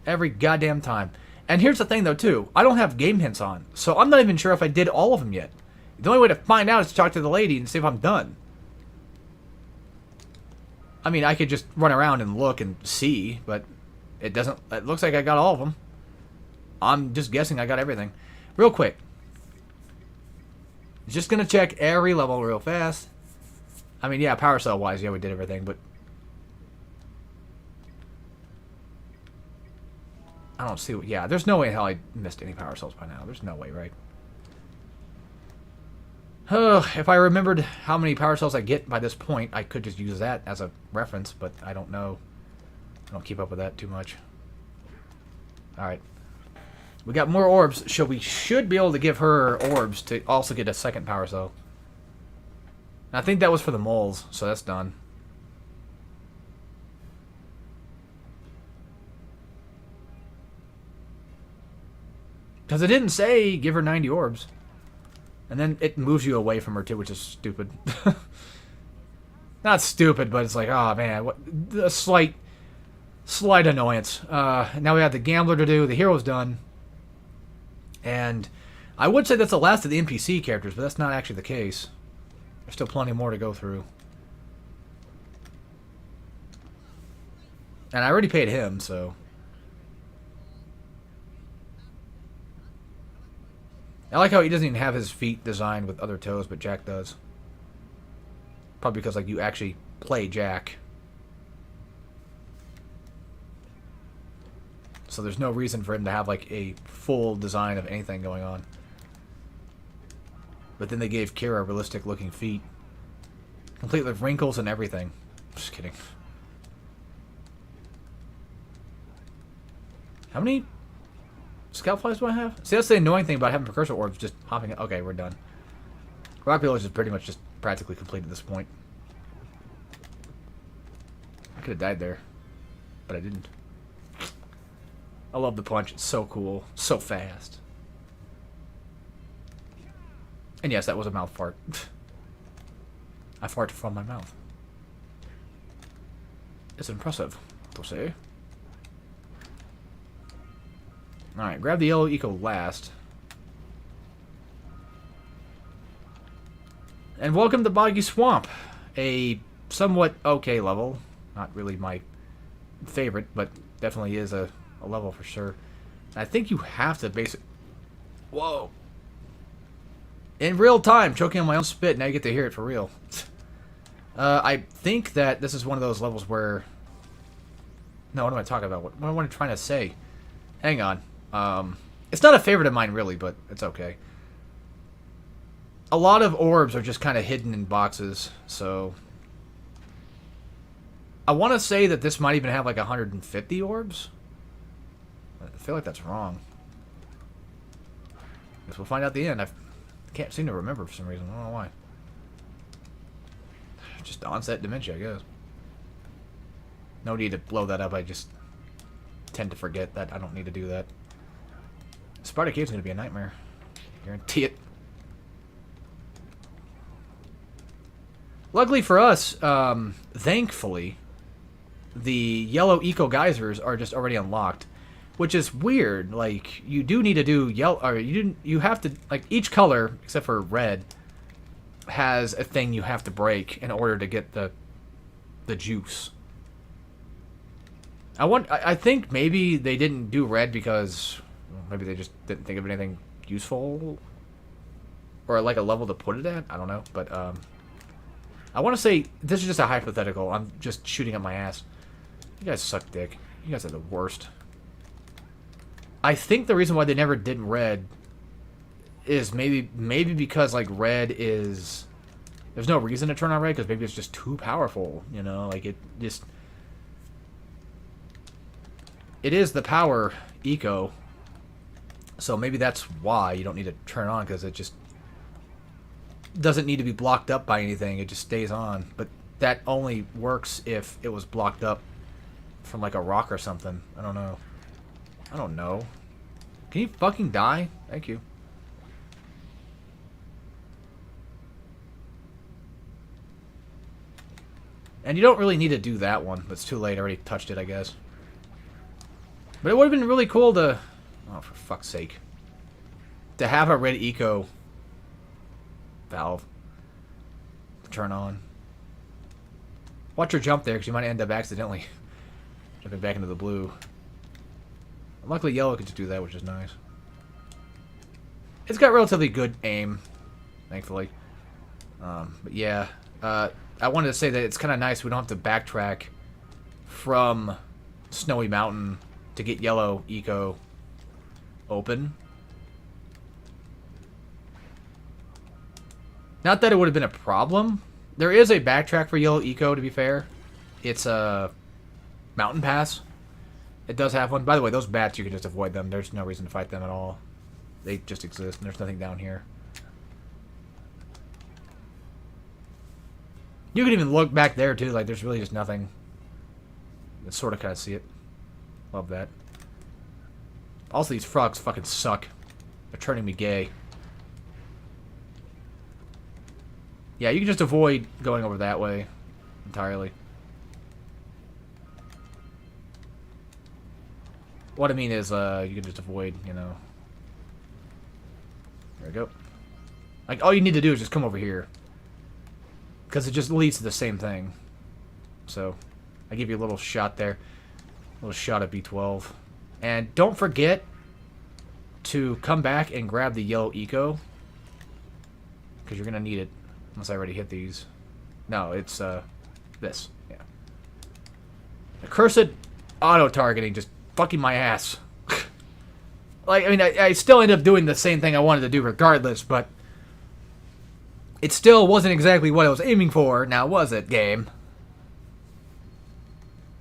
every goddamn time. And here's the thing, though, too. I don't have game hints on, so I'm not even sure if I did all of them yet. The only way to find out is to talk to the lady and see if I'm done. I mean, I could just run around and look and see, but it doesn't... It looks like I got all of them. I'm just guessing I got everything. Real quick. Just gonna check every level real fast. I mean, yeah, power cell-wise, yeah, we did everything, but... I don't see what... Yeah, there's no way in hell I missed any power cells by now. There's no way, right? If I remembered how many power cells I get by this point, I could just use that as a reference, but I don't know. I don't keep up with that too much. Alright. We got more orbs, so we should be able to give her orbs to also get a second power cell. And I think that was for the moles, so that's done. Because it didn't say give her 90 orbs. And then it moves you away from her too, which is stupid. Not stupid, but it's like, oh man, what a slight annoyance. Now we have the gambler to do, the hero's done. And I would say that's the last of the NPC characters, but that's not actually the case. There's still plenty more to go through. And I already paid him, so... I like how he doesn't even have his feet designed with other toes, but Jack does. Probably because, like, you actually play Jack. So there's no reason for him to have, like, a full design of anything going on. But then they gave Kira realistic-looking feet. Complete with wrinkles and everything. Just kidding. How many... Scout flies do I have? See, that's the annoying thing about having precursor orbs, just hopping it. Okay, we're done. Rock Village is pretty much just practically complete at this point. I could have died there, but I didn't. I love the punch. It's so cool. So fast. And yes, that was a mouth fart. I farted from my mouth. It's impressive, to say. Alright, grab the yellow eco last. And welcome to Boggy Swamp. A somewhat okay level. Not really my favorite, but definitely is a level for sure. I think you have to basically... Whoa. In real time, choking on my own spit. Now you get to hear it for real. I think that this is one of those levels where... No, what am I talking about? What am I trying to say? Hang on. It's not a favorite of mine, really, but it's okay. A lot of orbs are just kind of hidden in boxes, so... I want to say that this might even have like 150 orbs. I feel like that's wrong. Guess we'll find out at the end. I can't seem to remember for some reason. I don't know why. Just onset dementia, I guess. No need to blow that up. I just tend to forget that I don't need to do that. Spider Cave's going to be a nightmare. Guarantee it. Luckily for us, thankfully, the yellow eco geysers are just already unlocked, which is weird. Like, you do need to do yellow, or you have to, like, each color except for red has a thing you have to break in order to get the juice. I think maybe they didn't do red because maybe they just didn't think of anything useful or like a level to put it at. I don't know, but I want to say this is just a hypothetical. I'm just shooting up my ass. You guys suck dick. You guys are the worst. I think the reason why they never did red is maybe because like red is... There's no reason to turn on red because maybe it's just too powerful, you know? Like it just... It is the power eco. So maybe that's why you don't need to turn it on, because it just doesn't need to be blocked up by anything. It just stays on. But that only works if it was blocked up from like a rock or something. I don't know. I don't know. Can you fucking die? Thank you. And you don't really need to do that one. It's too late. I already touched it, I guess. But it would have been really cool to... Oh, for fuck's sake. To have a red eco valve turn on. Watch your jump there, because you might end up accidentally jumping back into the blue. Luckily, yellow can just do that, which is nice. It's got relatively good aim, thankfully. But yeah, I wanted to say that it's kind of nice we don't have to backtrack from Snowy Mountain to get yellow eco open. Not that it would have been a problem. There is a backtrack for yellow eco, to be fair. It's a mountain pass. It does have one. By the way, those bats, you can just avoid them. There's no reason to fight them at all. They just exist, and there's nothing down here. You can even look back there, too. Like, there's really just nothing. You can sort of kind of see it. Love that. Also, these frogs fucking suck. They're turning me gay. Yeah, you can just avoid going over that way entirely. What I mean is, you can just avoid, you know. There we go. Like, all you need to do is just come over here. Because it just leads to the same thing. So, I give you a little shot there. A little shot at B12. And don't forget to come back and grab the yellow eco. Because you're going to need it. Unless I already hit these. No, it's, this. Yeah. The cursed auto-targeting just fucking my ass. Like, I mean, I still end up doing the same thing I wanted to do regardless, but it still wasn't exactly what I was aiming for, now was it, game?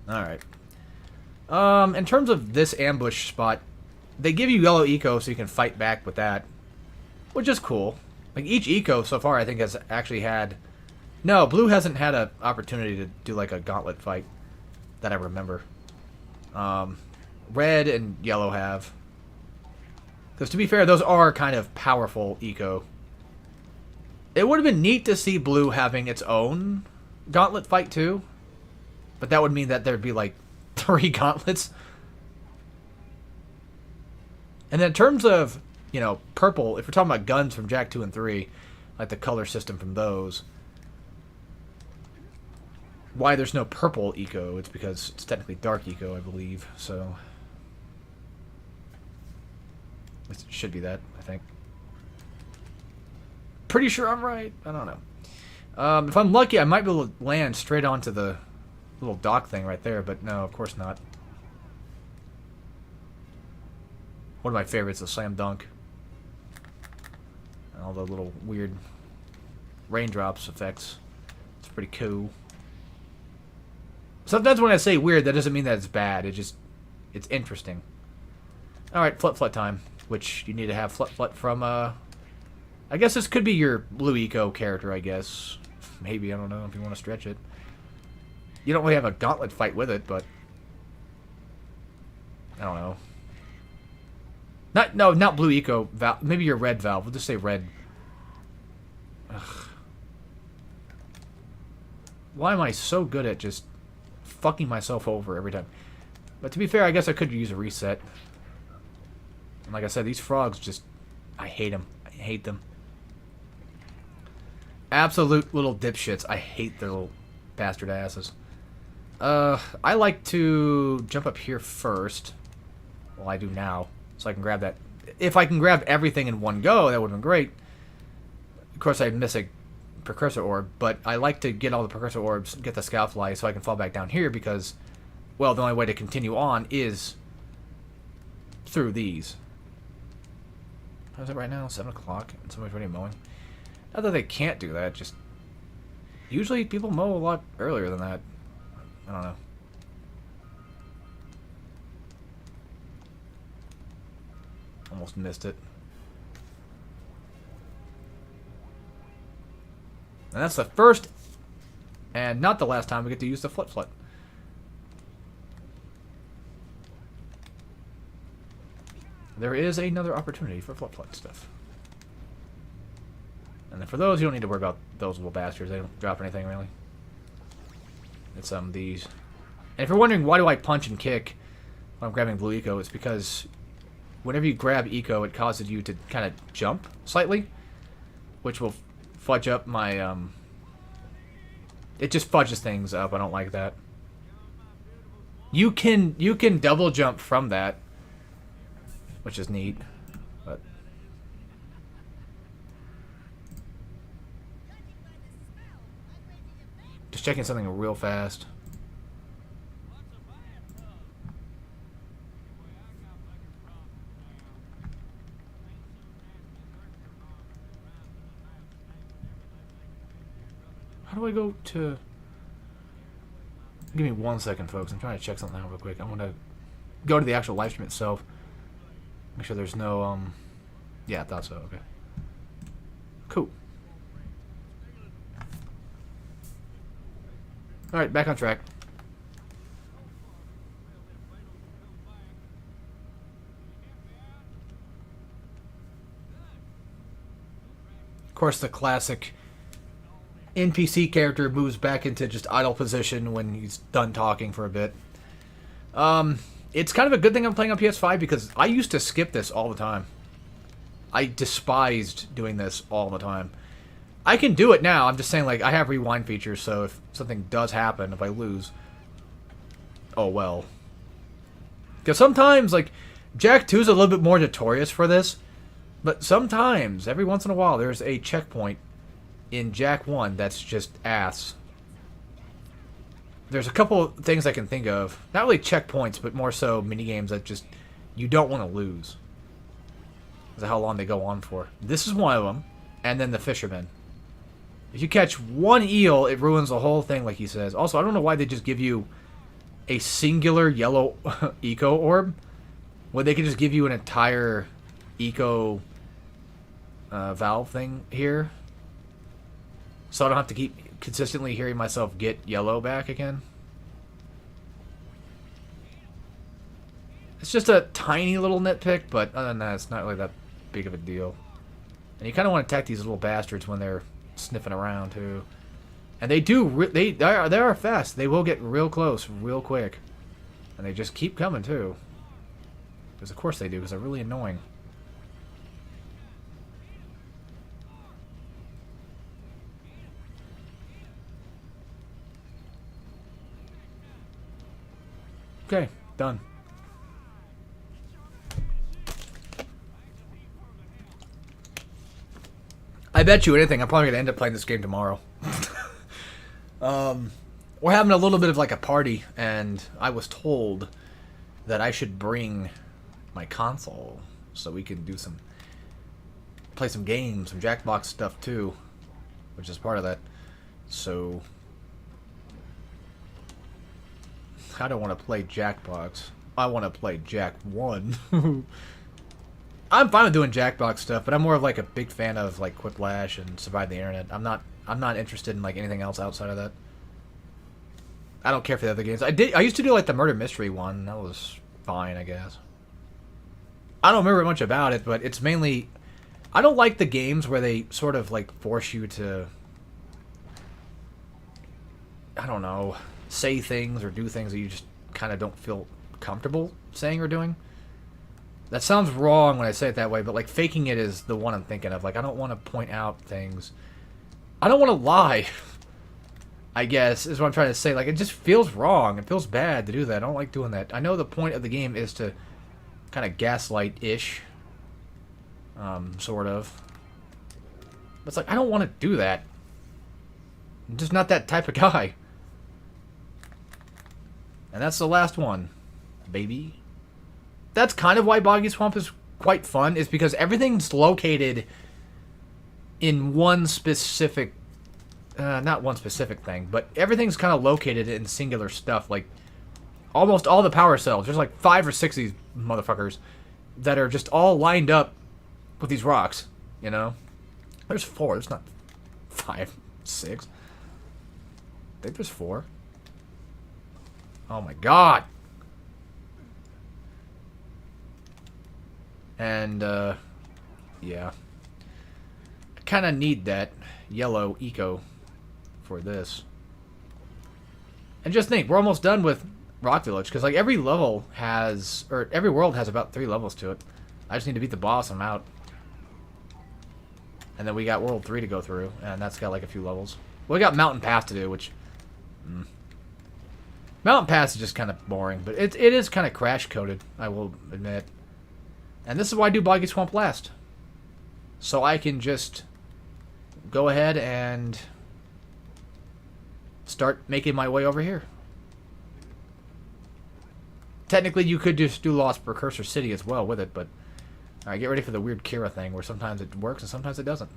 Alright. In terms of this ambush spot, they give you yellow eco so you can fight back with that, which is cool. Like, each eco so far, I think, has actually had... No, blue hasn't had an opportunity to do, like, a gauntlet fight that I remember. Red and yellow have. Because, to be fair, those are kind of powerful eco. It would have been neat to see blue having its own gauntlet fight, too. But that would mean that there'd be, like, 3 gauntlets. And then in terms of... You know, purple, if we're talking about guns from Jak 2 and 3, like the color system from those, why there's no purple eco, it's because it's technically dark eco, I believe, so... It should be that, I think. Pretty sure I'm right. I don't know. If I'm lucky, I might be able to land straight onto the little dock thing right there, but no, of course not. One of my favorites is Slam Dunk. And all the little weird raindrops effects. It's pretty cool. Sometimes when I say weird, that doesn't mean that it's bad. It's interesting. Alright, Flut time. Which you need to have Flut from, I guess this could be your Blue Eco character, I guess. Maybe, I don't know if you want to stretch it. You don't really have a gauntlet fight with it, but... I don't know. Not Blue Eco. Maybe your Red Valve. We'll just say Red. Ugh. Why am I so good at just fucking myself over every time? But to be fair, I guess I could use a reset. And like I said, these frogs just... I hate them. I hate them. Absolute little dipshits. I hate their little bastard asses. I like to jump up here first. Well, I do now. So I can grab that. If I can grab everything in one go, that would have been great. Of course, I miss a precursor orb, but I like to get all the precursor orbs, get the Scoutfly, so I can fall back down here because, well, the only way to continue on is through these. How's it right now? 7 o'clock, and somebody's already mowing. Not that they can't do that, just... Usually people mow a lot earlier than that. I don't know. Almost missed it. And that's the first, and not the last time we get to use the Flut. There is another opportunity for Flut stuff. And then for those, you don't need to worry about those little bastards. They don't drop anything, really. It's these. And if you're wondering why do I punch and kick when I'm grabbing Blue Eco, it's because whenever you grab Eco, it causes you to kind of jump slightly, which will fudge up my, it just fudges things up. I don't like that. You can double jump from that, which is neat, but just checking something real fast. How do I go to... Give me 1 second, folks. I'm trying to check something out real quick. I want to go to the actual live stream itself. Make sure there's no, Yeah, I thought so. Okay. Cool. Alright, back on track. Of course, the classic NPC character moves back into just idle position when he's done talking for a bit. It's kind of a good thing I'm playing on PS5 because I used to skip this all the time. I despised doing this all the time. I can do it now. I'm just saying, like, I have rewind features, so if something does happen, if I lose, oh well. Because sometimes, like, Jak 2 is a little bit more notorious for this, but sometimes, every once in a while, there's a checkpoint in Jak 1 that's just ass. There's a couple things I can think of. Not really checkpoints, but more so minigames that just you don't want to lose. Because of how long they go on for. This is one of them. And then the fisherman. If you catch one eel, it ruins the whole thing, like he says. Also, I don't know why they just give you a singular yellow eco orb when they could just give you an entire eco valve thing here. So I don't have to keep consistently hearing myself get yellow back again. It's just a tiny little nitpick, but other than that, it's not really that big of a deal. And you kind of want to attack these little bastards when they're sniffing around too. And they do, they are fast. They will get real close real quick. And they just keep coming too. Because of course they do, because they're really annoying. Okay, done. I bet you anything, I'm probably going to end up playing this game tomorrow. We're having a little bit of like a party, and I was told that I should bring my console so we can do play some games, some Jackbox stuff too, which is part of that. So I don't want to play Jackbox. I want to play Jack 1. I'm fine with doing Jackbox stuff, but I'm more of like a big fan of like Quiplash and Survive the Internet. I'm not interested in like anything else outside of that. I don't care for the other games. I used to do like the murder mystery one. That was fine, I guess. I don't remember much about it, but it's mainly I don't like the games where they sort of like force you to, I don't know, say things or do things that you just kind of don't feel comfortable saying or doing. That sounds wrong when I say it that way, but like faking it is the one I'm thinking of. Like I don't want to point out things. I don't want to lie, I guess, is what I'm trying to say. Like it just feels wrong. It feels bad to do that. I don't like doing that. I know the point of the game is to kind of gaslight-ish, sort of. But it's like, I don't want to do that. I'm just not that type of guy. And that's the last one, baby. That's kind of why Boggy Swamp is quite fun, is because everything's located in one specific, not one specific thing, but everything's kind of located in singular stuff. Like, almost all the power cells, there's like 5 or 6 of these motherfuckers that are just all lined up with these rocks, you know? There's 4, there's not 5, 6. I think there's 4. Oh my god! And, yeah. I kind of need that yellow eco for this. And just think, we're almost done with Rock Village, because like every level has, or every world has about 3 levels to it. I just need to beat the boss and I'm out. And then we got World 3 to go through, and that's got like a few levels. Well, we got Mountain Pass to do, which... Mountain Pass is just kind of boring, but it is kind of crash-coded, I will admit. And this is why I do Boggy Swamp last. So I can just go ahead and start making my way over here. Technically, you could just do Lost Precursor City as well with it, but... Alright, get ready for the weird Kira thing, where sometimes it works and sometimes it doesn't.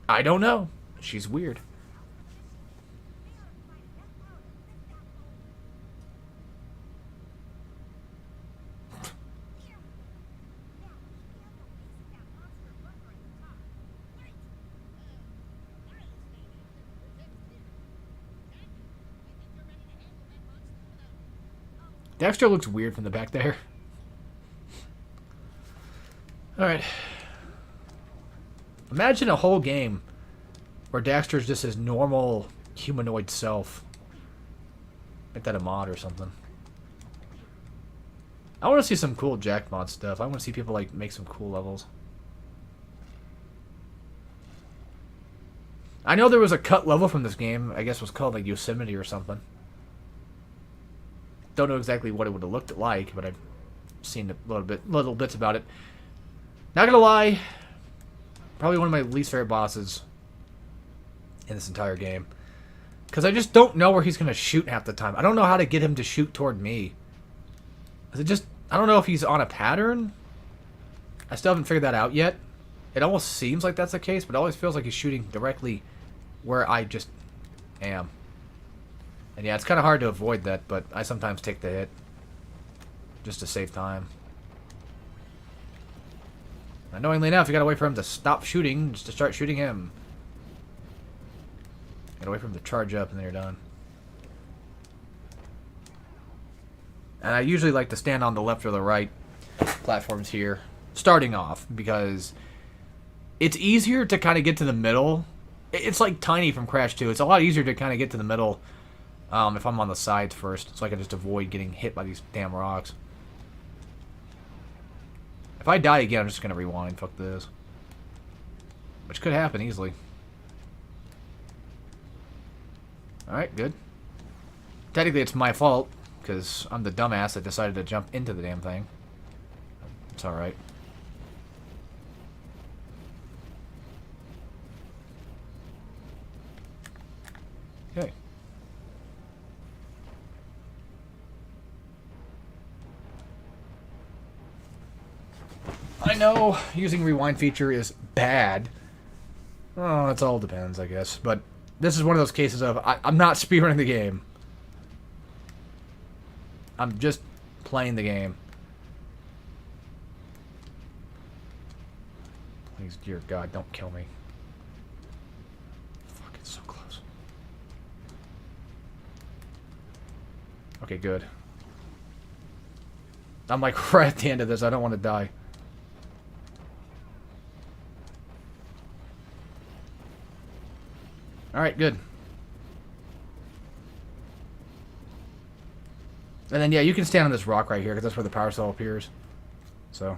I don't know. She's weird. Dexter looks weird from the back there. Alright. Imagine a whole game where Dexter's just his normal humanoid self. Make that a mod or something. I want to see some cool Jack mod stuff. I want to see people like make some cool levels. I know there was a cut level from this game. I guess it was called like Yosemite or something. Don't know exactly what it would have looked like, but I've seen a little bits about it. Not gonna lie, probably one of my least favorite bosses in this entire game. Because I just don't know where he's gonna shoot half the time. I don't know how to get him to shoot toward me. Is it just, I don't know if he's on a pattern? I still haven't figured that out yet. It almost seems like that's the case, but it always feels like he's shooting directly where I just am. And yeah, it's kind of hard to avoid that, but I sometimes take the hit just to save time. Annoyingly enough, you gotta wait for him to stop shooting just to start shooting him. Gotta wait for him to charge up and then you're done. And I usually like to stand on the left or the right platforms here, starting off, because it's easier to kind of get to the middle. It's like Tiny from Crash 2. It's a lot easier to kind of get to the middle if I'm on the sides first, so I can just avoid getting hit by these damn rocks. If I die again, I'm just going to rewind. Fuck this. Which could happen easily. Alright, good. Technically, it's my fault, because I'm the dumbass that decided to jump into the damn thing. It's alright. Okay. I know using rewind feature is bad. Oh, it all depends, I guess. But this is one of those cases of I'm not speedrunning the game. I'm just playing the game. Please, dear God, don't kill me. Fuck, it's so close. Okay, good. I'm like right at the end of this. I don't want to die. Alright, good. And then, yeah, you can stand on this rock right here, because that's where the power cell appears. So.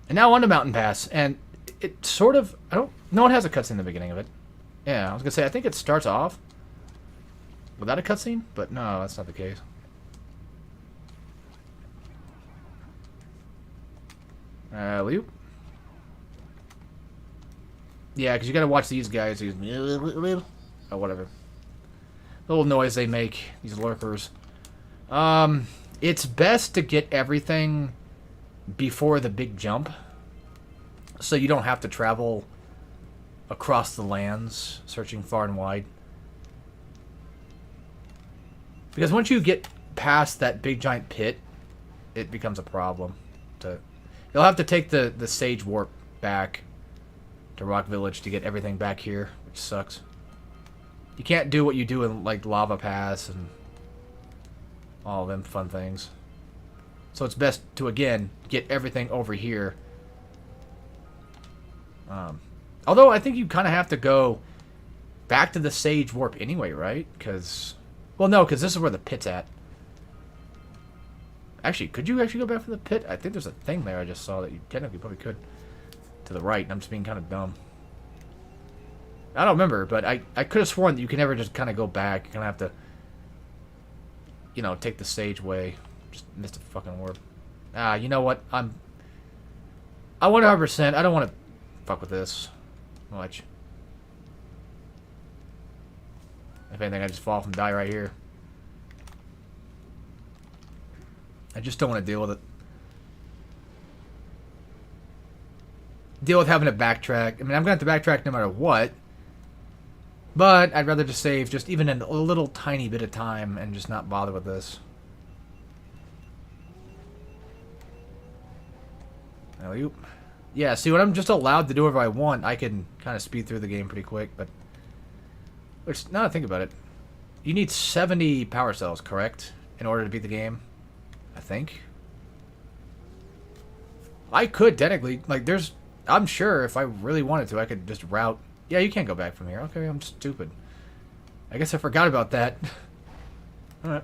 And now on to Mountain Pass, and it sort of... No one has a cutscene in the beginning of it. Yeah, I was going to say, I think it starts off without a cutscene, but no, that's not the case. Loop. Yeah, because you got to watch these guys. These, oh, whatever. The little noise they make, these lurkers. It's best to get everything before the big jump, so you don't have to travel across the lands, searching far and wide. Because once you get past that big giant pit, it becomes a problem. You'll have to take the Sage Warp back to Rock Village to get everything back here, which sucks. You can't do what you do in, like, Lava Pass and all them fun things. So it's best to, again, get everything over here. Although I think you kind of have to go back to the Sage Warp anyway, right? Because... Well, no, because this is where the pit's at. Actually, could you actually go back to the pit? I think there's a thing there I just saw that you technically probably could. To the right, and I'm just being kind of dumb. I don't remember, but I could have sworn that you can never just kind of go back. You're going to have to, you know, take the Sage way. Just missed a fucking word. You know what? I 100%. I don't want to fuck with this much. If anything, I just fall off and die right here. I just don't want to deal with it. Deal with having to backtrack. I mean, I'm going to have to backtrack no matter what. But I'd rather just save just even a little tiny bit of time and just not bother with this. Alley-oop. Yeah, see, when I'm just allowed to do whatever I want, I can kind of speed through the game pretty quick, but... Which, now that I think about it, you need 70 power cells, correct? In order to beat the game? I think. I could, technically. Like, there's... I'm sure if I really wanted to, I could just route... Yeah, you can't go back from here. Okay, I'm stupid. I guess I forgot about that. Alright.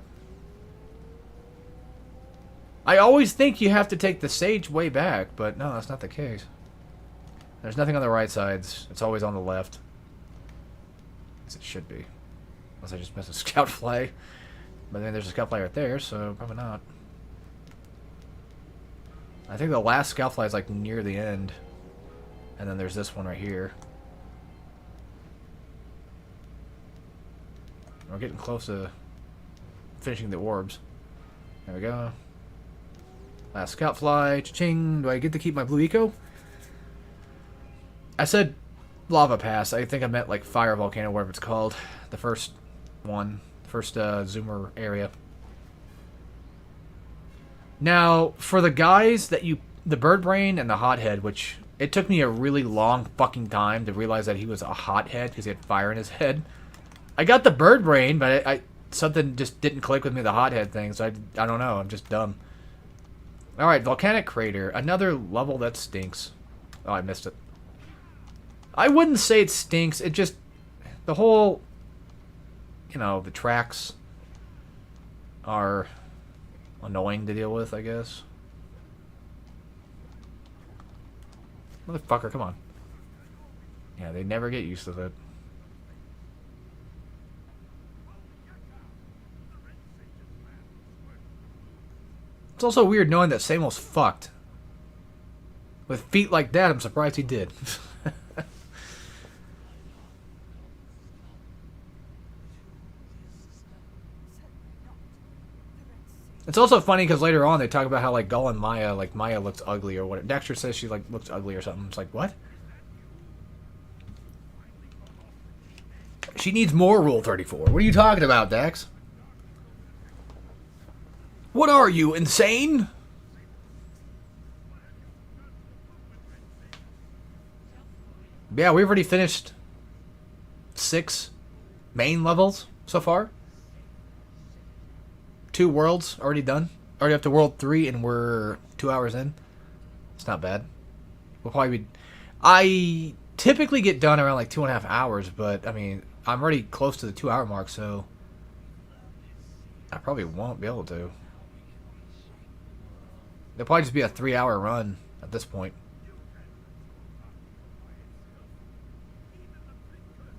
I always think you have to take the Sage way back, but no, that's not the case. There's nothing on the right sides. It's always on the left. As it should be. Unless I just missed a scout fly. But then there's a scout fly right there, so probably not. I think the last scout fly is like near the end. And then there's this one right here. We're getting close to finishing the orbs. There we go. Last scout fly. Cha-ching. Do I get to keep my blue eco? I said lava pass. I think I meant like fire volcano, whatever it's called. The first one. First zoomer area. Now, for the guys that you... The bird brain and the hothead, which... It took me a really long fucking time to realize that he was a hothead because he had fire in his head. I got the bird brain, but I something just didn't click with me, the hothead thing, so I don't know. I'm just dumb. Alright, volcanic crater. Another level that stinks. Oh, I missed it. I wouldn't say it stinks. It just... The whole... You know, the tracks are annoying to deal with, I guess. Motherfucker, come on. Yeah, they never get used to it. It's also weird knowing that Samuel's fucked. With feet like that, I'm surprised he did. It's also funny because later on they talk about how like Gull and Maya, like Maya looks ugly or what. Dexter says she like looks ugly or something. It's like what? She needs more Rule 34. What are you talking about, Dex? What are you, insane? Yeah, we've already finished 6 main levels so far. 2 worlds already done. Already up to World 3 and we're 2 hours in. It's not bad. We'll probably be... I typically get done around like 2.5 hours, but I mean, I'm already close to the 2 hour mark, so I probably won't be able to. It'll probably just be a 3 hour run at this point.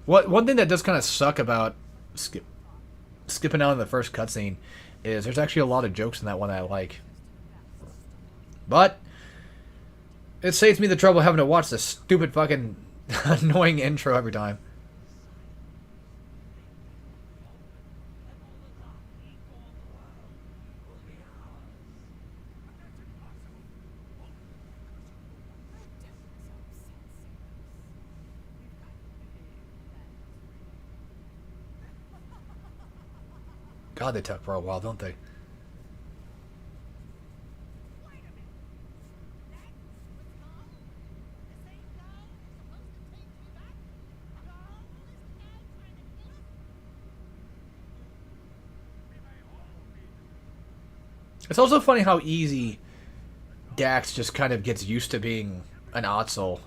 One thing that does kind of suck about skipping out on the first cutscene is there's actually a lot of jokes in that one that I like. But it saves me the trouble of having to watch this stupid fucking annoying intro every time. God, they took for a while, don't they? It's also funny how easy Dax just kind of gets used to being an Ottsel.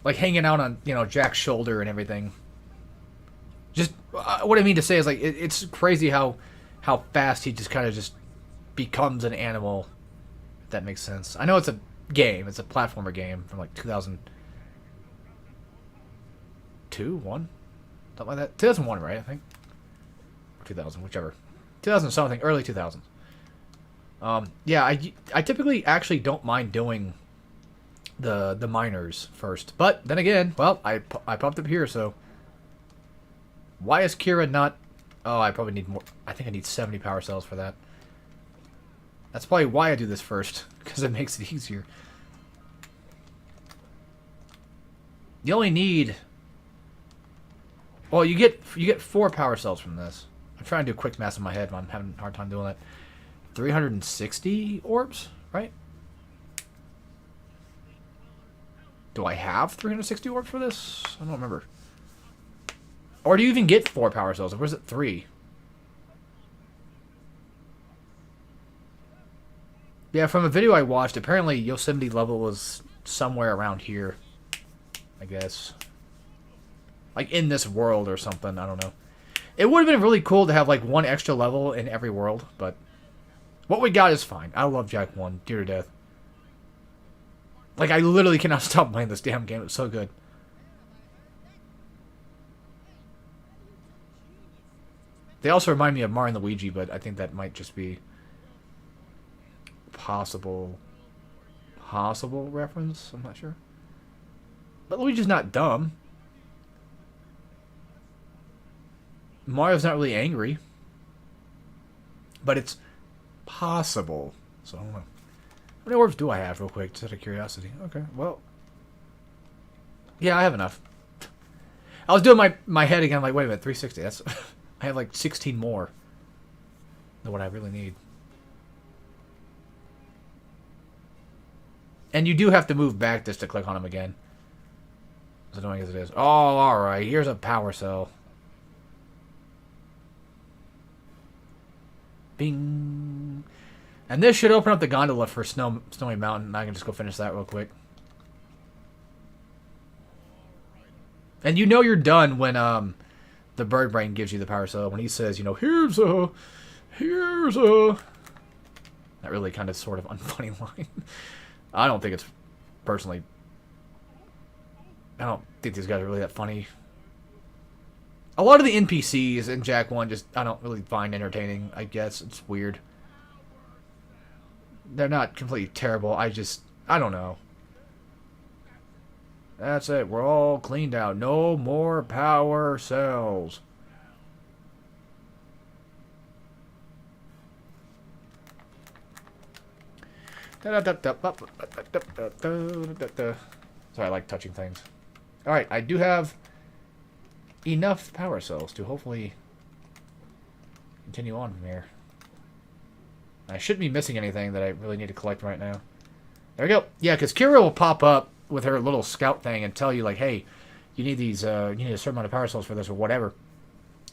Like hanging out on, you know, Jack's shoulder and everything. Just what I mean to say is like it's crazy how fast he just kind of just becomes an animal. If that makes sense. I know it's a game. It's a platformer game from like 2002, 1, something like that. 2001, right? I think. Or 2000, whichever. 2000 something, early 2000s. Yeah, I typically actually don't mind doing the miners first, but then again, well, I popped up here, so. Why is Kira not... Oh, I probably need more... I think I need 70 power cells for that. That's probably why I do this first. Because it makes it easier. You only need... Well, you get 4 power cells from this. I'm trying to do quick math in my head, but I'm having a hard time doing that. 360 orbs, right? Do I have 360 orbs for this? I don't remember. Or do you even get 4 power cells? Or was it 3? Yeah, from a video I watched, apparently Yosemite level was somewhere around here. I guess. Like in this world or something, I don't know. It would have been really cool to have like 1 extra level in every world, but what we got is fine. I love Jak 1, dear to death. Like I literally cannot stop playing this damn game, it's so good. They also remind me of Mario and Luigi, but I think that might just be possible reference. I'm not sure. But Luigi's not dumb. Mario's not really angry. But it's possible. So I don't know. How many orbs do I have real quick, just out of curiosity? Okay, well. Yeah, I have enough. I was doing my head again, like, wait a minute, 360. That's... I have like 16 more than what I really need. And you do have to move back just to click on them again. As annoying as it is. Oh, alright. Here's a power cell. Bing. And this should open up the gondola for Snowy Mountain. I can just go finish that real quick. And you know you're done when the bird brain gives you the power cell. When he says, you know, here's a... That really kind of sort of unfunny line. I don't think it's... Personally... I don't think these guys are really that funny. A lot of the NPCs in Jak 1 just... I don't really find entertaining, I guess. It's weird. They're not completely terrible. I don't know. That's it. We're all cleaned out. No more power cells. Sorry, I like touching things. Alright, I do have enough power cells to hopefully continue on from here. I shouldn't be missing anything that I really need to collect right now. There we go. Yeah, because Kira will pop up with her little scout thing and tell you, like, hey, you need these, you need a certain amount of power cells for this or whatever.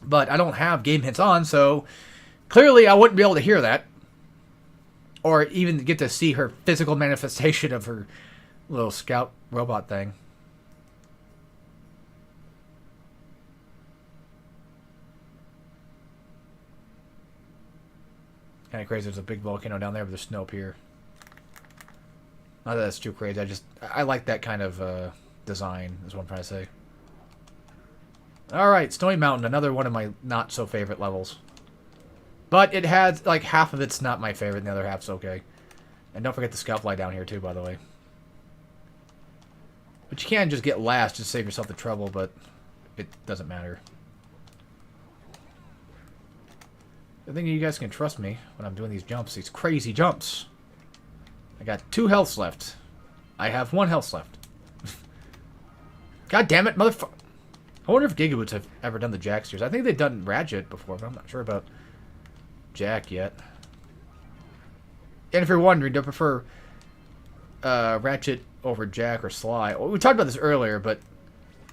But I don't have game hints on, so clearly I wouldn't be able to hear that. Or even get to see her physical manifestation of her little scout robot thing. Kind of crazy. There's a big volcano down there, but there's snow up here. Not that that's too crazy. I like that kind of design, is what I'm trying to say. Alright, Snowy Mountain, another one of my not so favorite levels. But it had, like, half of it's not my favorite, and the other half's okay. And don't forget the scout fly down here, too, by the way. But you can just get last, just save yourself the trouble, but it doesn't matter. I think you guys can trust me when I'm doing these jumps, these crazy jumps. I got 2 healths left. I have 1 health left. God damn it, motherfucker. I wonder if Gigaboots have ever done the Jacksters. I think they've done Ratchet before, but I'm not sure about Jack yet. And if you're wondering, do I prefer Ratchet over Jack or Sly? Well, we talked about this earlier, but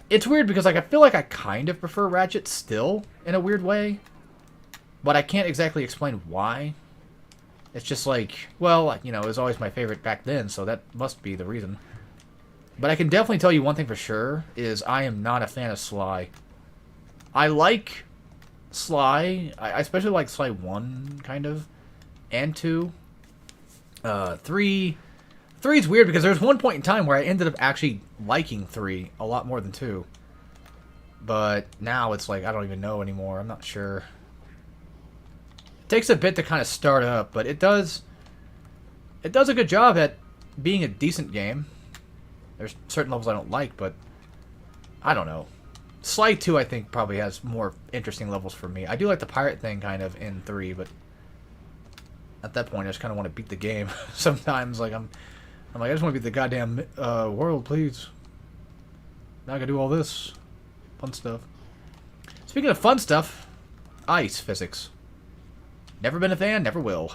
it's weird because, like, I feel like I kind of prefer Ratchet still in a weird way. But I can't exactly explain why. It's just like, well, you know, it was always my favorite back then, so that must be the reason. But I can definitely tell you one thing for sure, is I am not a fan of Sly. I like Sly. I especially like Sly 1, kind of. And 2. 3 is weird because there was one point in time where I ended up actually liking 3 a lot more than 2. But now it's like, I don't even know anymore. I'm not sure. It takes a bit to kind of start up, but it does a good job at being a decent game. There's certain levels I don't like, but I don't know. Sly 2, I think, probably has more interesting levels for me. I do like the pirate thing kind of in 3, but at that point I just kind of want to beat the game. Sometimes, like, I'm like, I just want to beat the goddamn world, please. Now I gotta do all this fun stuff. Speaking of fun stuff, ice physics. Never been a fan, never will.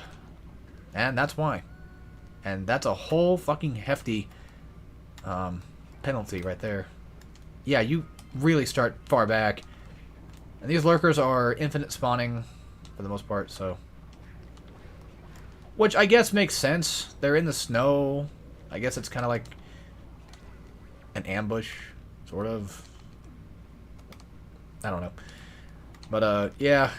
And that's why. And that's a whole fucking hefty penalty right there. Yeah, you really start far back. And these lurkers are infinite spawning for the most part, so. Which I guess makes sense. They're in the snow. I guess it's kind of like an ambush, sort of. I don't know. But, yeah.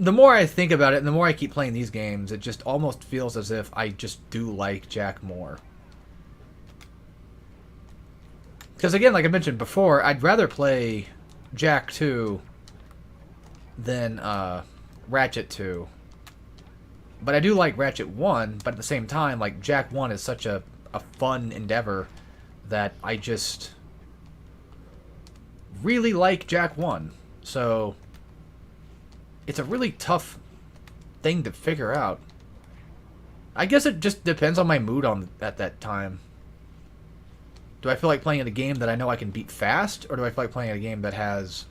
The more I think about it, and the more I keep playing these games, it just almost feels as if I just do like Jack more. Because again, like I mentioned before, I'd rather play Jack 2 than Ratchet 2. But I do like Ratchet 1, but at the same time, like, Jack 1 is such a fun endeavor that I just really like Jack 1. So it's a really tough thing to figure out. I guess it just depends on my mood at that time. Do I feel like playing a game that I know I can beat fast, or do I feel like playing a game that has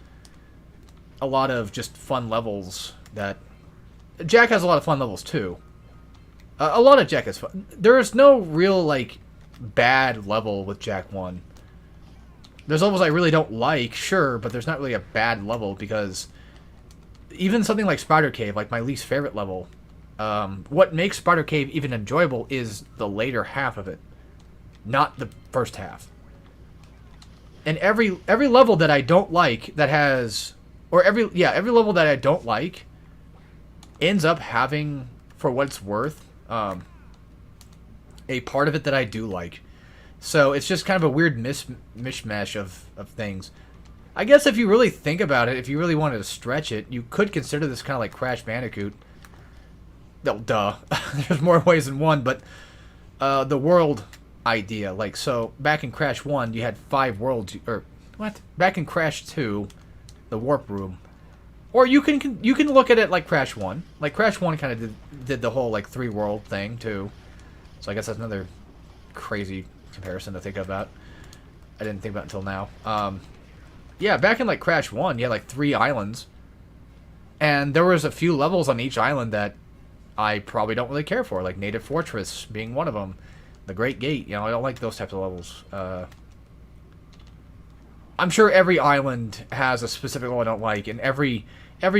a lot of just fun levels that... Jack has a lot of fun levels, too. A lot of Jack is fun. There is no real, like, bad level with Jack 1. There's levels I really don't like, sure, but there's not really a bad level, because even something like Spider Cave, like my least favorite level, what makes Spider Cave even enjoyable is the later half of it, not the first half. And every level that I don't like that has, or every level that I don't like ends up having, for what it's worth, a part of it that I do like. So it's just kind of a weird mishmash of things. I guess if you really think about it, if you really wanted to stretch it, you could consider this kind of like Crash Bandicoot. No, duh. There's more ways than one, but the world idea. Like, so, back in Crash 1, you had 5 worlds, or, what? Back in Crash 2, the Warp Room, Or you can look at it like Crash 1. Like Crash 1 kind of did the whole like 3-world thing too. So I guess that's another crazy comparison to think about. I didn't think about it until now. Yeah, back in like Crash 1, you had like 3 islands. And there was a few levels on each island that I probably don't really care for, like Native Fortress being one of them. The Great Gate, you know, I don't like those types of levels. I'm sure every island has a specific one I don't like, and every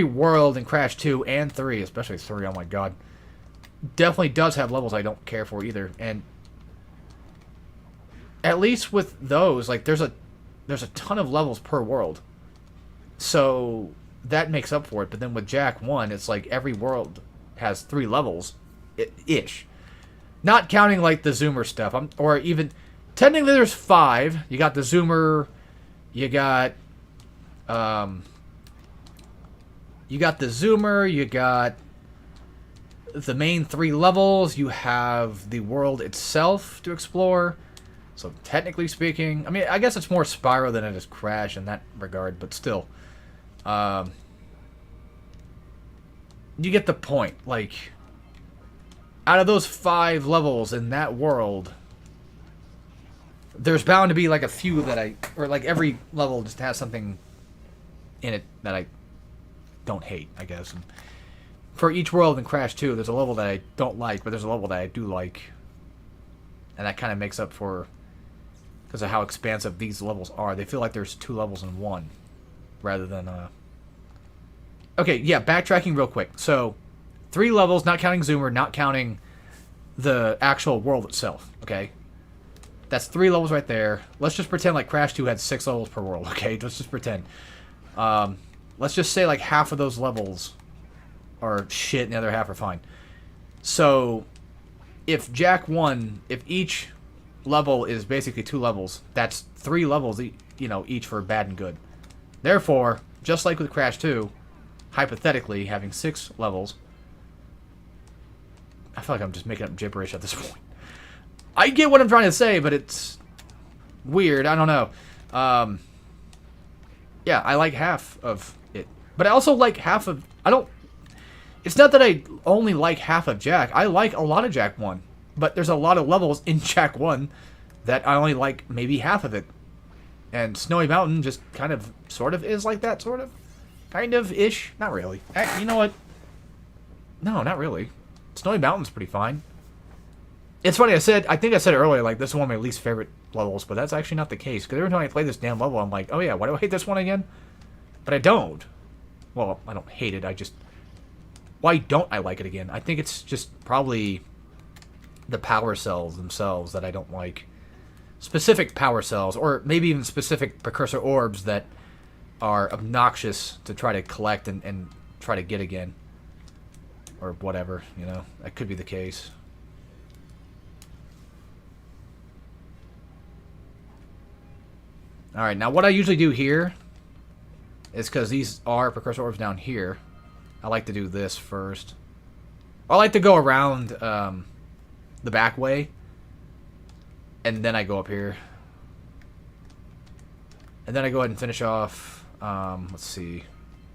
world in Crash 2 and 3, especially 3, oh my god, definitely does have levels I don't care for either. And at least with those, like there's a ton of levels per world, so that makes up for it. But then with Jak 1, it's like every world has 3 levels, ish. Not counting like the Zoomer stuff, or even technically there's 5. You got the Zoomer. You got the Zoomer, you got the main 3 levels, you have the world itself to explore. So technically speaking, I mean, I guess it's more Spyro than it is Crash in that regard, but still. You get the point. Like, out of those 5 levels in that world, there's bound to be like a few that or like every level just has something in it that I don't hate, I guess. And for each world in Crash 2, there's a level that I don't like, but there's a level that I do like. And that kind of makes up for, because of how expansive these levels are. They feel like there's 2 levels in one, rather than, Okay, yeah, backtracking real quick. So, 3 levels, not counting Zoomer, not counting the actual world itself, okay? That's 3 levels right there. Let's just pretend like Crash 2 had 6 levels per world, okay? Let's just pretend. Let's just say like half of those levels are shit and the other half are fine. So, if Jak 1, if each level is basically 2 levels, that's 3 levels, you know, each for bad and good. Therefore, just like with Crash 2, hypothetically having 6 levels, I feel like I'm just making up gibberish at this point. I get what I'm trying to say, but it's weird. I don't know. Yeah, I like half of it. But I also like half of... It's not that I only like half of Jak. I like a lot of Jak 1. But there's a lot of levels in Jak 1 that I only like maybe half of it. And Snowy Mountain just kind of, sort of is like that, sort of. Kind of-ish. Not really. You know what? No, not really. Snowy Mountain's pretty fine. It's funny, I think I said earlier, like, this is one of my least favorite levels, but that's actually not the case. Because every time I play this damn level, I'm like, oh yeah, why do I hate this one again? But I don't. Well, I don't hate it, I just... Why don't I like it again? I think it's just probably the power cells themselves that I don't like. Specific power cells, or maybe even specific precursor orbs that are obnoxious to try to collect and try to get again. Or whatever, you know. That could be the case. Alright, now what I usually do here is, because these are precursor orbs down here, I like to do this first. I like to go around the back way, and then I go up here. And then I go ahead and finish off, let's see.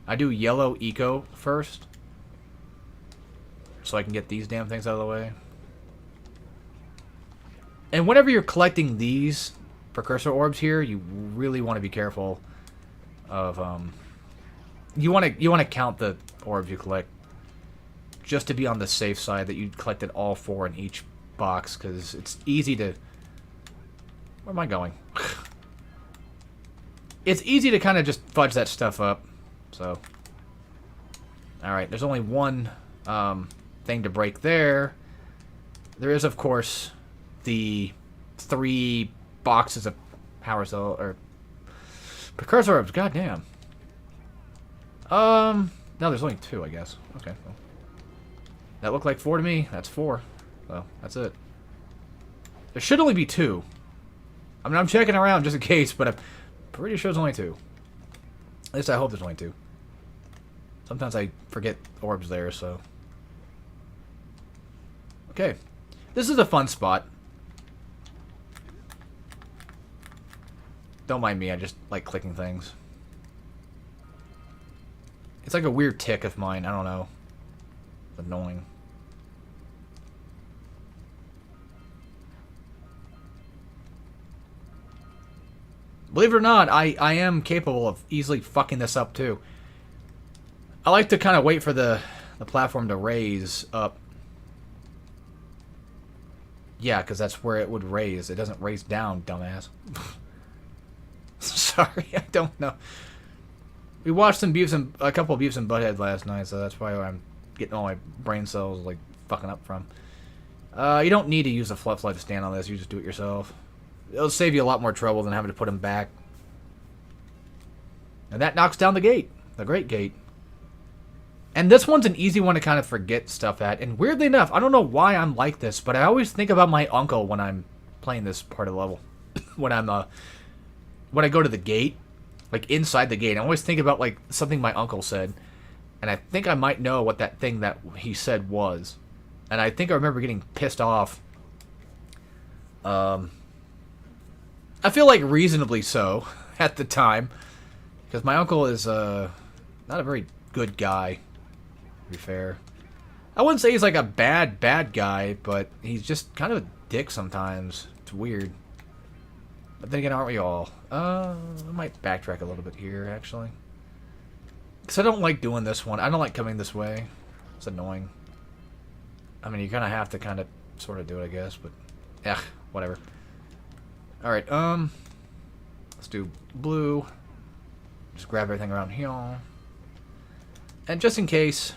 I do yellow eco first, so I can get these damn things out of the way. And whenever you're collecting these precursor orbs here, you really want to be careful of you want to count the orbs you collect, just to be on the safe side that you collected all 4 in each box, because it's easy to... Where am I going? It's easy to kind of just fudge that stuff up. So, alright, there's only one thing to break there. There is, of course, the 3 boxes of power cell, or precursor orbs. Goddamn. No, there's only 2, I guess. Okay. Well, that looked like 4 to me. That's 4. So that's it. There should only be 2. I mean, I'm checking around just in case, but I'm pretty sure there's only 2. At least I hope there's only 2. Sometimes I forget orbs there, so. Okay. This is a fun spot. Don't mind me, I just like clicking things. It's like a weird tick of mine. I don't know. It's annoying. Believe it or not, I am capable of easily fucking this up too. I like to kind of wait for the platform to raise up. Yeah, because that's where it would raise. It doesn't raise down, dumbass. Sorry, I don't know. We watched a couple of Beavis and Butthead last night, so that's why I'm getting all my brain cells like fucking up from. You don't need to use a flip slide to stand on this. You just do it yourself. It'll save you a lot more trouble than having to put them back. And that knocks down the gate. The great gate. And this one's an easy one to kind of forget stuff at. And weirdly enough, I don't know why I'm like this, but I always think about my uncle when I'm playing this part of the level. when I go to the gate, like inside the gate, I always think about like something my uncle said. And I think I might know what that thing that he said was. And I think I remember getting pissed off. I feel like reasonably so at the time. Because my uncle is not a very good guy, to be fair. I wouldn't say he's like a bad guy, but he's just kind of a dick sometimes. It's weird. But then again, aren't we all? I might backtrack a little bit here, actually. Because I don't like doing this one. I don't like coming this way. It's annoying. I mean, you kind of have to kind of sort of do it, I guess. But, yeah, whatever. Alright, let's do blue. Just grab everything around here. And just in case,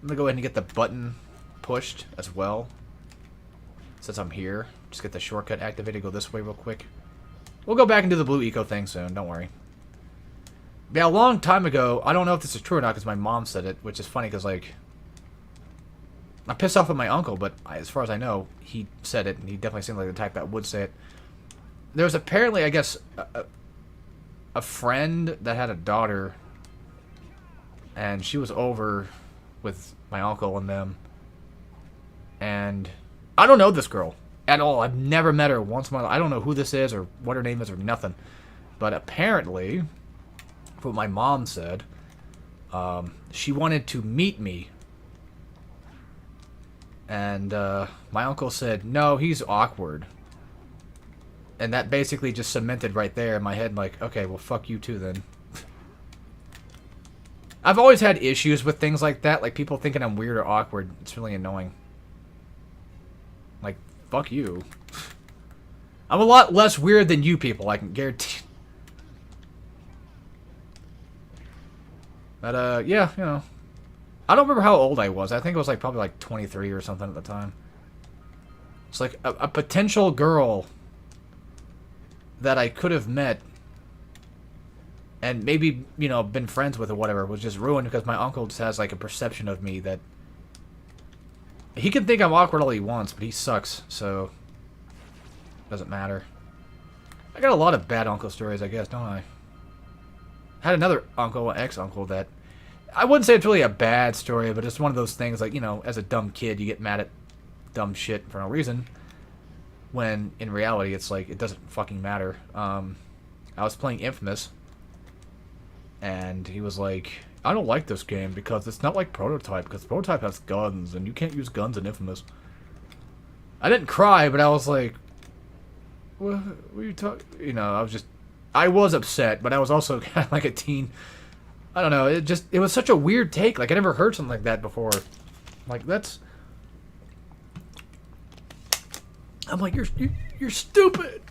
I'm going to go ahead and get the button pushed as well. Since I'm here. Just get the shortcut activated. Go this way real quick. We'll go back and do the blue eco thing soon. Don't worry. Yeah, a long time ago, I don't know if this is true or not because my mom said it, which is funny because, like, I'm pissed off at my uncle, but as far as I know, he said it, and he definitely seemed like the type that would say it. There was apparently, I guess, a friend that had a daughter, and she was over with my uncle and them, and I don't know this girl at all. I've never met her once in my life. I don't know who this is or what her name is or nothing, but apparently, what my mom said, she wanted to meet me. And my uncle said, no, he's awkward. And that basically just cemented right there in my head, like, okay, well, fuck you too then. I've always had issues with things like that, like people thinking I'm weird or awkward. It's really annoying. Like, fuck you. I'm a lot less weird than you people, I can guarantee. But, yeah, you know. I don't remember how old I was. I think it was like probably like 23 or something at the time. It's like a potential girl that I could have met and maybe, you know, been friends with or whatever was just ruined because my uncle just has like a perception of me that he can think I'm awkward all he wants, but he sucks, so doesn't matter. I got a lot of bad uncle stories, I guess, don't I? Had another uncle, an ex-uncle that I wouldn't say it's really a bad story, but it's one of those things like, you know, as a dumb kid, you get mad at dumb shit for no reason. When, in reality, it's like, it doesn't fucking matter. I was playing Infamous, and he was like, I don't like this game because it's not like Prototype, because Prototype has guns, and you can't use guns in Infamous. I didn't cry, but I was like, what are you talking? You know, I was upset, but I was also kind of like a teen. I don't know, it was such a weird take. Like, I never heard something like that before. Like, that's... I'm like, you're stupid!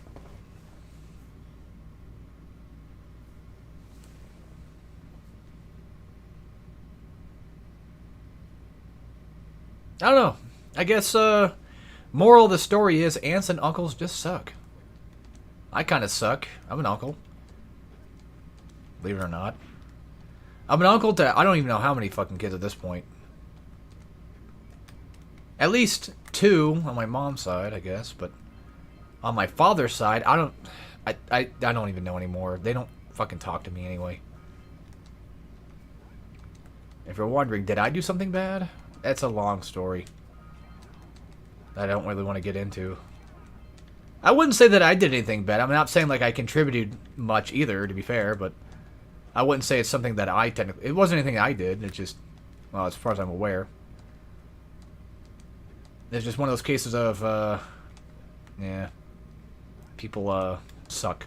I don't know. I guess, moral of the story is aunts and uncles just suck. I kind of suck. I'm an uncle. Believe it or not. I'm an uncle to I don't even know how many fucking kids at this point. At least 2 on my mom's side, I guess, but on my father's side, I don't even know anymore. They don't fucking talk to me anyway. If you're wondering, did I do something bad? That's a long story that I don't really want to get into. I wouldn't say that I did anything bad. I'm not saying like I contributed much either, to be fair, but I wouldn't say it's something that I technically... It wasn't anything I did. It's just... Well, as far as I'm aware. It's just one of those cases of, yeah. People, suck.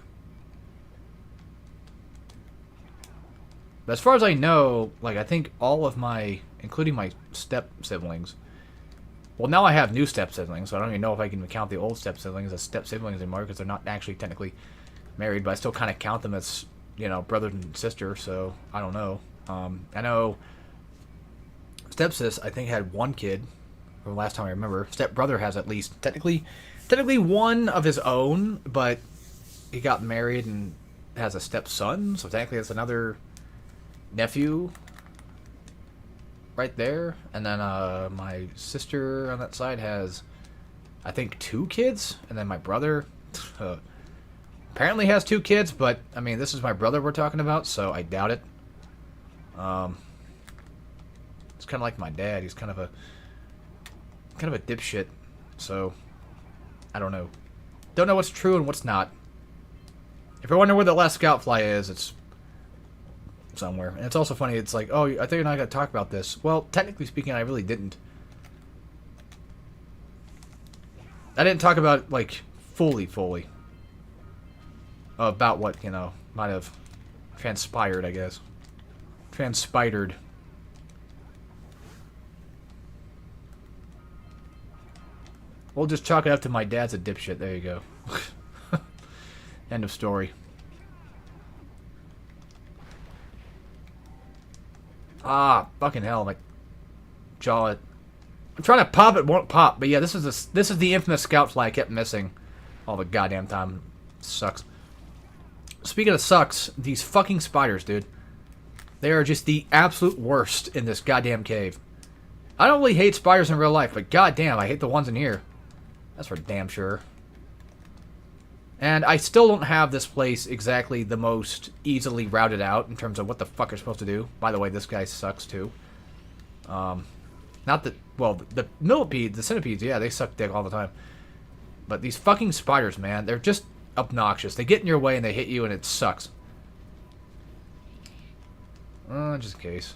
But as far as I know, like, I think all of my... Including my step-siblings... Well, now I have new step-siblings, so I don't even know if I can count the old step-siblings as step-siblings anymore, because they're not actually technically married, but I still kind of count them as, you know, brother and sister, so I don't know. I know stepsis, I think, had one kid, from the last time I remember. Stepbrother has at least, technically one of his own, but he got married and has a stepson, so technically that's another nephew right there. And then my sister on that side has, I think, 2 kids, and then my brother apparently has 2 kids, but I mean, this is my brother we're talking about, so I doubt it. It's kind of like my dad. He's kind of a dipshit, so I don't know. Don't know what's true and what's not. If you're wondering where the last scout fly is, it's somewhere. And it's also funny, it's like, oh, I think you're not going to talk about this. Well, technically speaking, I really didn't. I didn't talk about, like, fully. About what, you know, might have transpired, I guess. Transpired. We'll just chalk it up to my dad's a dipshit. There you go. End of story. Ah, fucking hell, my jaw. I'm trying to pop it, won't pop. But yeah, this is the infamous scout fly I kept missing all the goddamn time. Sucks. Speaking of sucks, these fucking spiders, dude. They are just the absolute worst in this goddamn cave. I don't really hate spiders in real life, but goddamn, I hate the ones in here. That's for damn sure. And I still don't have this place exactly the most easily routed out in terms of what the fuck you're supposed to do. By the way, this guy sucks too. Not that... Well, the millipedes, the centipedes, yeah, they suck dick all the time. But these fucking spiders, man, they're just obnoxious. They get in your way and they hit you and it sucks. Just in case.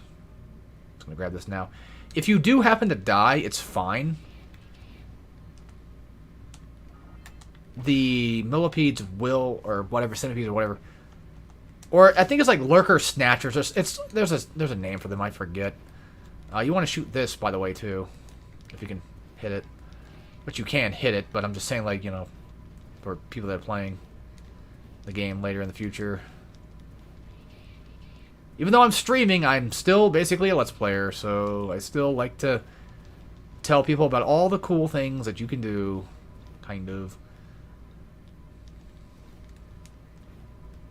Just gonna grab this now. If you do happen to die, it's fine. The millipedes will, or whatever, centipedes or whatever, or I think it's like lurker snatchers. There's a name for them. I forget. You want to shoot this, by the way, too, if you can hit it. But you can hit it. But I'm just saying, like, you know, for people that are playing the game later in the future. Even though I'm streaming, I'm still basically a Let's Player, so I still like to tell people about all the cool things that you can do, kind of.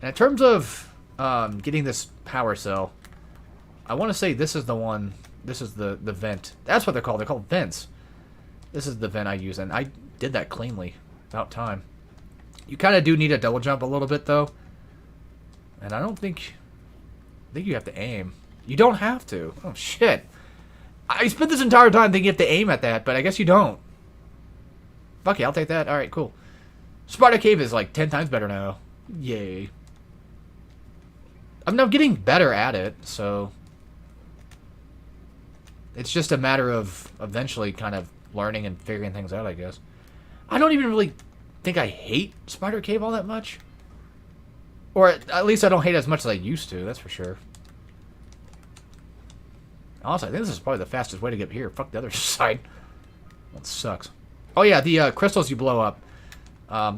And in terms of getting this power cell, I want to say this is the one, this is the vent. That's what they're called. They're called vents. This is the vent I use, and I did that cleanly. About time. You kind of do need a double jump a little bit, though. And I think you have to aim. You don't have to. Oh, shit. I spent this entire time thinking you have to aim at that, but I guess you don't. Fuck yeah, I'll take that. Alright, cool. Spider Cave is like 10 times better now. Yay. I'm now getting better at it, so it's just a matter of eventually kind of learning and figuring things out, I guess. I don't even really think I hate Spider Cave all that much. Or at least I don't hate it as much as I used to, that's for sure. Honestly, I think this is probably the fastest way to get here. Fuck the other side. That sucks. Oh yeah, the crystals you blow up.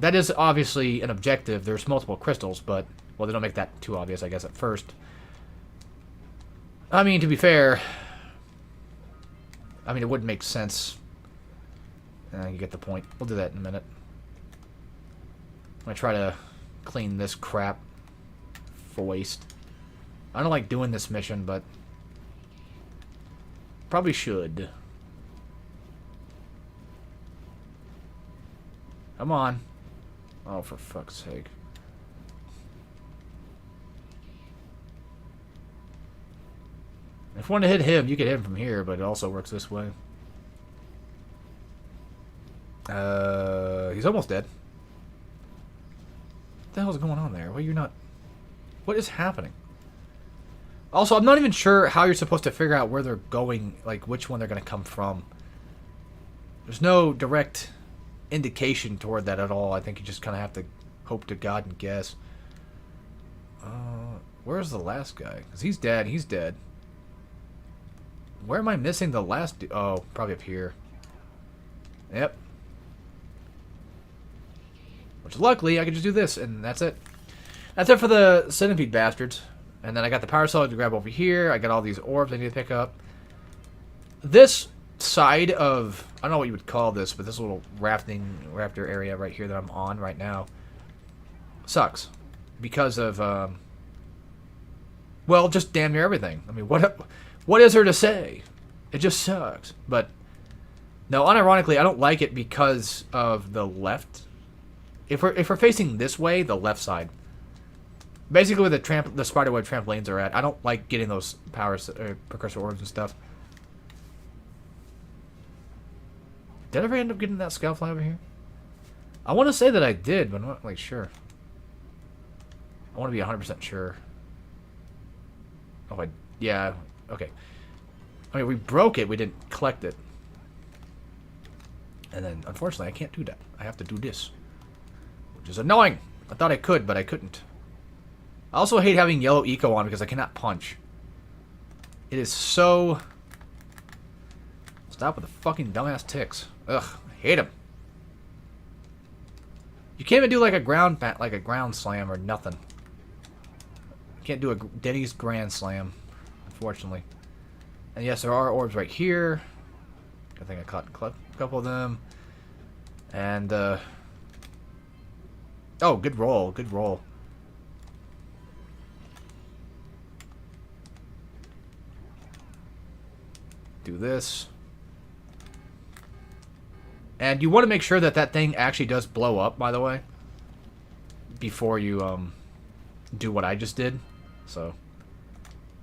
That is obviously an objective. There's multiple crystals, but... Well, they don't make that too obvious, I guess, at first. I mean, to be fair... I mean, it wouldn't make sense. You get the point. We'll do that in a minute. I'm gonna try to clean this crap for waste. I don't like doing this mission, but... Probably should. Come on. Oh, for fuck's sake. If you want to hit him, you can hit him from here, but it also works this way. He's almost dead. What the hell is going on there? Well, you're not... What is happening? Also, I'm not even sure how you're supposed to figure out where they're going, like which one they're going to come from. There's no direct indication toward that at all. I think you just kind of have to hope to God and guess. Where's the last guy? Because he's dead. He's dead. Where am I missing the last dude? Oh, probably up here. Yep. Which, luckily, I can just do this, and that's it. That's it for the centipede bastards. And then I got the power cell to grab over here. I got all these orbs I need to pick up. This side of... I don't know what you would call this, but this little raptor area right here that I'm on right now sucks. Because of, well, just damn near everything. I mean, what is there to say? It just sucks. But, no, unironically, I don't like it because of the left. If we're facing this way, the left side. Basically where the spiderweb trampolines are at. I don't like getting those precursor orbs and stuff. Did I ever end up getting that scoutfly over here? I want to say that I did, but I'm not like sure. I want to be 100% sure. Oh, yeah, okay. I mean, we broke it, we didn't collect it. And then, unfortunately, I can't do that. I have to do this. Which is annoying. I thought I could, but I couldn't. I also hate having yellow eco on because I cannot punch. It is so... Stop with the fucking dumbass ticks. Ugh, I hate them. You can't even do like a ground slam or nothing. You can't do a Denny's Grand Slam, unfortunately. And yes, there are orbs right here. I think I caught a couple of them. And, oh, good roll, good roll. Do this. And you want to make sure that that thing actually does blow up, by the way. Before you, do what I just did. So,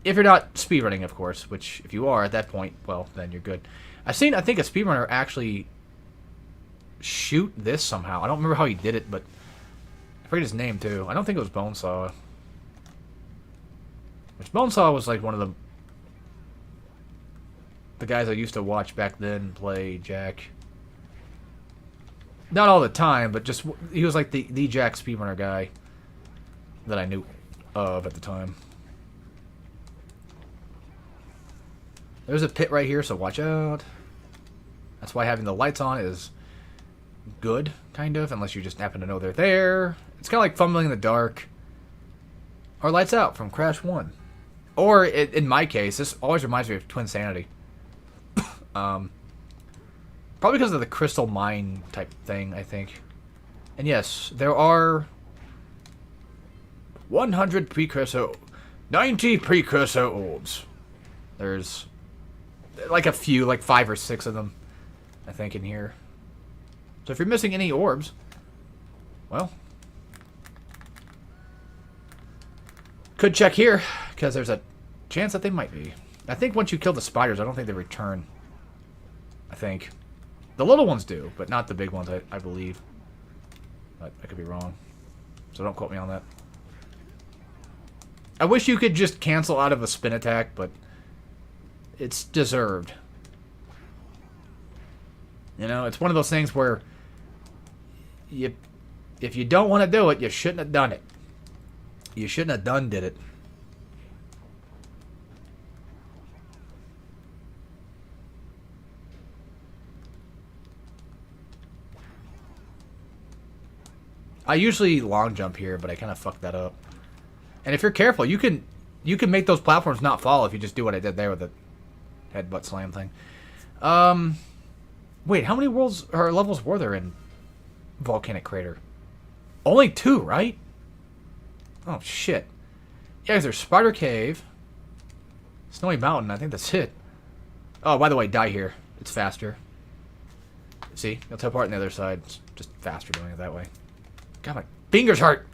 if you're not speedrunning, of course, which if you are at that point, well, then you're good. I've seen, I think, a speedrunner actually shoot this somehow. I don't remember how he did it, but I forget his name, too. I don't think it was Bonesaw. Which Bonesaw was, like, one of the guys I used to watch back then play Jack. Not all the time, but just, he was, like, the Jack speedrunner guy that I knew of at the time. There's a pit right here, so watch out. That's why having the lights on is good, kind of, unless you just happen to know they're there. It's kind of like fumbling in the dark. Or Lights Out from Crash 1. Or, in my case, this always reminds me of Twin Sanity. Probably because of the crystal mine type thing, I think. And yes, there are 100 precursor... 90 precursor orbs. There's like a few, like 5 or 6 of them, I think, in here. So if you're missing any orbs, well, could check here, because there's a chance that they might be. I think once you kill the spiders, I don't think they return. I think. The little ones do, but not the big ones, I believe. But I could be wrong. So don't quote me on that. I wish you could just cancel out of a spin attack, but it's deserved. You know, it's one of those things where if you don't want to do it, you shouldn't have done it. You shouldn't have did it. I usually long jump here, but I kind of fucked that up. And if you're careful, you can make those platforms not fall if you just do what I did there with the headbutt slam thing. Wait, how many worlds or levels were there in Volcanic Crater? Only 2, right? Oh shit. Yeah, there's Spider Cave, Snowy Mountain. I think that's it. Oh, by the way, die here. It's faster. See, you'll teleport on the other side. It's just faster doing it that way. God, my fingers hurt.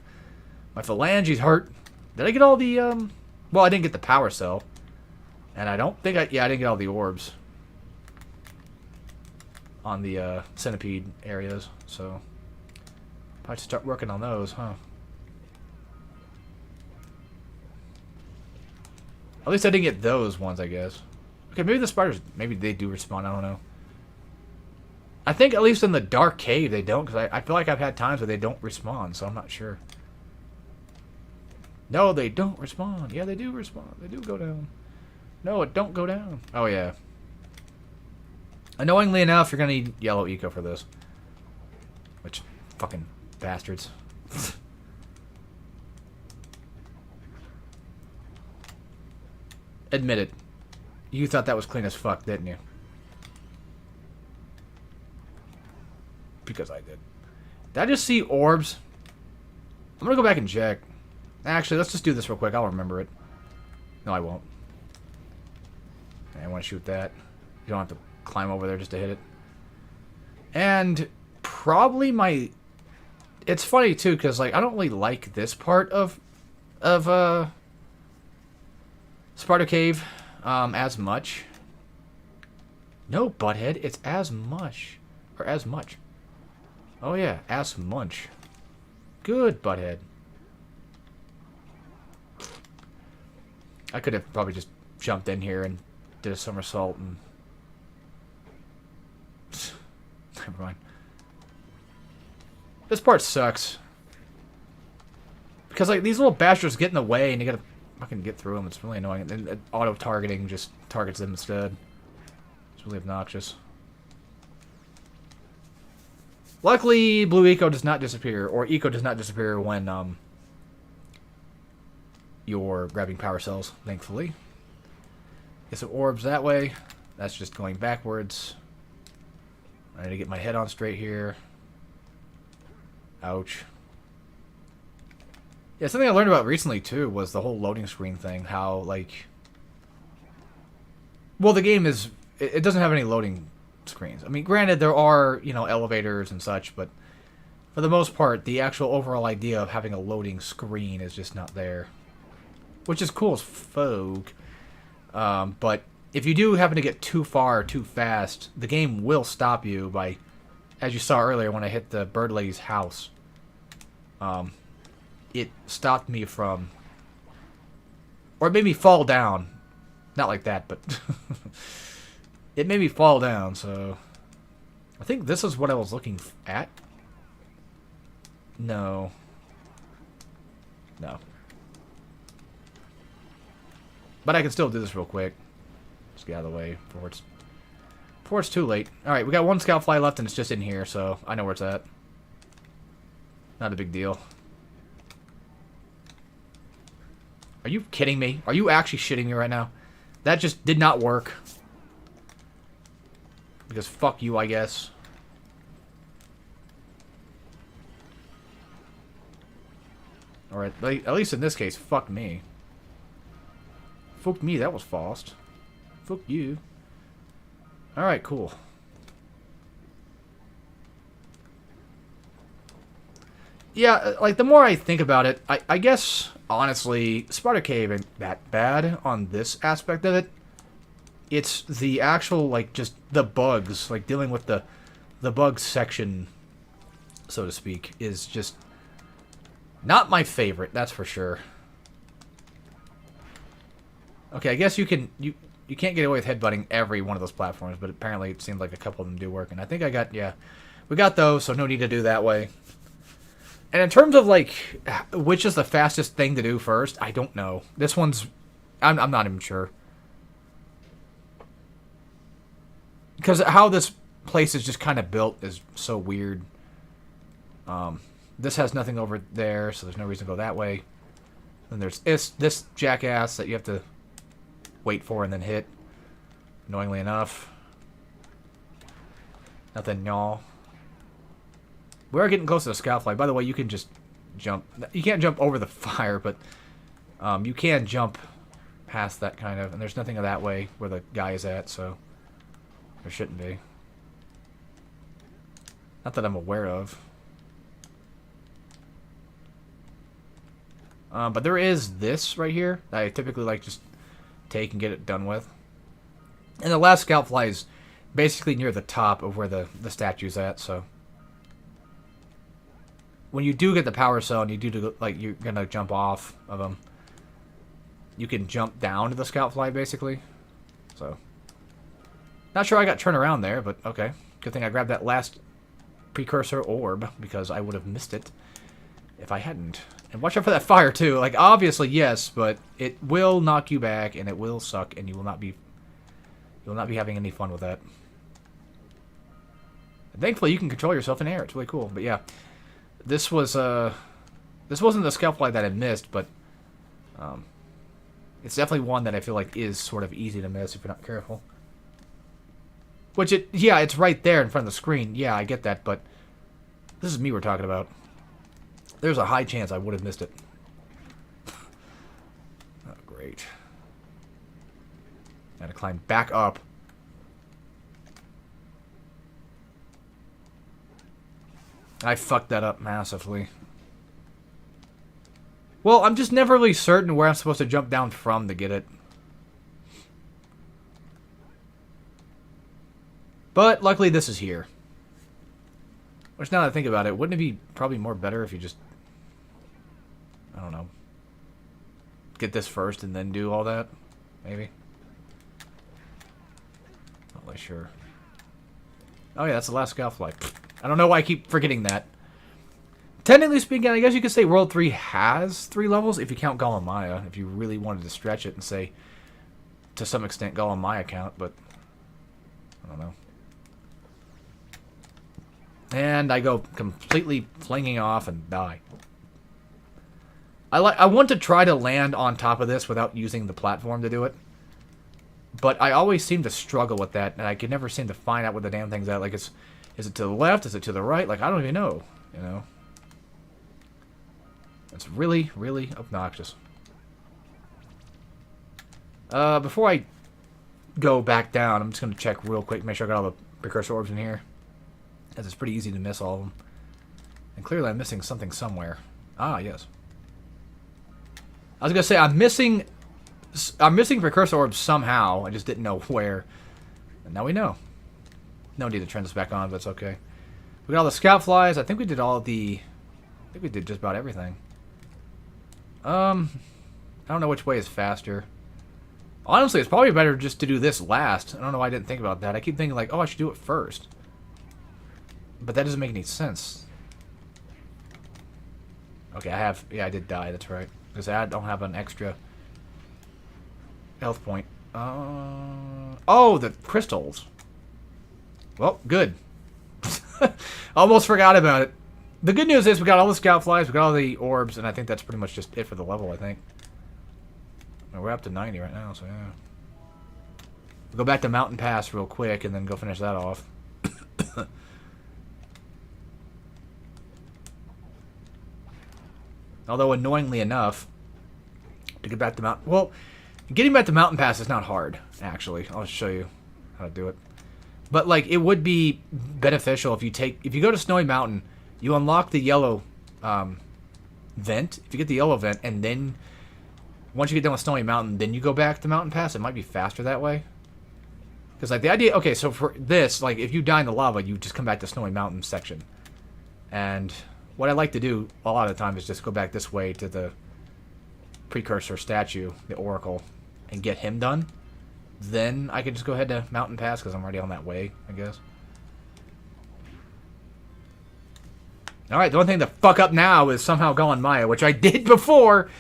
My phalanges hurt. Did I get all the, well, I didn't get the power cell. And I don't think I didn't get all the orbs. On the, centipede areas, so. Probably start working on those, huh? At least I didn't get those ones, I guess. Okay, maybe the spiders, maybe they do respawn, I don't know. I think at least in the dark cave they don't, because I feel like I've had times where they don't respawn, so I'm not sure. No, they don't respawn. Yeah, they do respawn. They do go down. No, it don't go down. Oh, yeah. Annoyingly enough, you're going to need yellow eco for this. Which, fucking bastards. Admit it. You thought that was clean as fuck, didn't you? Because I did. Did I just see orbs? I'm going to go back and check. Actually, let's just do this real quick. I'll remember it. No, I won't. I want to shoot that. You don't have to climb over there just to hit it. And probably my... It's funny, too, because like I don't really like this part of Sparta Cave as much. No, butthead. It's as much. Or as much. Oh, yeah. As much. Good, butthead. I could have probably just jumped in here and did a somersault and... Never mind. This part sucks. Because, like, these little bastards get in the way and you gotta fucking get through them. It's really annoying. And auto-targeting just targets them instead. It's really obnoxious. Luckily, blue eco does not disappear, or eco does not disappear when you're grabbing power cells, thankfully. Get some orbs that way. That's just going backwards. I need to get my head on straight here. Ouch. Yeah, something I learned about recently, too, was the whole loading screen thing. How, like... Well, the game is... It doesn't have any loading screens. I mean, granted, there are, you know, elevators and such, but for the most part, the actual overall idea of having a loading screen is just not there. Which is cool as folk. But if you do happen to get too far too fast, the game will stop you by, as you saw earlier when I hit the bird lady's house. It stopped me from, or it made me fall down. Not like that, but it made me fall down, so I think this is what I was looking at. No. No. But I can still do this real quick. Just get out of the way before it's too late. Alright, we got one scout fly left and it's just in here, so I know where it's at. Not a big deal. Are you kidding me? Are you actually shitting me right now? That just did not work. Because fuck you, I guess. Alright, at least in this case, fuck me. Fuck me, that was fast. Fuck you. Alright, cool. Yeah, like, the more I think about it, I guess, honestly, Sparta Cave ain't that bad on this aspect of it. It's the actual, like, just the bugs, like, dealing with the bugs section, so to speak, is just not my favorite, that's for sure. Okay, I guess you can't get away with headbutting every one of those platforms, but apparently it seems like a couple of them do work, and I think I got, yeah, we got those, so no need to do that way. And in terms of, like, which is the fastest thing to do first, I don't know. This one's, I'm not even sure. Because how this place is just kind of built is so weird. This has nothing over there, so there's no reason to go that way. Then there's this jackass that you have to wait for and then hit. Annoyingly enough. Nothing, y'all. We are getting close to the scoutfly. By the way, you can just jump. You can't jump over the fire, but you can jump past that kind of. And there's nothing that way where the guy is at, so there shouldn't be. Not that I'm aware of. But there is this right here that I typically like just take and get it done with. And the last scoutfly is basically near the top of where the statue's at, so when you do get the power cell and you do, like, you're gonna jump off of them, you can jump down to the scout fly, basically. So, not sure I got turned around there, but okay. Good thing I grabbed that last precursor orb, because I would have missed it if I hadn't. And watch out for that fire, too. Like, obviously, yes, but it will knock you back, and it will suck, and you will not be having any fun with that. And thankfully, you can control yourself in air. It's really cool. But yeah, this wasn't the scout fly that I missed, but it's definitely one that I feel like is sort of easy to miss if you're not careful. Which, yeah, it's right there in front of the screen. Yeah, I get that, but this is me we're talking about. There's a high chance I would have missed it. Oh, great. Gotta climb back up. I fucked that up massively. Well, I'm just never really certain where I'm supposed to jump down from to get it. But luckily this is here. Which, now that I think about it, wouldn't it be probably more better if you just, I don't know, get this first and then do all that? Maybe? Not really sure. Oh yeah, that's the last scout fly. I don't know why I keep forgetting that. Technically speaking, I guess you could say World 3 has 3 levels if you count Golem Maya, if you really wanted to stretch it and say, to some extent, Golem Maya count, but I don't know. And I go completely flinging off and die. I want to try to land on top of this without using the platform to do it. But I always seem to struggle with that, and I can never seem to find out what the damn thing's at. Like, is it to the left? Is it to the right? Like, I don't even know, you know? It's really, really obnoxious. Before I go back down, I'm just going to check real quick, make sure I got all the precursor orbs in here. As it's pretty easy to miss all of them. And clearly I'm missing something somewhere. Ah, yes. I was going to say, I'm missing precursor orbs somehow. I just didn't know where. And now we know. No need to turn this back on, but it's okay. We got all the scout flies. I think we did all the... I think we did just about everything. I don't know which way is faster. Honestly, it's probably better just to do this last. I don't know why I didn't think about that. I keep thinking like, oh, I should do it first. But that doesn't make any sense. Okay, yeah, I did die, that's right. Because I don't have an extra health point. Oh, the crystals. Well, good. Almost forgot about it. The good news is we got all the scout flies, we got all the orbs, and I think that's pretty much just it for the level, I think. We're up to 90 right now, so yeah. We'll go back to Mountain Pass real quick and then go finish that off. Although, annoyingly enough, to get back to Mountain... Well, getting back to Mountain Pass is not hard, actually. I'll show you how to do it. But, like, it would be beneficial if you go to Snowy Mountain, you unlock the yellow vent. If you get the yellow vent, and then, once you get done with Snowy Mountain, then you go back to Mountain Pass. It might be faster that way. Because, like, the idea... Okay, so for this, like, if you die in the lava, you just come back to Snowy Mountain section. And... what I like to do a lot of the time is just go back this way to the precursor statue, the Oracle, and get him done. Then I can just go ahead to Mountain Pass because I'm already on that way, I guess. Alright, the only thing to fuck up now is somehow Golem Maya, which I did before.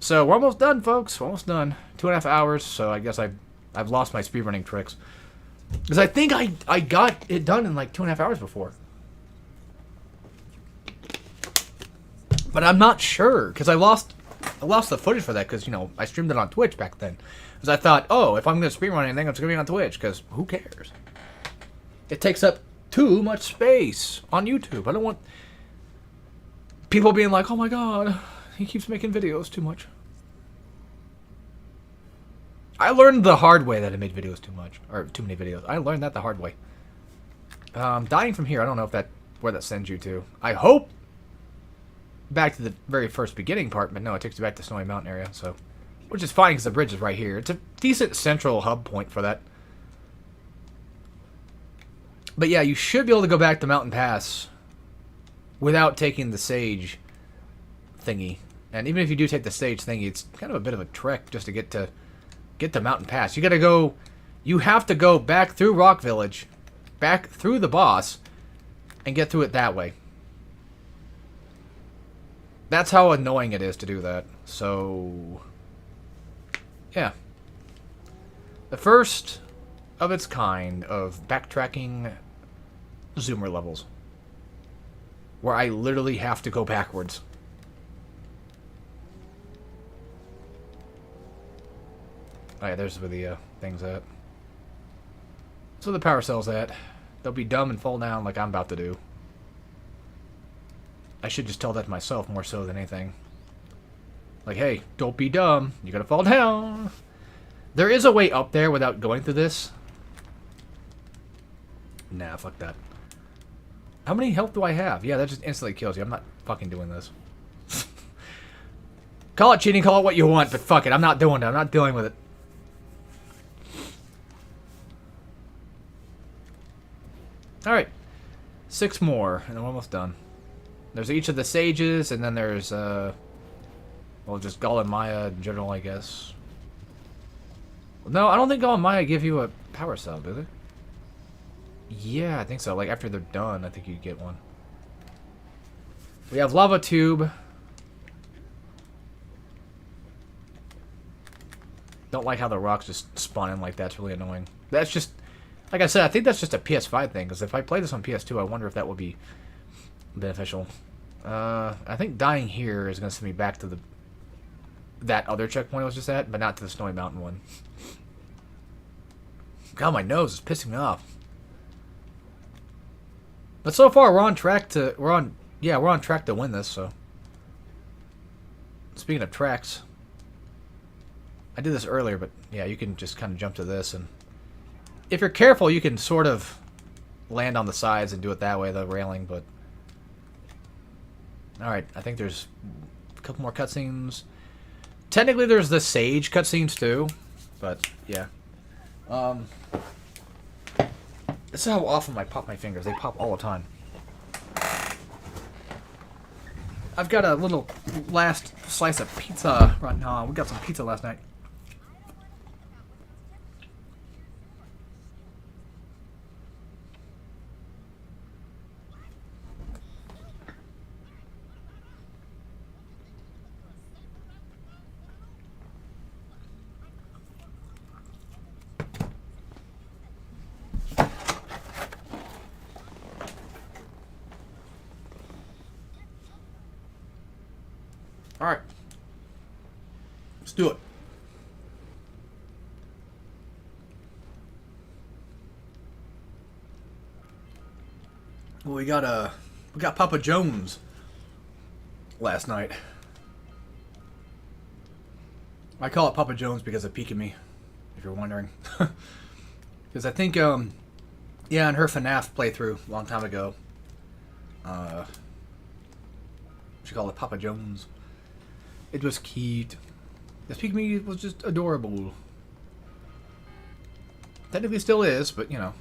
So we're almost done, folks. We're almost done. 2.5 hours, so I guess I've lost my speedrunning tricks. Because I think I got it done in like 2.5 hours before. But I'm not sure, because I lost the footage for that, because, you know, I streamed it on Twitch back then. Because I thought, oh, if I'm going to speedrun anything, it's going to be on Twitch, because who cares? It takes up too much space on YouTube. I don't want people being like, oh my god, he keeps making videos too much. I learned the hard way that I made videos too much, or too many videos. I learned that the hard way. Dying from here, I don't know if where that sends you to. I hope back to the very first beginning part, but no, it takes you back to Snowy Mountain area, so... Which is fine, because the bridge is right here. It's a decent central hub point for that. But yeah, you should be able to go back to Mountain Pass without taking the Sage thingy. And even if you do take the stage thingy, it's kind of a bit of a trek just to get to Mountain Pass. You gotta go... You have to go back through Rock Village, back through the boss, and get through it that way. That's how annoying it is to do that. So... yeah. The first of its kind of backtracking zoomer levels. Where I literally have to go backwards. Oh yeah, there's where the thing's at. So the power cell's at. They'll be dumb and fall down like I'm about to do. I should just tell that to myself more so than anything. Like, hey, don't be dumb. You're gonna fall down. There is a way up there without going through this. Nah, fuck that. How many health do I have? Yeah, that just instantly kills you. I'm not fucking doing this. Call it cheating, call it what you want, but fuck it. I'm not doing it. I'm not dealing with it. Alright. 6 more, and then we're almost done. There's each of the sages, and then there's, well, just Gall and Maya in general, I guess. No, I don't think Gall and Maya give you a power cell, do they? Yeah, I think so. Like, after they're done, I think you get one. We have Lava Tube. Don't like how the rocks just spawn in like that. It's really annoying. That's just... Like I said, I think that's just a PS5 thing, because if I play this on PS2, I wonder if that would be beneficial. I think dying here is going to send me back to that other checkpoint I was just at, but not to the Snowy Mountain one. God, my nose is pissing me off. But so far, we're on track to win this. So, speaking of tracks, I did this earlier, but yeah, you can just kind of jump to this, and if you're careful, you can sort of land on the sides and do it that way, the railing. But all right, I think there's a couple more cutscenes. Technically, there's the Sage cutscenes too, but yeah. This is how often I pop my fingers. They pop all the time. I've got a little last slice of pizza right now. We got some pizza last night. Alright. Let's do it. Well, we got Papa Jones last night. I call it Papa Jones because of Pikami, if you're wondering. Because I think, yeah, in her FNAF playthrough a long time ago, she called it Papa Jones. It was cute. This Pikami was just adorable. Technically still is, but you know.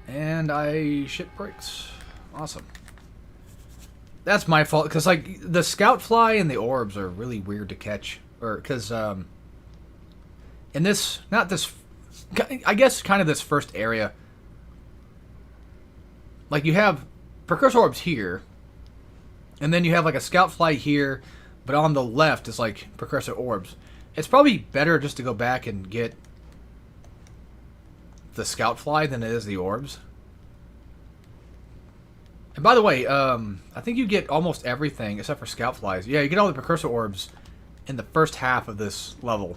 And I shit bricks. Awesome. That's my fault, because like the scout fly and the orbs are really weird to catch. Or because in this, not this, I guess kind of this first area. Like you have precursor orbs here. And then you have like a scout fly here, but on the left is like precursor orbs. It's probably better just to go back and get the scout fly than it is the orbs. And by the way, I think you get almost everything except for scout flies. Yeah, you get all the precursor orbs in the first half of this level.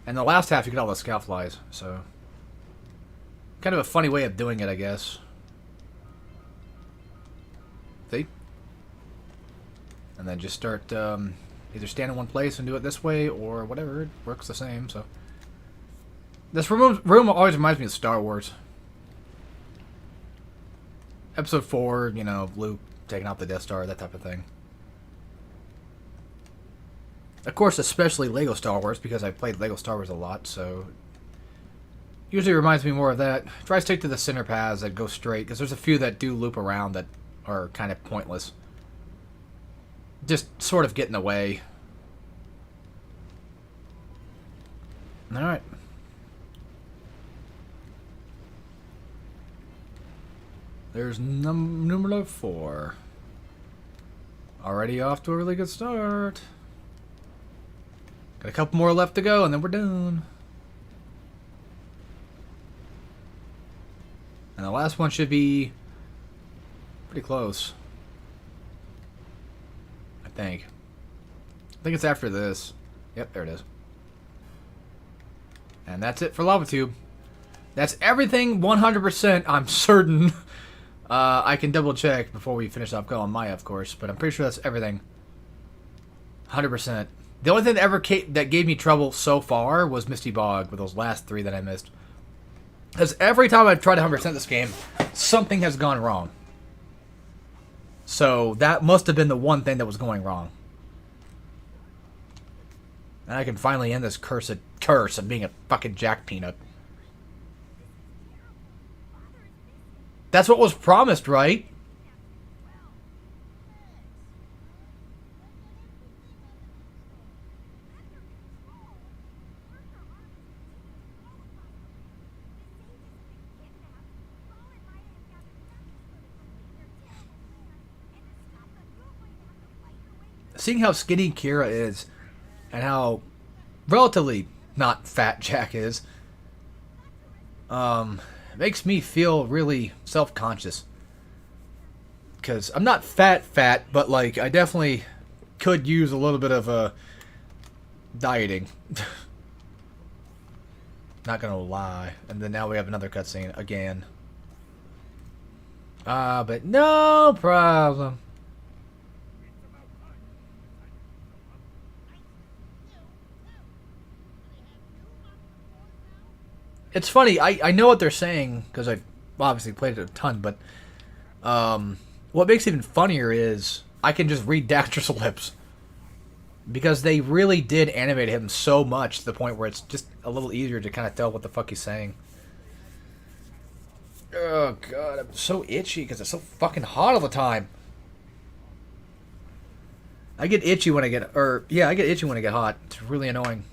And the last half you get all the scout flies. So, kind of a funny way of doing it, I guess. See? And then just start, either stand in one place and do it this way, or whatever. It works the same, so. This room always reminds me of Star Wars. Episode 4, you know, Luke taking out the Death Star, that type of thing. Of course, especially Lego Star Wars, because I played Lego Star Wars a lot, so. Usually reminds me more of that. Try to stick to the center paths that go straight, because there's a few that do loop around that are kind of pointless. just sort of get in the way. Alright. There's number 4. Already off to a really good start. Got a couple more left to go, and then we're done. And the last one should be pretty close. I think it's after this. Yep, there it is. And that's it for Lava Tube. That's everything 100%, I'm certain. I can double check before we finish up on Maya, of course, but I'm pretty sure that's everything. 100%. The only thing that gave me trouble so far was Misty Bog with those last 3 that I missed. Because every time I've tried to 100% this game, something has gone wrong. So that must have been the one thing that was going wrong. And I can finally end this cursed curse of being a fucking Jack Peanut. That's what was promised, right? Seeing how skinny Kira is, and how relatively not fat Jack is, makes me feel really self-conscious. Because I'm not fat, but like I definitely could use a little bit of dieting. Not gonna lie. And then now we have another cutscene again. But no problem. It's funny, I know what they're saying, because I've obviously played it a ton, but what makes it even funnier is I can just read Daxter's lips. Because they really did animate him so much to the point where it's just a little easier to kind of tell what the fuck he's saying. Oh god, I'm so itchy because it's so fucking hot all the time. I get itchy when I get, I get itchy when I get hot. It's really annoying.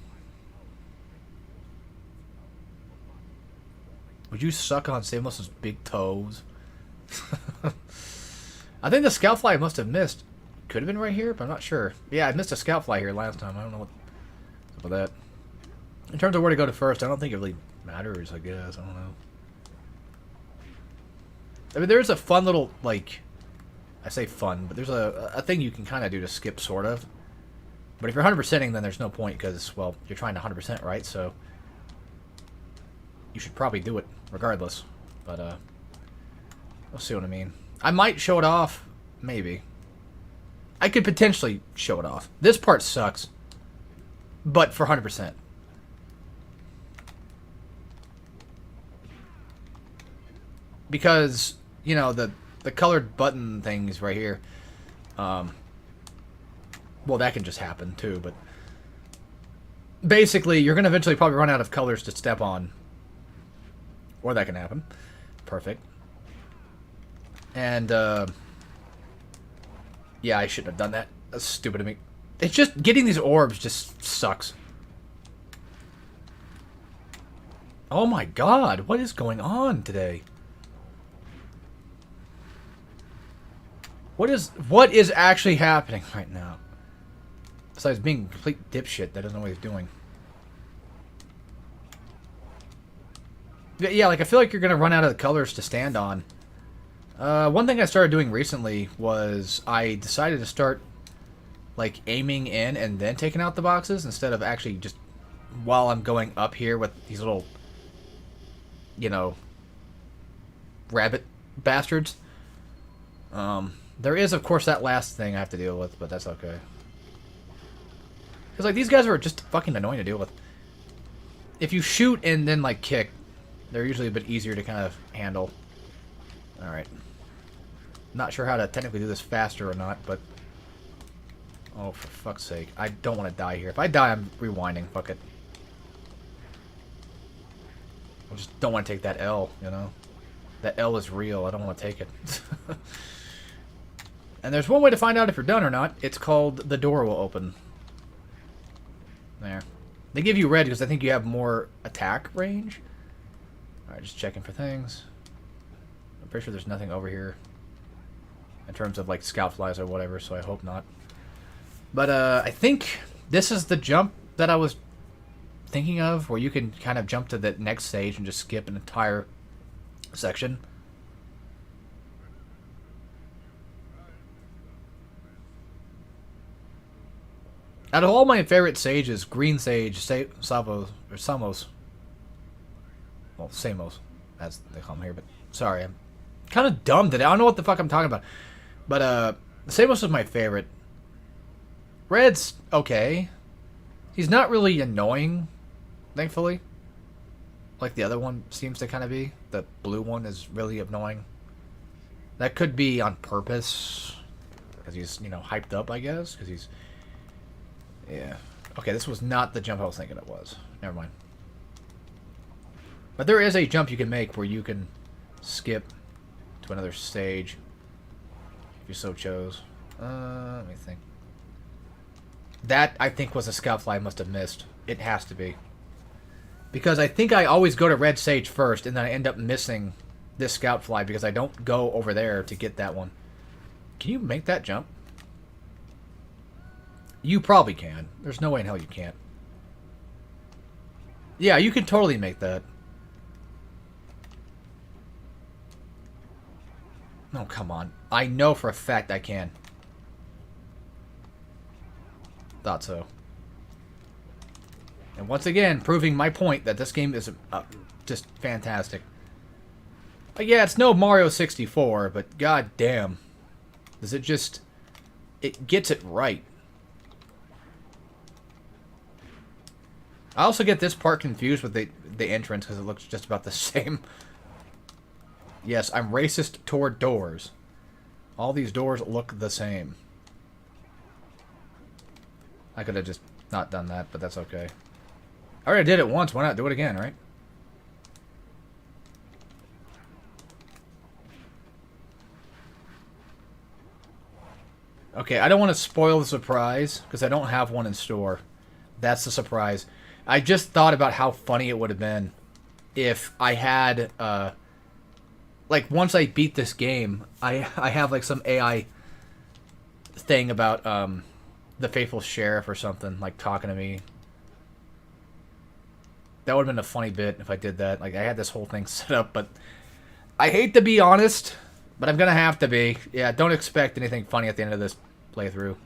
Would you suck on Samus's big toes? I think the Scoutfly must have missed. Could have been right here, but I'm not sure. Yeah, I missed a Scoutfly here last time. I don't know what's up with that. In terms of where to go to first, I don't think it really matters, I guess. I don't know. I mean, there's a fun little, like... I say fun, but there's a thing you can kind of do to skip, sort of. But if you're 100%ing, then there's no point, because, well, you're trying to 100%, right? So... you should probably do it, regardless. But, we'll see what I mean. I might show it off. Maybe. I could potentially show it off. This part sucks. But for 100%. Because, you know, the colored button things right here. Well, that can just happen, too, but... basically, you're going to eventually probably run out of colors to step on. Or that can happen. Perfect. And, yeah, I shouldn't have done that. That's stupid of me. It's just, getting these orbs just sucks. Oh my god, what is going on today? What is actually happening right now? Besides being a complete dipshit that doesn't know what he's doing. Yeah, like, I feel like you're gonna run out of the colors to stand on. One thing I started doing recently was I decided to start, like, aiming in and then taking out the boxes instead of actually just while I'm going up here with these little, you know, rabbit bastards. There is, of course, that last thing I have to deal with, but that's okay. Because, like, these guys are just fucking annoying to deal with. If you shoot and then, like, kick, they're usually a bit easier to kind of handle. Alright. Not sure how to technically do this faster or not, but... oh, for fuck's sake. I don't want to die here. If I die, I'm rewinding. Fuck it. I just don't want to take that L, you know? That L is real. I don't want to take it. And there's one way to find out if you're done or not. It's called the door will open. There. They give you red because I think you have more attack range. Alright, just checking for things. I'm pretty sure there's nothing over here in terms of like scout flies or whatever, so I hope not. But I think this is the jump that I was thinking of, where you can kind of jump to the next stage and just skip an entire section. Out of all my favorite sages, Green Sage, Savos, or Samos. Well, Samos, as they call them here, but sorry, I'm kind of dumb today. I don't know what the fuck I'm talking about. But, Samos is my favorite. Red's okay. He's not really annoying, thankfully. Like the other one seems to kind of be. The blue one is really annoying. That could be on purpose. Because he's, you know, hyped up, I guess. Because he's... Yeah. Okay, this was not the jump I was thinking it was. Never mind. But there is a jump you can make where you can skip to another stage. If you so chose. Let me think. That, I think, was a scout fly I must have missed. It has to be. Because I think I always go to red sage first, and then I end up missing this scout fly because I don't go over there to get that one. Can you make that jump? You probably can. There's no way in hell you can't. Yeah, you can totally make that. No, come on. I know for a fact I can. Thought so. And once again, proving my point that this game is just fantastic. Yeah, it's no Mario 64, but god damn. Does it just... It gets it right. I also get this part confused with the entrance because it looks just about the same. Yes, I'm racist toward doors. All these doors look the same. I could have just not done that, but that's okay. I already did it once. Why not do it again, right? Okay, I don't want to spoil the surprise because I don't have one in store. That's the surprise. I just thought about how funny it would have been if I had, like, once I beat this game, I have, like, some AI thing about, the faithful sheriff or something, like, talking to me. That would have been a funny bit if I did that. Like, I had this whole thing set up, but I hate to be honest, but I'm gonna have to be. Yeah, don't expect anything funny at the end of this playthrough.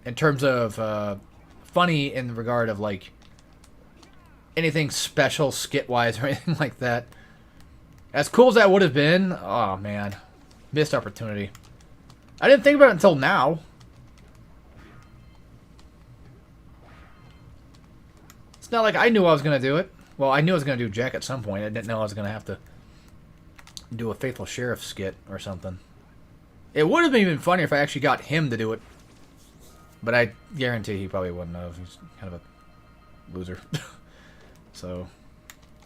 In terms of, funny in regard of, like, anything special skit-wise or anything like that. As cool as that would have been, oh, man. Missed opportunity. I didn't think about it until now. It's not like I knew I was going to do it. Well, I knew I was going to do Jack at some point. I didn't know I was going to have to do a Faithful Sheriff skit or something. It would have been even funnier if I actually got him to do it. But I guarantee he probably wouldn't have. He's kind of a loser. So,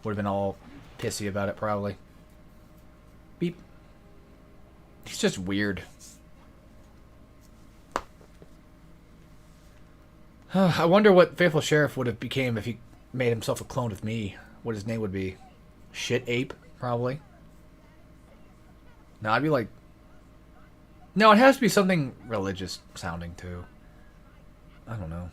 would have been all pissy about it, probably. Beep. He's just weird. I wonder what Faithful Sheriff would have became if he made himself a clone of me. What his name would be. Shit Ape, probably. No, I'd be like... No, it has to be something religious sounding, too. I don't know.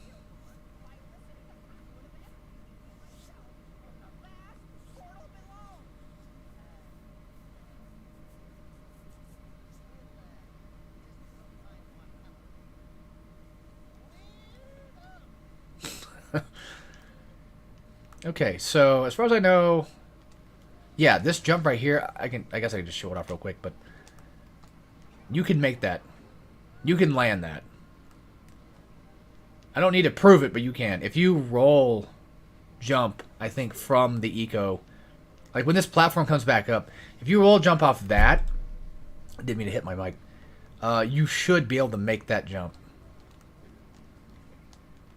Okay, so as far as I know, yeah, this jump right here, I guess I can just show it off real quick, but you can make that. You can land that. I don't need to prove it, but you can. If you roll jump, I think, from the eco, like when this platform comes back up, if you roll jump off that, I didn't mean to hit my mic, you should be able to make that jump.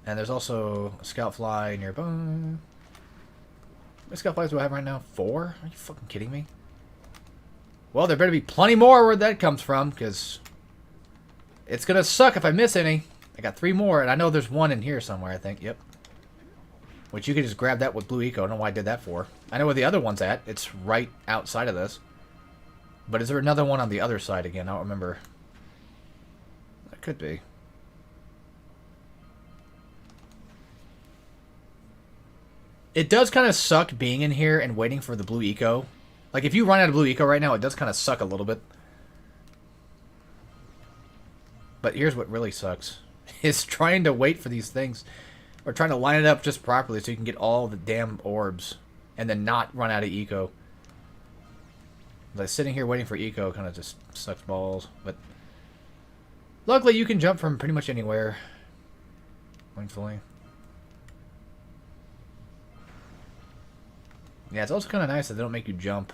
And there's also a scout fly nearby. How many scout flies do I have right now? 4? Are you fucking kidding me? Well, there better be plenty more where that comes from, because it's going to suck if I miss any. I got 3 more, and I know there's one in here somewhere, I think. Yep. Which you could just grab that with Blue Eco. I don't know why I did that for. I know where the other one's at. It's right outside of this. But is there another one on the other side again? I don't remember. That could be. It does kind of suck being in here and waiting for the Blue Eco. Like, if you run out of Blue Eco right now, it does kind of suck a little bit. But here's what really sucks. Is trying to wait for these things. Or trying to line it up just properly so you can get all the damn orbs. And then not run out of Eco. Like, sitting here waiting for Eco kind of just sucks balls. But luckily you can jump from pretty much anywhere. Thankfully. Yeah, it's also kind of nice that they don't make you jump.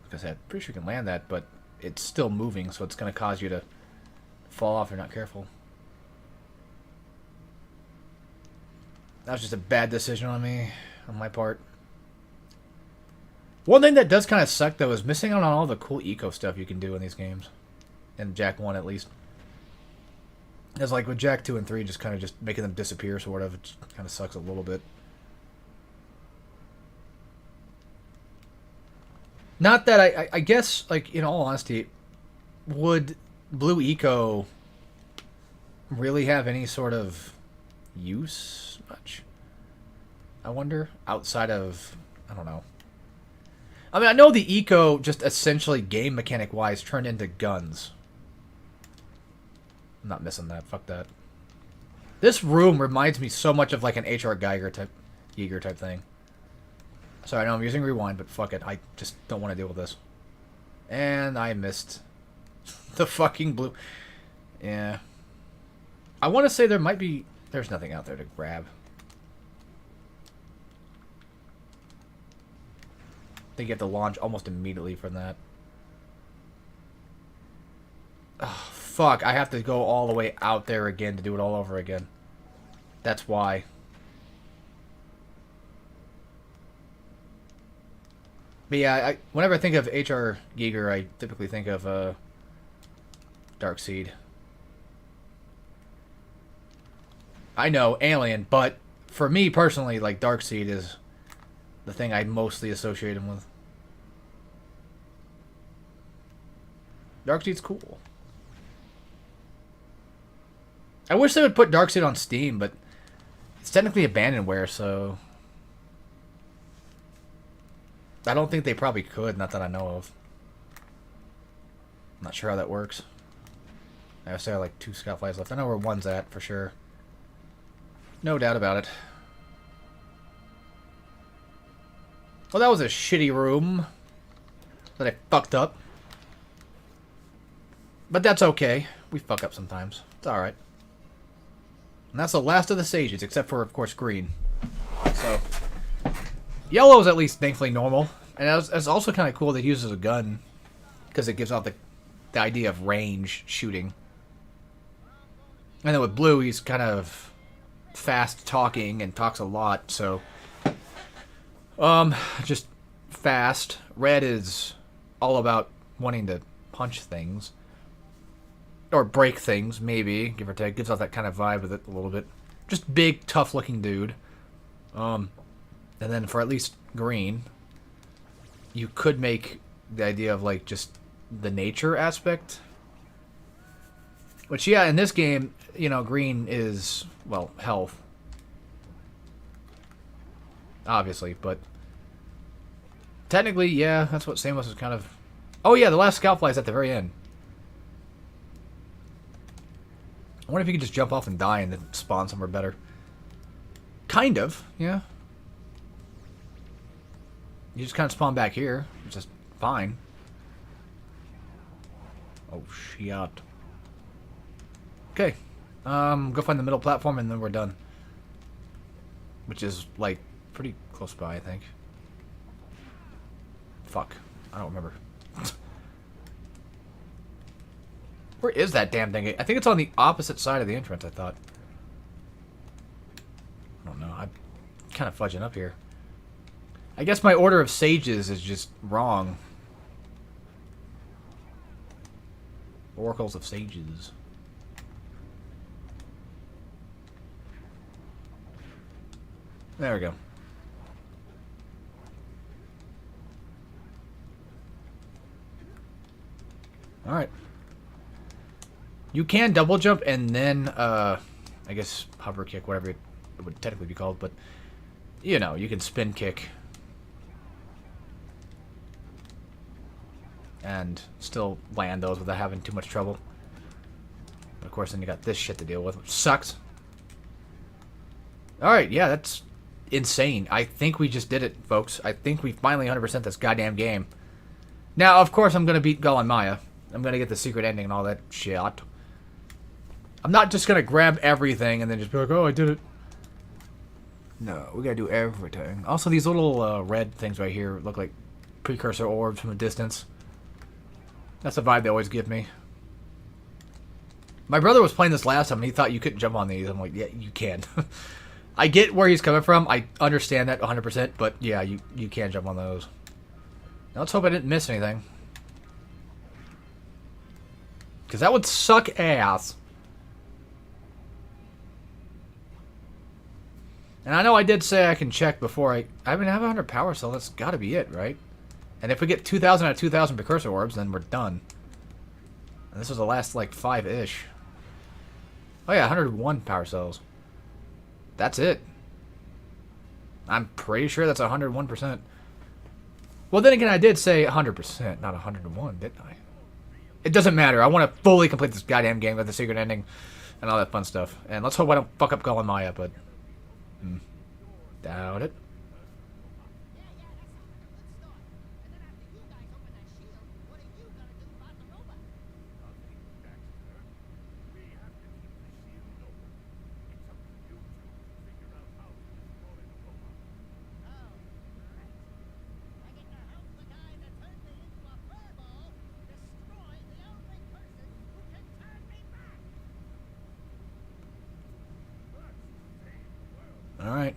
Like I said, pretty sure you can land that, but it's still moving, so it's going to cause you to fall off if you're not careful. That was just a bad decision on my part. One thing that does kind of suck, though, is missing out on all the cool eco stuff you can do in these games. In Jak 1, at least. It's like with Jak 2 and 3, just kind of just making them disappear sort of. It kind of sucks a little bit. Not that I guess, like, in all honesty, would Blue Eco really have any sort of use much? I wonder, outside of, I don't know. I mean, I know the Eco just essentially game mechanic wise turned into guns. I'm not missing that. Fuck that. This room reminds me so much of like an H.R. Geiger type thing. Sorry, I know I'm using rewind, but fuck it. I just don't want to deal with this. And I missed the fucking blue. Yeah. I want to say there might be... There's nothing out there to grab. I think you have to launch almost immediately from that. Oh, fuck. I have to go all the way out there again to do it all over again. That's why. But yeah, whenever I think of H.R. Giger, I typically think of Darkseid. I know, Alien, but for me personally, like, Darkseid is the thing I mostly associate him with. Darkseid's cool. I wish they would put Darkseid on Steam, but it's technically abandonware, so... I don't think they probably could, not that I know of. I'm not sure how that works. I also have like 2 Scoutflies left. I know where one's at, for sure. No doubt about it. Well, that was a shitty room that I fucked up. But that's okay. We fuck up sometimes. It's alright. And that's the last of the stages, except for, of course, green. So... Yellow is at least thankfully normal. And it's also kind of cool that he uses a gun. Because it gives off the idea of range shooting. And then with blue, he's kind of fast talking and talks a lot. So, just fast. Red is all about wanting to punch things. Or break things, maybe, give or take. Gives off that kind of vibe with it a little bit. Just big, tough-looking dude. And then for at least green, you could make the idea of, like, just the nature aspect. Which, yeah, in this game, you know, green is, well, health. Obviously, but... Technically, yeah, that's what Samus is kind of... Oh, yeah, the last Scoutfly is at the very end. I wonder if you could just jump off and die and then spawn somewhere better. Kind of, yeah. You just kind of spawn back here, which is fine. Oh, shit. Okay. Go find the middle platform and then we're done. Which is, like, pretty close by, I think. Fuck. I don't remember. Where is that damn thing? I think it's on the opposite side of the entrance, I thought. I don't know. kind of fudging up here. I guess my order of sages is just wrong. Oracles of sages. There we go. Alright. You can double jump and then, I guess hover kick, whatever it would technically be called, but, you know, you can spin kick. And still land those without having too much trouble. But of course, then you got this shit to deal with, which sucks. Alright, yeah, that's insane. I think we just did it, folks. I think we finally 100% this goddamn game. Now, of course, I'm going to beat Gull and Maya. I'm going to get the secret ending and all that shit. I'm not just going to grab everything and then just be like, oh, I did it. No, we got to do everything. Also, these little red things right here look like precursor orbs from a distance. That's the vibe they always give me. My brother was playing this last time and he thought you couldn't jump on these. I'm like, yeah, you can. I get where he's coming from. I understand that 100%, but yeah, you can jump on those. Now let's hope I didn't miss anything. Because that would suck ass. And I know I did say I can check before I mean, I have 100 power cell. That's got to be it, right? And if we get 2,000 out of 2,000 precursor orbs, then we're done. And this was the last, like, 5-ish. Oh yeah, 101 power cells. That's it. I'm pretty sure that's 101%. Well, then again, I did say 100%, not 101, didn't I? It doesn't matter. I want to fully complete this goddamn game with the secret ending and all that fun stuff. And let's hope I don't fuck up Gull and Maya, but... doubt it. Alright.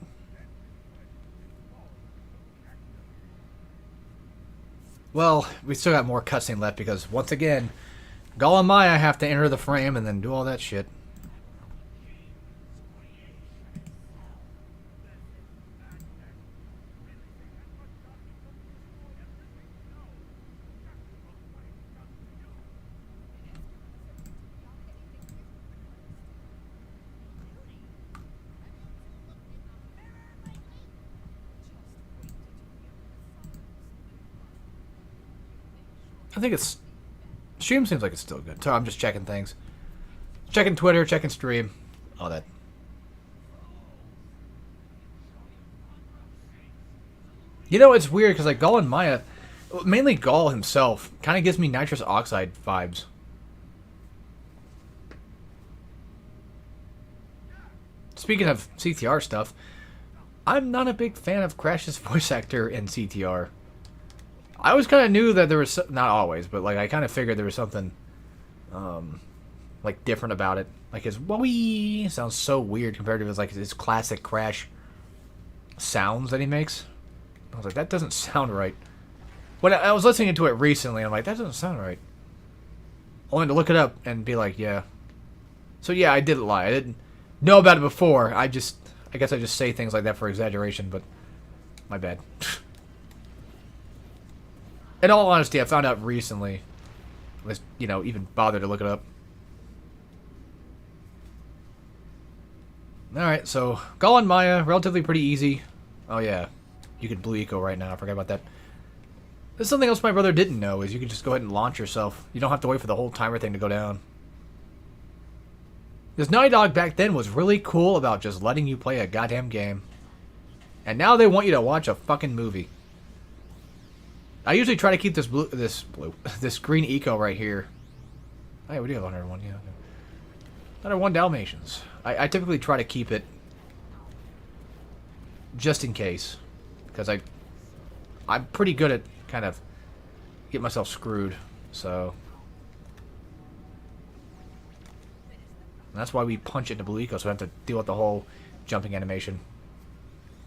Well, we still got more cutscene left because, once again, Gull and Maya have to enter the frame and then do all that shit. I think it's... Stream seems like it's still good. So I'm just checking things. Checking Twitter, checking stream. All that. You know, it's weird because, like, Gull and Maya... Mainly Gull himself kind of gives me nitrous oxide vibes. Speaking of CTR stuff, I'm not a big fan of Crash's voice actor in CTR. I always kind of knew that there was... Not always, but, like, I kind of figured there was something, like, different about it. Like, his wee sounds so weird compared to his, like, his classic Crash sounds that he makes. I was like, that doesn't sound right. When I was listening to it recently, I'm like, that doesn't sound right. Only to look it up and be like, yeah. So, yeah, I didn't lie. I didn't know about it before. I guess I just say things like that for exaggeration, but my bad. In all honesty, I found out recently. Let's, you know, even bother to look it up. Alright, so Gull and Maya, relatively pretty easy. Oh yeah, you could blue eco right now, I forgot about that. There's something else my brother didn't know, is you could just go ahead and launch yourself. You don't have to wait for the whole timer thing to go down. This Naughty Dog back then was really cool about just letting you play a goddamn game. And now they want you to watch a fucking movie. I usually try to keep this green eco right here. Oh, yeah, we do have 101, yeah. 101 Dalmatians. I typically try to keep it just in case. Because I'm pretty good at kind of get myself screwed. So and that's why we punch into blue eco, so I have to deal with the whole jumping animation.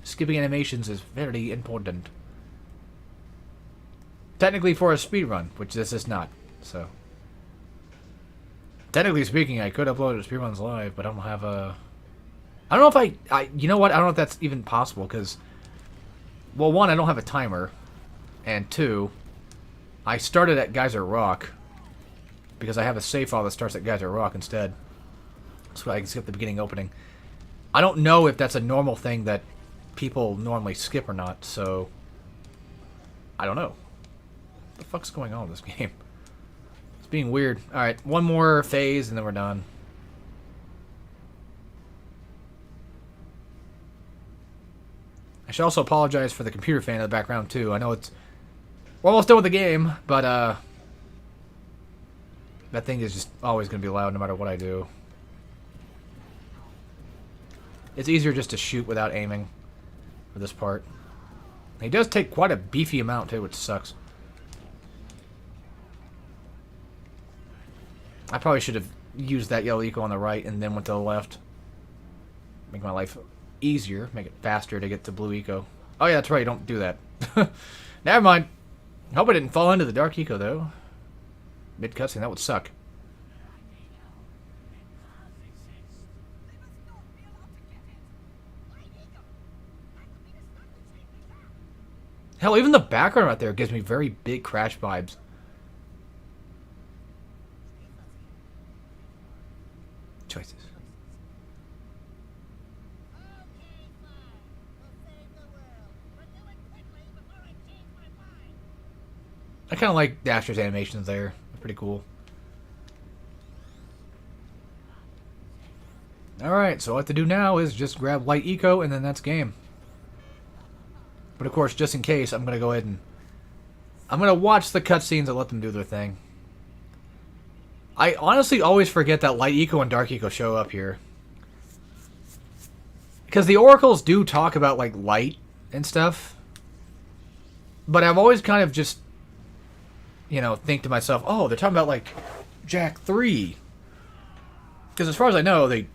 skipping animations is very important. Technically for a speedrun, which this is not, so. Technically speaking, I could upload speedruns live, but I don't have a... I don't know if you know what, I don't know if that's even possible, because... Well, one, I don't have a timer, and two, I started at Geyser Rock, because I have a save file that starts at Geyser Rock instead. So I can skip the beginning opening. I don't know if that's a normal thing that people normally skip or not, so... I don't know. What the fuck's going on with this game? It's being weird. Alright, one more phase and then we're done. I should also apologize for the computer fan in the background too. I know it's... We're almost done with the game, but that thing is just always going to be loud no matter what I do. It's easier just to shoot without aiming for this part. He does take quite a beefy amount too, which sucks. I probably should have used that yellow eco on the right and then went to the left. Make my life easier, make it faster to get to blue eco. Oh yeah, that's right, don't do that. Never mind. Hope I didn't fall into the dark eco though. Mid cutscene, that would suck. Hell, even the background right there gives me very big Crash vibes. Choices. I kind of like Dasher's animations there. They're pretty cool. Alright, so what to do now is just grab light eco and then that's game. But of course, just in case, I'm going to go ahead and... I'm going to watch the cutscenes and let them do their thing. I honestly always forget that light eco and dark eco show up here. Because the oracles do talk about, like, light and stuff. But I've always kind of just, you know, think to myself, oh, they're talking about, like, Jak 3. Because as far as I know, they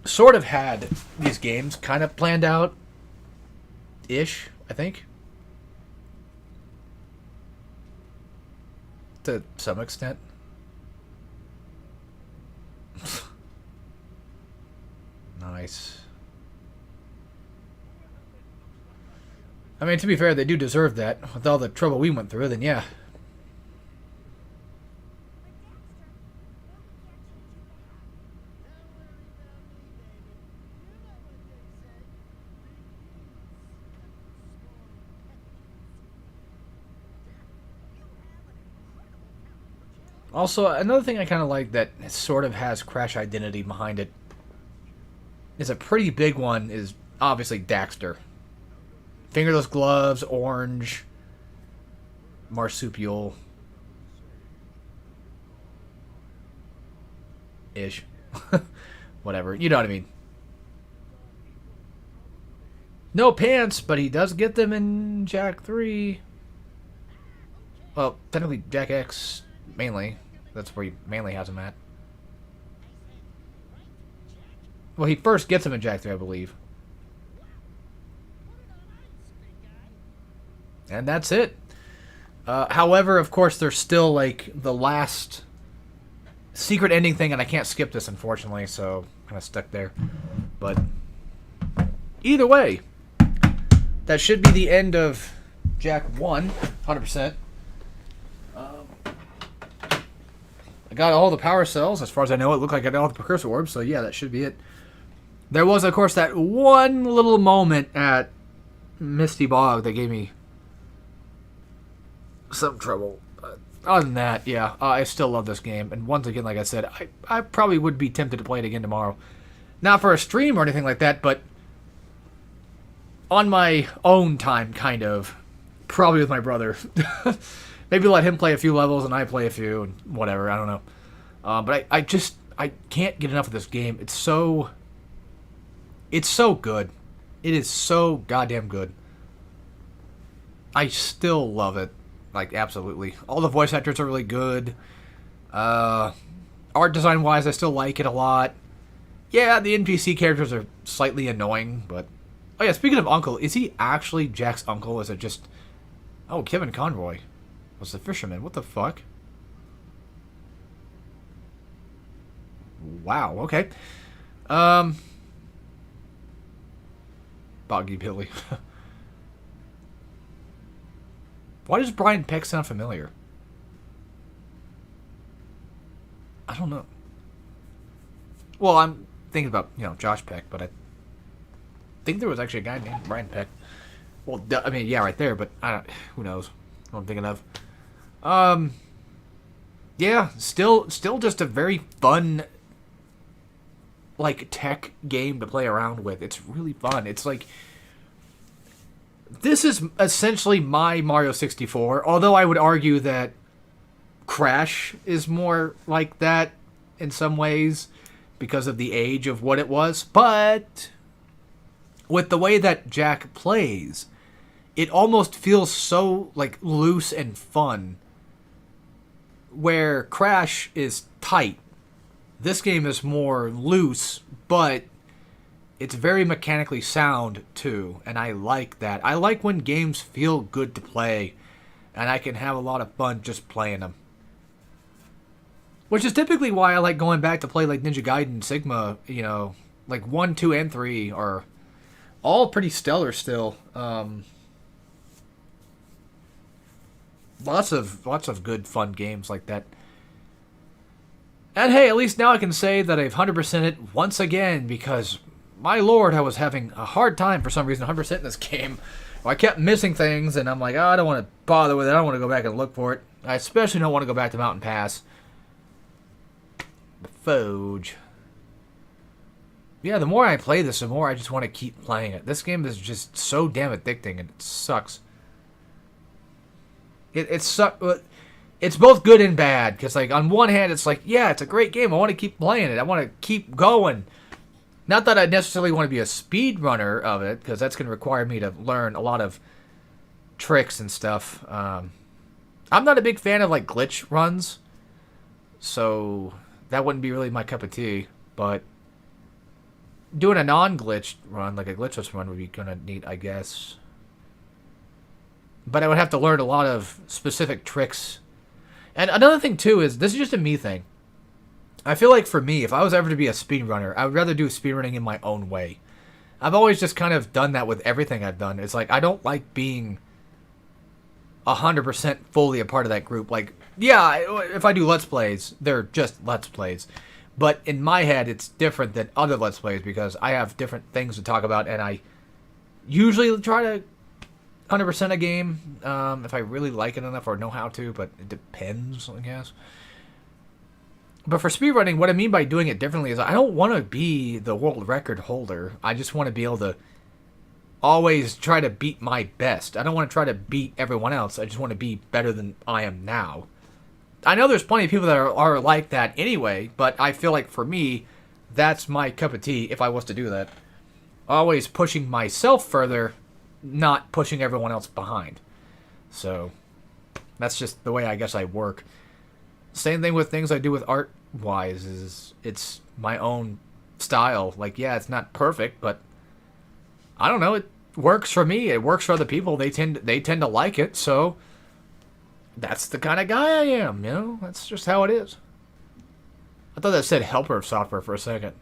sort of had these games kind of planned out-ish. I think. To some extent. Nice. I mean, to be fair, they do deserve that. With all the trouble we went through, then yeah. Also, another thing I kind of like that sort of has Crash identity behind it is a pretty big one is obviously Daxter. Fingerless gloves, orange, marsupial. Ish. Whatever. You know what I mean. No pants, but he does get them in Jak 3. Well, technically Jak X mainly. That's where he mainly has them at. Well, he first gets them in Jak 3, I believe. And that's it. However, of course, there's still, like, the last secret ending thing, and I can't skip this, unfortunately, so I'm kind of stuck there. But either way, that should be the end of Jak 1, 100%. I got all the power cells. As far as I know, it looked like I got all the precursor orbs, so yeah, that should be it. There was, of course, that one little moment at Misty Bog that gave me some trouble. But other than that, yeah, I still love this game. And once again, like I said, I probably would be tempted to play it again tomorrow. Not for a stream or anything like that, but on my own time, kind of. Probably with my brother. Maybe let him play a few levels and I play a few and whatever. I don't know. But I can't get enough of this game. It's so good. It is so goddamn good. I still love it. Like, absolutely. All the voice actors are really good. Art design-wise, I still like it a lot. Yeah, the NPC characters are slightly annoying, but Oh yeah, speaking of uncle, is he actually Jack's uncle? Is it just... Oh, Kevin Conroy was the fisherman. What the fuck? Wow, okay. Boggy Billy. Why does Brian Peck sound familiar? I don't know. Well, I'm thinking about, Josh Peck, but I think there was actually a guy named Brian Peck. Well, I mean, yeah, right there, but who knows what I'm thinking of. Yeah, still just a very fun, like, tech game to play around with. It's really fun. It's like, this is essentially my Mario 64, although I would argue that Crash is more like that in some ways because of the age of what it was. But with the way that Jack plays, it almost feels so, like, loose and fun, where Crash is tight. This game is more loose, but it's very mechanically sound, too, and I like that. I like when games feel good to play, and I can have a lot of fun just playing them. Which is typically why I like going back to play, like, Ninja Gaiden, Sigma, like 1, 2, and 3 are all pretty stellar still. Lots of good, fun games like that. And hey, at least now I can say that I've 100%ed it once again, because, my lord, I was having a hard time for some reason 100% in this game. I kept missing things, and I'm like, I don't want to bother with it. I don't want to go back and look for it. I especially don't want to go back to Mountain Pass. Foge. Yeah, the more I play this, the more I just want to keep playing it. This game is just so damn addicting, and it sucks. It's both good and bad, because, like, on one hand, it's like, yeah, it's a great game. I want to keep playing it. I want to keep going. Not that I necessarily want to be a speedrunner of it, because that's going to require me to learn a lot of tricks and stuff. I'm not a big fan of, like, glitch runs, so that wouldn't be really my cup of tea. But doing a non-glitch run, like a glitchless run, would be kind of neat, I guess. But I would have to learn a lot of specific tricks. And another thing, too, is this is just a me thing. I feel like for me, if I was ever to be a speedrunner, I would rather do speedrunning in my own way. I've always just kind of done that with everything I've done. It's like, I don't like being 100% fully a part of that group. Like, yeah, if I do Let's Plays, they're just Let's Plays. But in my head, it's different than other Let's Plays, because I have different things to talk about, and I usually try to 100% a game if I really like it enough or know how to, but it depends, I guess. But for speedrunning, what I mean by doing it differently is I don't want to be the world record holder. I just want to be able to always try to beat my best. I don't want to try to beat everyone else. I just want to be better than I am now. I know there's plenty of people that are like that anyway, but I feel like for me, that's my cup of tea if I was to do that. Always pushing myself further, not pushing everyone else behind. So that's just the way I guess I work. Same thing with things I do with art-wise, is it's my own style. Like, yeah, it's not perfect, but I don't know, it works for me. It works for other people. They tend to like it, so that's the kind of guy I am, That's just how it is. I thought that said helper software for a second.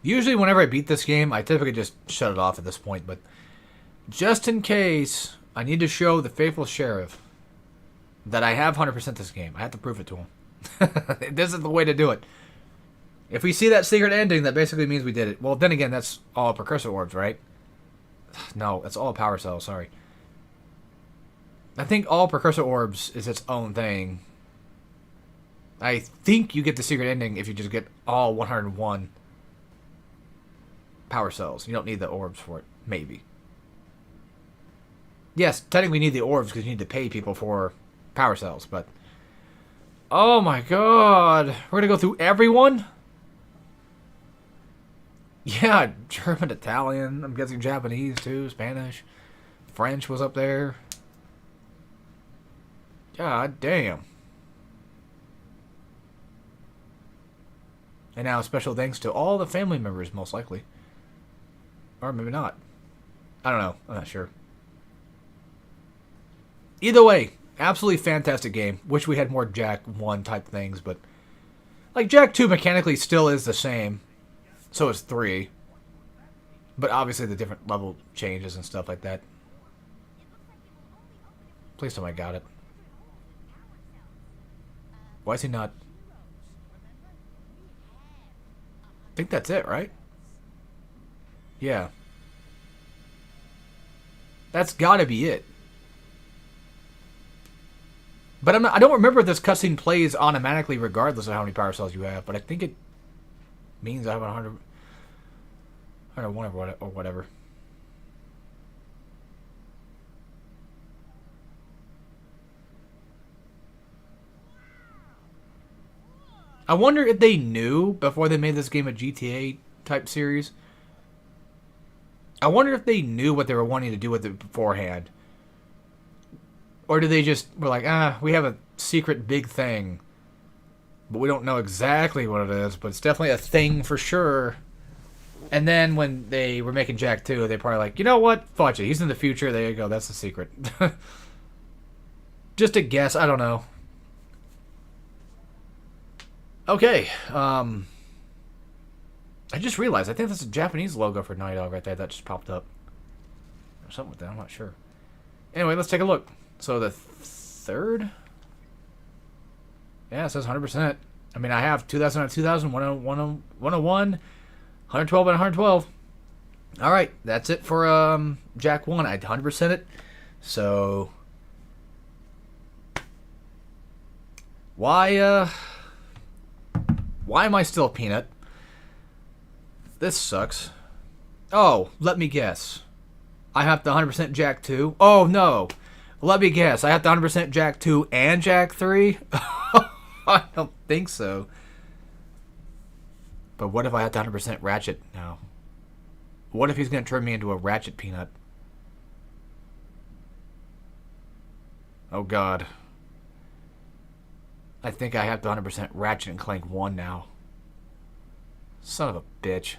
Usually whenever I beat this game, I typically just shut it off at this point, but just in case, I need to show the faithful sheriff that I have 100% this game. I have to prove it to him. This is the way to do it. If we see that secret ending, that basically means we did it. Well, then again, that's all precursor orbs, right? No, that's all power cells, sorry. I think all precursor orbs is its own thing. I think you get the secret ending if you just get all 101 power cells. You don't need the orbs for it. Maybe. Yes, technically you need the orbs because you need to pay people for power cells, but... Oh my god. We're gonna go through everyone? Yeah, German, Italian, I'm guessing Japanese too, Spanish. French was up there. God damn. And now special thanks to all the family members, most likely. Or maybe not. I don't know. I'm not sure. Either way, absolutely fantastic game. Wish we had more Jak 1 type things, but... Like, Jak 2 mechanically still is the same. So is 3. But obviously the different level changes and stuff like that. Please tell me I got it. Why is he not... I think that's it, right? Yeah. That's gotta be it. But I don't remember if this cutscene plays automatically regardless of how many power cells you have. But I think it means I have 100... I don't know, or whatever. I wonder if they knew before they made this game a GTA type series. I wonder if they knew what they were wanting to do with it beforehand. Or did they just were like, we have a secret big thing, but we don't know exactly what it is, but it's definitely a thing for sure. And then when they were making Jak 2, they probably like, you know what? Fudge it. He's in the future. There you go. That's the secret. Just a guess. I don't know. Okay. I just realized. I think that's a Japanese logo for Naughty Dog right there. That just popped up. Or something with that. I'm not sure. Anyway, let's take a look. So the third? Yeah, it says 100%. I mean, I have 2000 out of 2000, 101, 112 and 112. All right, that's it for Jak 1. I 100% it. So why am I still a peanut? This sucks. Oh, let me guess. I have to 100% Jak 2. Oh no. Let me guess. I have to 100% Jak 2 and Jak 3? I don't think so. But what if I have to 100% Ratchet now? What if he's going to turn me into a Ratchet peanut? Oh god. I think I have to 100% Ratchet and Clank 1 now. Son of a bitch.